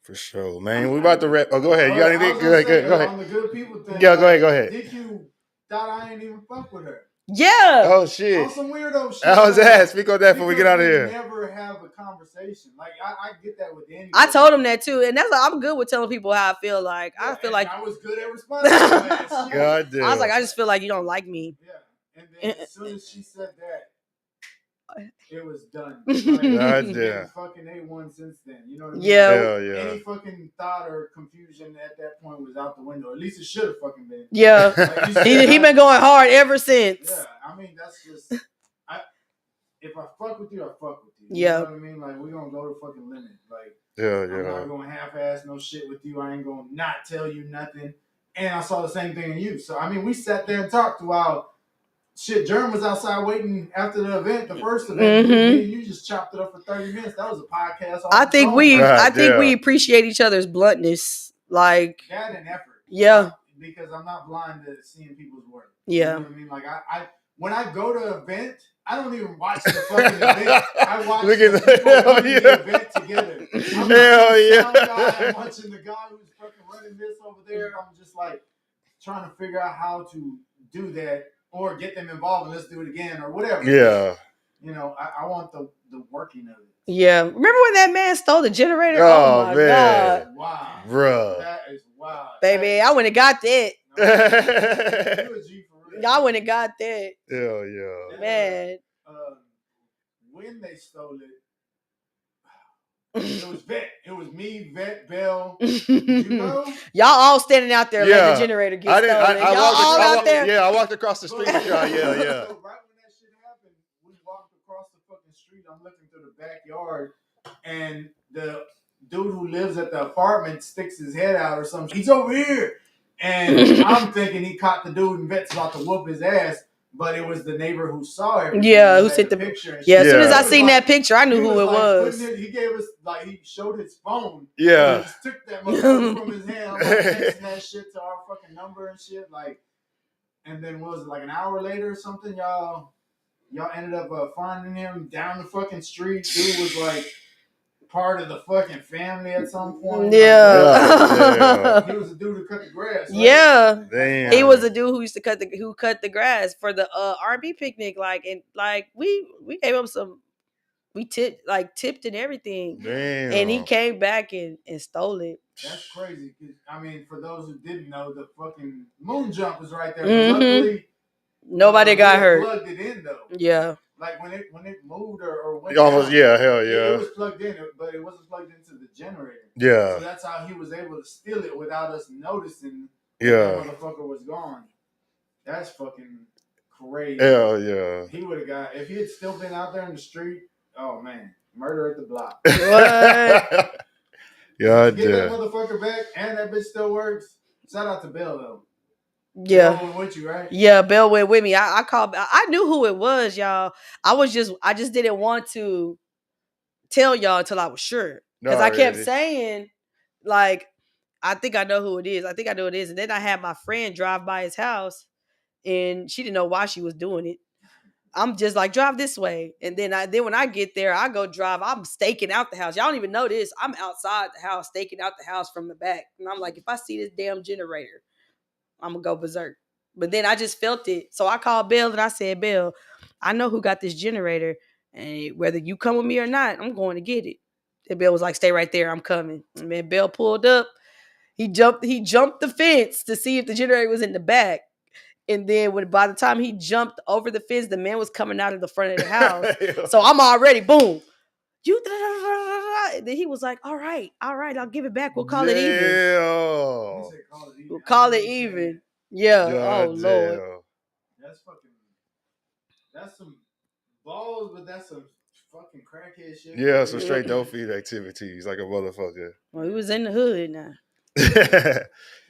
For sure, man. We about to wrap. Oh, go ahead. You got anything? Go ahead. On the good people thing. Yeah, go ahead. Did you thought I ain't even fuck with her? Yeah. Oh shit. On some weirdo shit. I was that. Speak on that before we get out of here. Never have a conversation. Like, I get that with anybody. I told him that too, and that's I'm good with telling people how I feel. Like, Yeah, I feel like I was good at responding to that. God damn. I was like, I just feel like you don't like me. Yeah, and then as soon as she said that, it was done. God Like, damn. fucking A1 since then. You know what I mean? Yeah. Hell yeah. Any fucking thought or confusion at that point was out the window. At least it should have fucking been. Yeah. Like, you said, He been going hard ever since. Yeah, I mean, that's just. If I fuck with you, I fuck with you. Yeah. You know what I mean? Like, we're gonna go to fucking limit. Like, Yeah, I'm yeah. not gonna half-ass no shit with you. I ain't gonna not tell you nothing. And I saw the same thing in you. So I mean, we sat there and talked while shit. Jerm was outside waiting after the event, the first event. Mhm. You just chopped it up for 30 minutes. That was a podcast. I think we Yeah. appreciate each other's bluntness. Like, that and effort. Yeah. Because I'm not blind to seeing people's work. Yeah. You know what I mean? Like I when I go to an event, I don't even watch the fucking event. I watch Look the at people that. running Yeah. the event together. I'm Hell watching the yeah. sound guy, I'm watching the guy who's fucking running this over there. I'm just like trying to figure out how to do that or get them involved and let's do it again or whatever. Yeah. You know, I want the working of it. Yeah. Remember when that man stole the generator? Oh, my man. God. Wow. Bruh. That is wild. Baby, I wouldn't have got that. No, you a G for real. I wouldn't have got that. Hell yeah. Man. When they stole it, it was Vet. It was me, Vet, Bell. Did you know? Y'all all standing out there letting the generator get stolen. Y'all all out there. Yeah, I walked across the street with y'all. Yeah. So right when that shit happened, we walked across the fucking street. I'm looking through the backyard, and the dude who lives at the apartment sticks his head out or something. He's over here. And I'm thinking he caught the dude and Vet's about to whoop his ass. But it was the neighbor who saw everything. Yeah, who sent the picture. As soon as I seen that picture, I knew who it was. He gave us, he showed his phone. Yeah. He just took that motherfucker from his hand. I'm texting that shit to our fucking number and shit. And then what was it, an hour later or something? Y'all ended up finding him down the fucking street. Dude was part of the fucking family at some point. Yeah. He was a dude who cut the grass. Right? Yeah. Damn. He was a dude who used to cut the grass for the R&B picnic. We gave him some, we tipped and everything. Damn. And he came back and stole it. That's crazy. I mean, for those who didn't know, the fucking moon jump was right there. Luckily, nobody got hurt. Plugged it in though. Yeah. When it moved or went almost down, hell yeah. It was plugged in, but it wasn't plugged into the generator. Yeah. So that's how he was able to steal it without us noticing. Yeah. That motherfucker was gone. That's fucking crazy. Hell yeah. He would have got, if he had still been out there in the street. Oh man, murder at the block. What? Yeah, get that motherfucker back, and that bitch still works. Shout out to Bill though. Yeah. Bill went with you, right? Yeah, Bill went with me. I called. I knew who it was, y'all. I just didn't want to tell y'all until I was sure, because I kept saying I think I know who it is. I think I know who it is, and then I had my friend drive by his house, and she didn't know why she was doing it. I'm just like, drive this way. And then when I get there, I go drive. I'm staking out the house. Y'all don't even know this. I'm outside the house, staking out the house from the back. And I'm like, if I see this damn generator, I'm going to go berserk. But then I just felt it. So I called Bill and I said, Bill, I know who got this generator. And whether you come with me or not, I'm going to get it. And Bill was like, stay right there. I'm coming. And then Bill pulled up. He jumped the fence to see if the generator was in the back. And then by the time he jumped over the fence, the man was coming out of the front of the house. So I'm already, boom. And then he was like, all right, I'll give it back. We'll call it even. We'll call it even. Yeah. Oh, Lord. That's some balls, but that's some fucking crackhead shit. Yeah, some straight dope feed activities like a motherfucker. Well, he was in the hood now.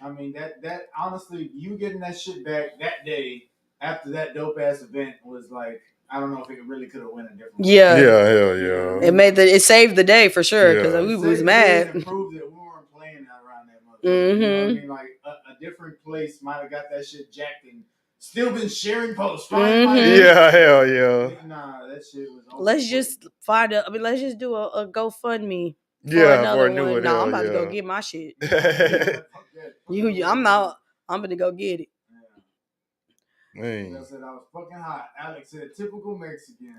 I mean, that honestly, you getting that shit back that day after that dope ass event was like, I don't know if it really could have went a different way. Yeah. Yeah, hell yeah. It saved the day for sure, because we was mad. It proved that we weren't playing around that motherfucker. You know what I mean? Like a different place might have got that shit jacked and still been sharing posts. Yeah, hell yeah. Nah, that shit was over. Let's just do a GoFundMe. Yeah, for a new one. No, I'm about to go get my shit. I'm gonna go get it. Man. I said I was fucking hot. Alex said, typical Mexican.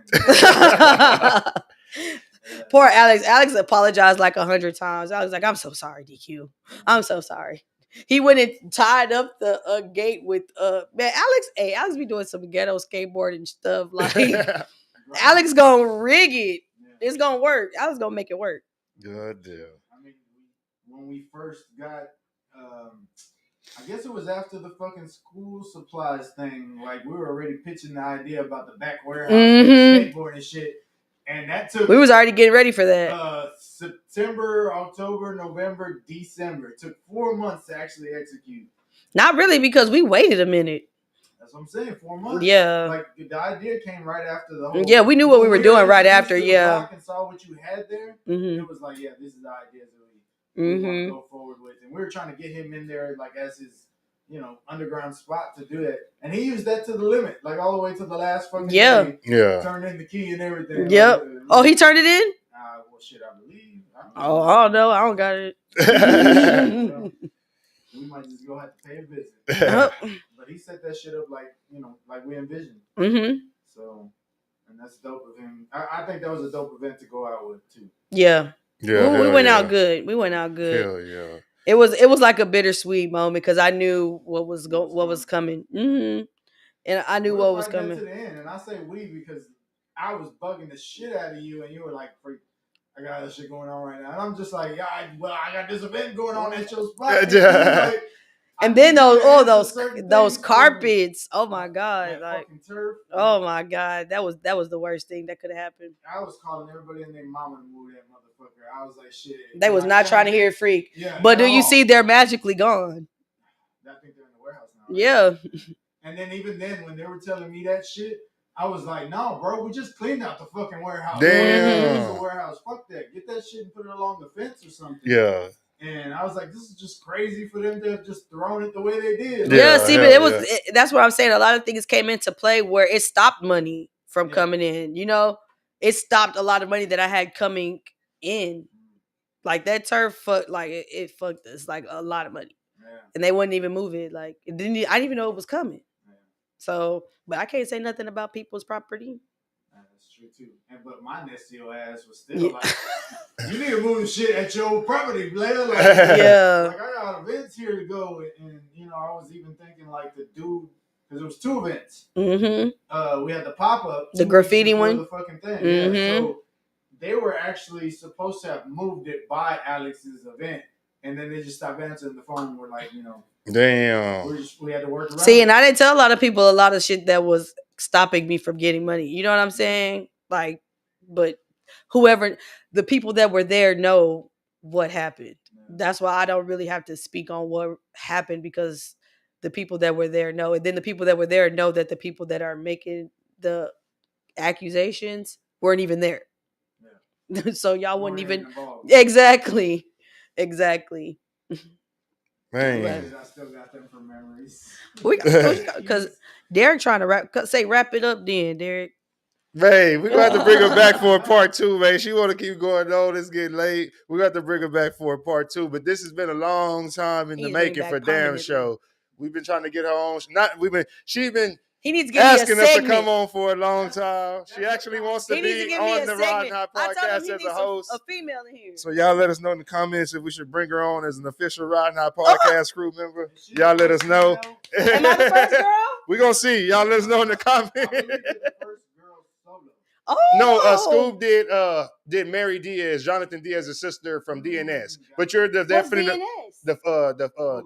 Poor Alex. Alex apologized like 100 times. I was like, I'm so sorry, DQ. I'm so sorry. He went and tied up the gate with man. Alex be doing some ghetto skateboarding stuff. Like Alex gonna rig it. It's gonna work. Alex gonna make it work. God damn. I mean, when we first got, I guess it was after the fucking school supplies thing. Like we were already pitching the idea about the back warehouse skateboard and shit, and that took. We was already getting ready for that. September, October, November, December. It took 4 months to actually execute. Not really, because we waited a minute. That's what I'm saying. 4 months. Yeah. Like the idea came right after the whole. Yeah, we knew what we were doing right after. Yeah. And saw what you had there. Mm-hmm. It was like, yeah, this is the idea that we want to go forward with, and we were trying to get him in there like as his, underground spot to do that, and he used that to the limit, like all the way to the last fucking day. Yeah. Turned in the key and everything. Yep. Like, he turned it in. Well, shit, I believe. I don't know. I don't got it. we might just go have to pay a visit. Mm-hmm. But he set that shit up like like we envisioned. So, and that's dope of him. I think that was a dope event to go out with too. Yeah. Yeah, We hell went yeah. out good. We went out good. Hell yeah. It was like a bittersweet moment because I knew what was coming. And I knew what was coming. To the end, and I say we because I was bugging the shit out of you, and you were like, "Freak, I got this shit going on right now," and I'm just like, "Yeah, I got this event going on at your spot." Like, and then those carpets. Oh my god! Like turf. Oh my god, that was the worst thing that could have happened. I was calling everybody and their mama to move that motherfucker. I was like, shit. They was not trying to hear it, freak. Yeah, but do you see they're magically gone? I think they're in the warehouse now. Right? Yeah. And then even then, when they were telling me that shit, I was like, no, bro, we just cleaned out the fucking warehouse. Damn. It's a warehouse. Fuck that. Get that shit and put it along the fence or something. Yeah. And I was like, this is just crazy for them to have just thrown it the way they did. Yeah, see, but it was that's what I'm saying. A lot of things came into play where it stopped money from coming in. It stopped a lot of money that I had coming in. Like that turf fucked it fucked us like a lot of money. Yeah. And they wouldn't even move it. Like I didn't even know it was coming. Yeah. So, but I can't say nothing about people's property. That's true too. But my Nestio ass was still like, you need to move the shit at your property, Blair. Like, yeah. Like I got events here to go, and I was even thinking like the dude, because there was 2 events. Mm-hmm. We had the pop up, the graffiti one, the fucking thing. Mm-hmm. Yeah. So they were actually supposed to have moved it by Alex's event, and then they just stopped answering the phone. We're like, damn. We had to work around. See, and I didn't tell a lot of people a lot of shit that was stopping me from getting money. You know what I'm saying? Like, but the people that were there know what happened. Yeah. That's why I don't really have to speak on what happened because the people that were there know. And then the people that were there know that the people that are making the accusations weren't even there. Yeah. So y'all wouldn't even involved. Exactly. Man, I still got them for memories. We got because Derek trying to wrap it up. Then Derek. Man, we're going to have to bring her back for a part 2, man. She want to keep going on. It's getting late. We're going to have to bring her back for a part 2. But this has been a long time in the making for Damn Show. We've been trying to get her on. He needs to give asking us to come on for a long time. She actually wants to be on the Rod and High podcast as a host. A female in here. So y'all let us know in the comments if we should bring her on as an official Rod and High podcast crew member. Y'all let us know. Am I the first girl? We're going to see. Y'all let us know in the comments. Oh no, Scoob did Mary Diaz, Jonathan Diaz's sister from DNS. But you're the definitely the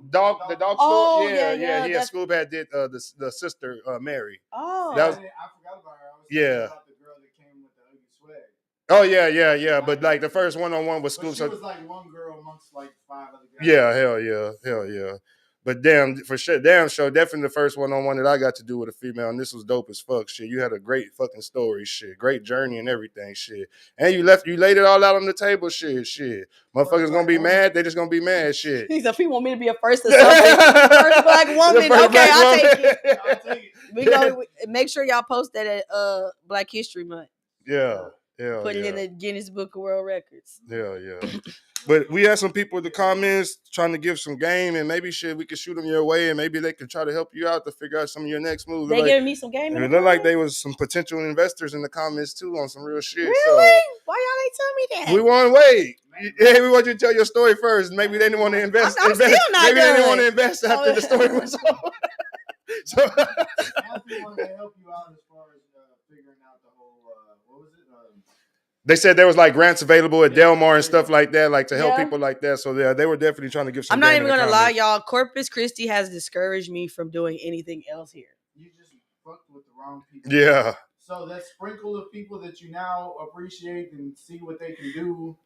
dog store. Yeah. Scoob did the sister Mary. Oh, I forgot about her. I was about the girl that came with the ugly swag. Oh yeah. But like the first one-on-one was Scoob. She was like one girl amongst like 5 other guys. Yeah, hell yeah. But damn show, definitely the first one-on-one that I got to do with a female, and this was dope as fuck. Shit, you had a great fucking story, shit, great journey and everything, shit. And you laid it all out on the table, shit. Motherfuckers gonna be mad. They just gonna be mad, shit. He's if he want me to be a first or something, first black woman. Okay, I'll take it. We go make sure y'all post that at Black History Month. Yeah. Put it in the Guinness Book of World Records. Yeah. But we had some people in the comments trying to give some game, and maybe we could shoot them your way, and maybe they could try to help you out to figure out some of your next moves. They giving me some game. It looked like they was some potential investors in the comments too on some real shit. Really? So why y'all ain't tell me that? We want to wait. Yeah, we want you to tell your story first. Maybe they didn't want to invest. I'm still not maybe done. They didn't want to invest after the story was over. So Anthony wanted to help you out as far as figuring out the whole what was it? They said there was like grants available at Delmar and stuff like that, like to help people like that. So they were definitely trying to give some. I'm not even gonna lie, y'all. Corpus Christi has discouraged me from doing anything else here. You just fucked with the wrong people. Yeah. So that sprinkle of people that you now appreciate and see what they can do.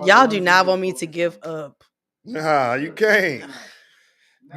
Y'all do not want me to give up. Nah, you can't.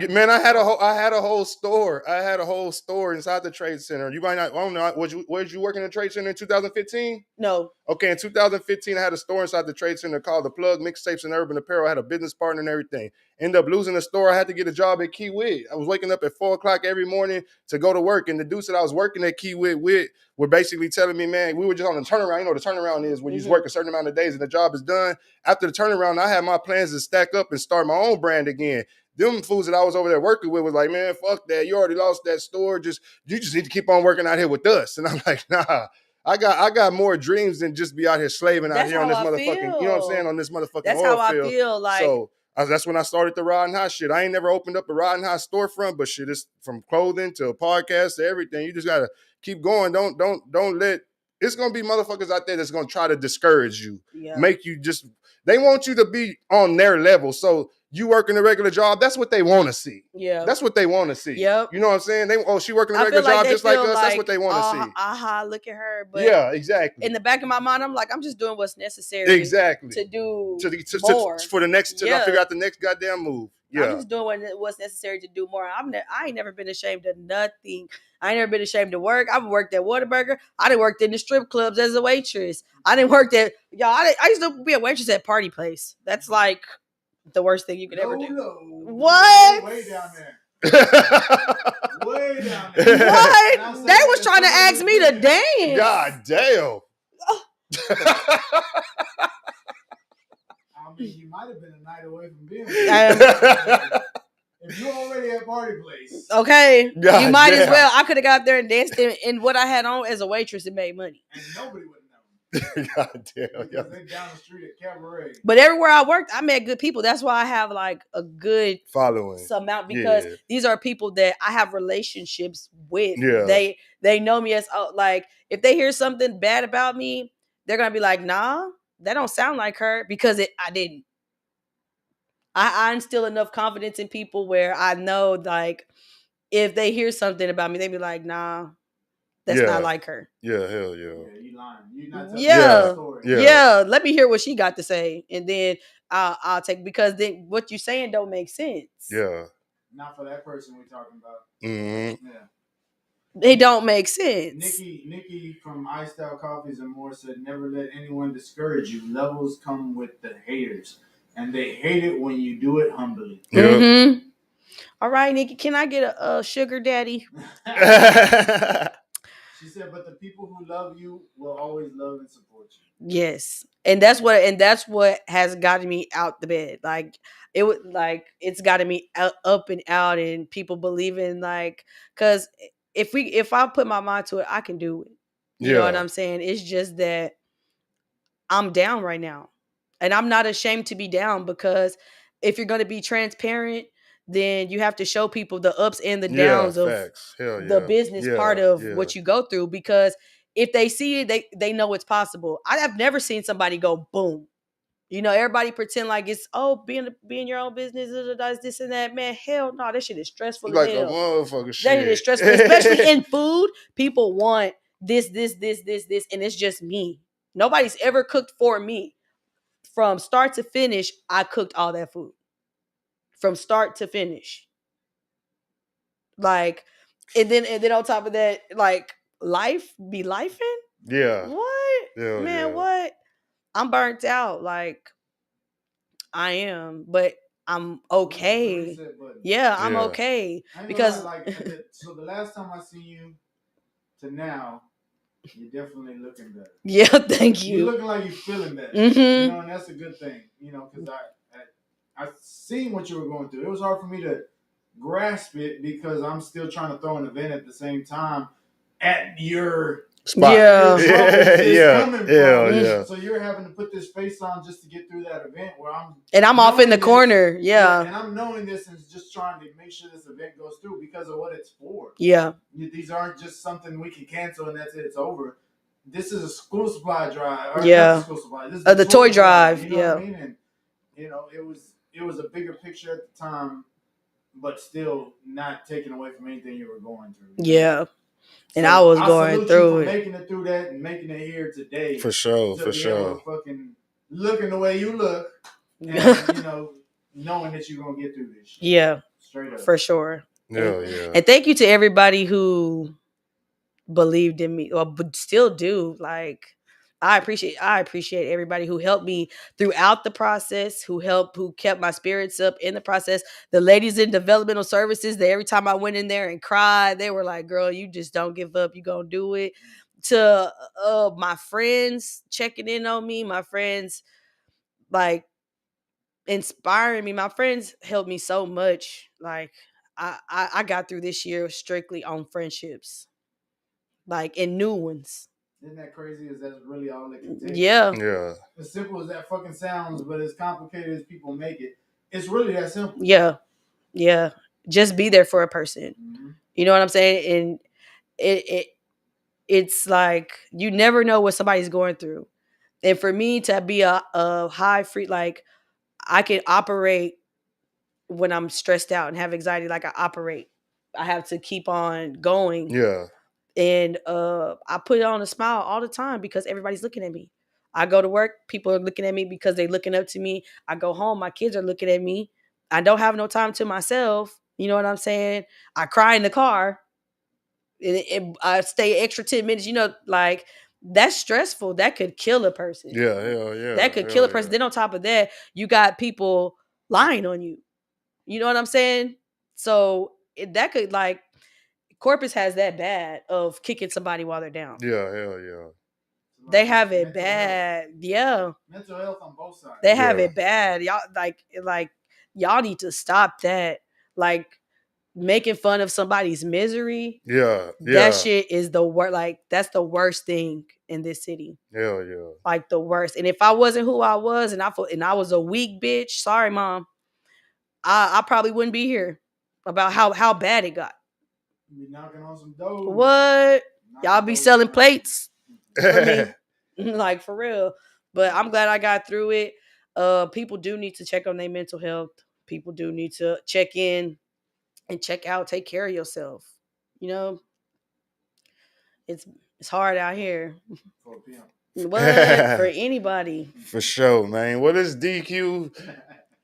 Man, I had a whole store. I had a whole store inside the Trade Center. You might not. I don't know. Was you working in the Trade Center in 2015? No. Okay, in 2015, I had a store inside the Trade Center called The Plug Mixtapes and Urban Apparel. I had a business partner and everything. Ended up losing the store. I had to get a job at Kiewit. I was waking up at 4:00 every morning to go to work, and the dudes that I was working at Kiewit with were basically telling me, man, we were just on the turnaround. You know what the turnaround is when you work a certain amount of days and the job is done. After the turnaround, I had my plans to stack up and start my own brand again. them fools that I was over there working with was like, man, fuck that. You already lost that store. You just need to keep on working out here with us. And I'm like, nah. I got more dreams than just be out here slaving out That's here on how this I motherfucking, you know what I'm saying, feel. on this motherfucking That's oil how I field. feel. Like, So that's when I started the Riding High shit. I ain't never opened up a Riding High storefront, but shit, it's from clothing to a podcast to everything. You just gotta keep going. Don't let. It's gonna be motherfuckers out there that's gonna try to discourage you, yeah, make you just. They want you to be on their level. So you working a regular job, that's what they want to see. yeah. That's what they want to see. Yep. You know what I'm saying? She working a I regular feel like job they just like feel us. like, That's what they want to see. aha, look at her. But Yeah, exactly. in the back of my mind, I'm like, I'm just doing what's necessary. Exactly. To do more more. For the next. Till I figure out the next goddamn move. Yeah. I'm just doing what's necessary to do more. I ain't never been ashamed of nothing. I ain't never been ashamed to work. I've worked at Whataburger. I done worked in the strip clubs as a waitress. I didn't work at y'all. I used to be a waitress at Party Place. That's like the worst thing you could ever do. What? Way down there. Way down there. What? They was trying to ask me to dance. God damn. I mean, you might have been a night away from being. If you're already at Party Place, okay, God you might damn. as well. I could have got there and danced in what I had on as a waitress and made money. And nobody would have known. God damn. Because they down the street at Cabaret. But everywhere I worked, I met good people. That's why I have like a good following amount, because these are people that I have relationships with. Yeah. They know me as like, if they hear something bad about me, they're gonna be like, nah, that don't sound like her, because I didn't. I instill enough confidence in people where I know, like, if they hear something about me, they be like, nah, that's not like her. Yeah, hell yeah. Yeah, you lying. You not telling the story. Yeah. Let me hear what she got to say, and then I'll take, because then what you saying don't make sense. Yeah. Not for that person we're talking about. Mm-hmm. Yeah. They don't make sense. Nikki from Iced Out Coffees and More said, never let anyone discourage you. Levels come with the haters, and they hate it when you do it humbly. Yep. Mm-hmm. All right, Nikki, can I get a sugar daddy? She said, but the people who love you will always love and support you. Yes. And that's what has gotten me out the bed. Like, it's gotten me up and out, and people believing, like, because if I put my mind to it, I can do it. You know what I'm saying? It's just that I'm down right now, and I'm not ashamed to be down, because if you're going to be transparent, then you have to show people the ups and the downs of the business part of what you go through, because if they see it, they know it's possible. I have never seen somebody go boom. You know, everybody pretend like it's, being your own business, this and that. Man, hell no, that shit is stressful like as hell. A motherfucker shit. That shit is stressful, especially in food. People want this, and it's just me. Nobody's ever cooked for me. From start to finish, I cooked all that food. From start to finish. Like, and then on top of that, like, life be lifing? Yeah. What? Yeah, man, what? I'm burnt out. Like, I am, but I'm okay. Yeah, I'm okay. Because so the last time I seen you to now, you're definitely looking better. Yeah, thank you. You're looking like you're feeling better. Mm-hmm. You know, and that's a good thing. You know, because I seen what you were going through. It was hard for me to grasp it, because I'm still trying to throw an event at the same time at your spot. Yeah. Yeah. So you're having to put this face on just to get through that event where I'm off in the corner. Yeah. And I'm knowing this and just trying to make sure this event goes through because of what it's for. Yeah. These aren't just something we can cancel and that's it, it's over. This is a school supply drive. Yeah. School supply. This is the toy drive. You know what I mean? And it was a bigger picture at the time, but still not taking away from anything you were going through. Yeah. And so I was going through it. Making it through that and making it here today. For sure. Fucking looking the way you look, and knowing that you're gonna get through this shit. Yeah. Straight up. For sure. Yeah. And thank you to everybody who believed in me, or still do. Like, I appreciate everybody who helped me throughout the process, who kept my spirits up in the process. The ladies in developmental services, that every time I went in there and cried, they were like, girl, you just don't give up. You gonna do it. To my friends checking in on me, my friends, like, inspiring me. My friends helped me so much. Like I got through this year strictly on friendships, like and new ones. Isn't that crazy? Is that really all it can take? Yeah, Yeah. As simple as that fucking sounds, but as complicated as people make it, it's really that simple. yeah, yeah. Just be there for a person. Mm-hmm. You know what I'm saying? And it it's like you never know what somebody's going through. And for me to be a high free, like I can operate when I'm stressed out and have anxiety, like I operate. I have to keep on going. Yeah. And I put on a smile all the time because everybody's looking at me. I go to work, people are looking at me because they're looking up to me. I go home, my kids are looking at me. I don't have no time to myself. You know what I'm saying? I cry in the car. I stay extra 10 minutes. You know, like that's stressful. That could kill a person. Yeah. Hell yeah. That could kill a Hell person. yeah. Then on top of that, you got people lying on you. You know what I'm saying? So that could like Corpus has that bad of kicking somebody while they're down. Yeah. Hell yeah. They have it mental health. bad. Yeah. Mental health on both sides. They have Yeah. it bad. Y'all like y'all need to stop that. Like making fun of somebody's misery. Yeah. That Yeah. shit is the worst. Like that's the worst thing in this city. Hell yeah. Like the worst. And if I wasn't who I was and I was a weak bitch, sorry mom, I probably wouldn't be here about how bad it got. You be knocking on some doors. What? Y'all be selling plates for me. Yeah. Like for real. But I'm glad I got through it. People do need to check on their mental health. People do need to check in and check out, take care of yourself. You know, it's it's hard out here. For a pimp. What for anybody? For sure, man. What is DQ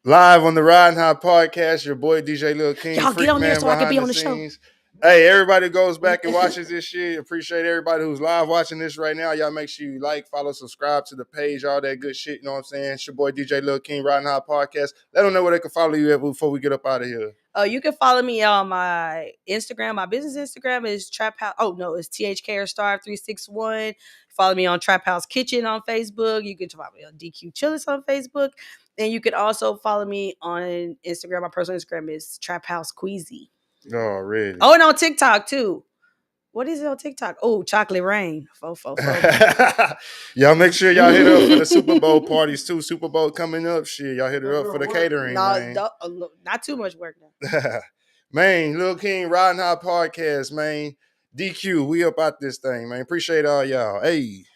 live on the Riding High podcast? Your boy DJ Lil King, Y'all get freak on there man so I can behind be the on the show. scenes. Hey, everybody goes back and watches this shit. Appreciate everybody who's live watching this right now. Y'all make sure you like, follow, subscribe to the page, all that good shit. You know what I'm saying? It's your boy DJ Lil King, Riding High podcast. Let them know where they can follow you at before we get up out of here. You can follow me on my Instagram. My business Instagram is Trap House. Oh no, it's THK or Star 361. Follow me on Trap House Kitchen on Facebook. You can follow me on DQ Chillis on Facebook. And you can also follow me on Instagram. My personal Instagram is Trap House Queasy. Oh, really? Oh, and on TikTok too. What is it on TikTok? Oh, Chocolate Rain. Y'all make sure y'all hit her up for the Super Bowl parties too. Super Bowl coming up. Shit, y'all hit her up for the catering, man. Not too much work now. Man, Lil King Riding High podcast, man. DQ, we up out this thing, man. Appreciate all y'all. Hey.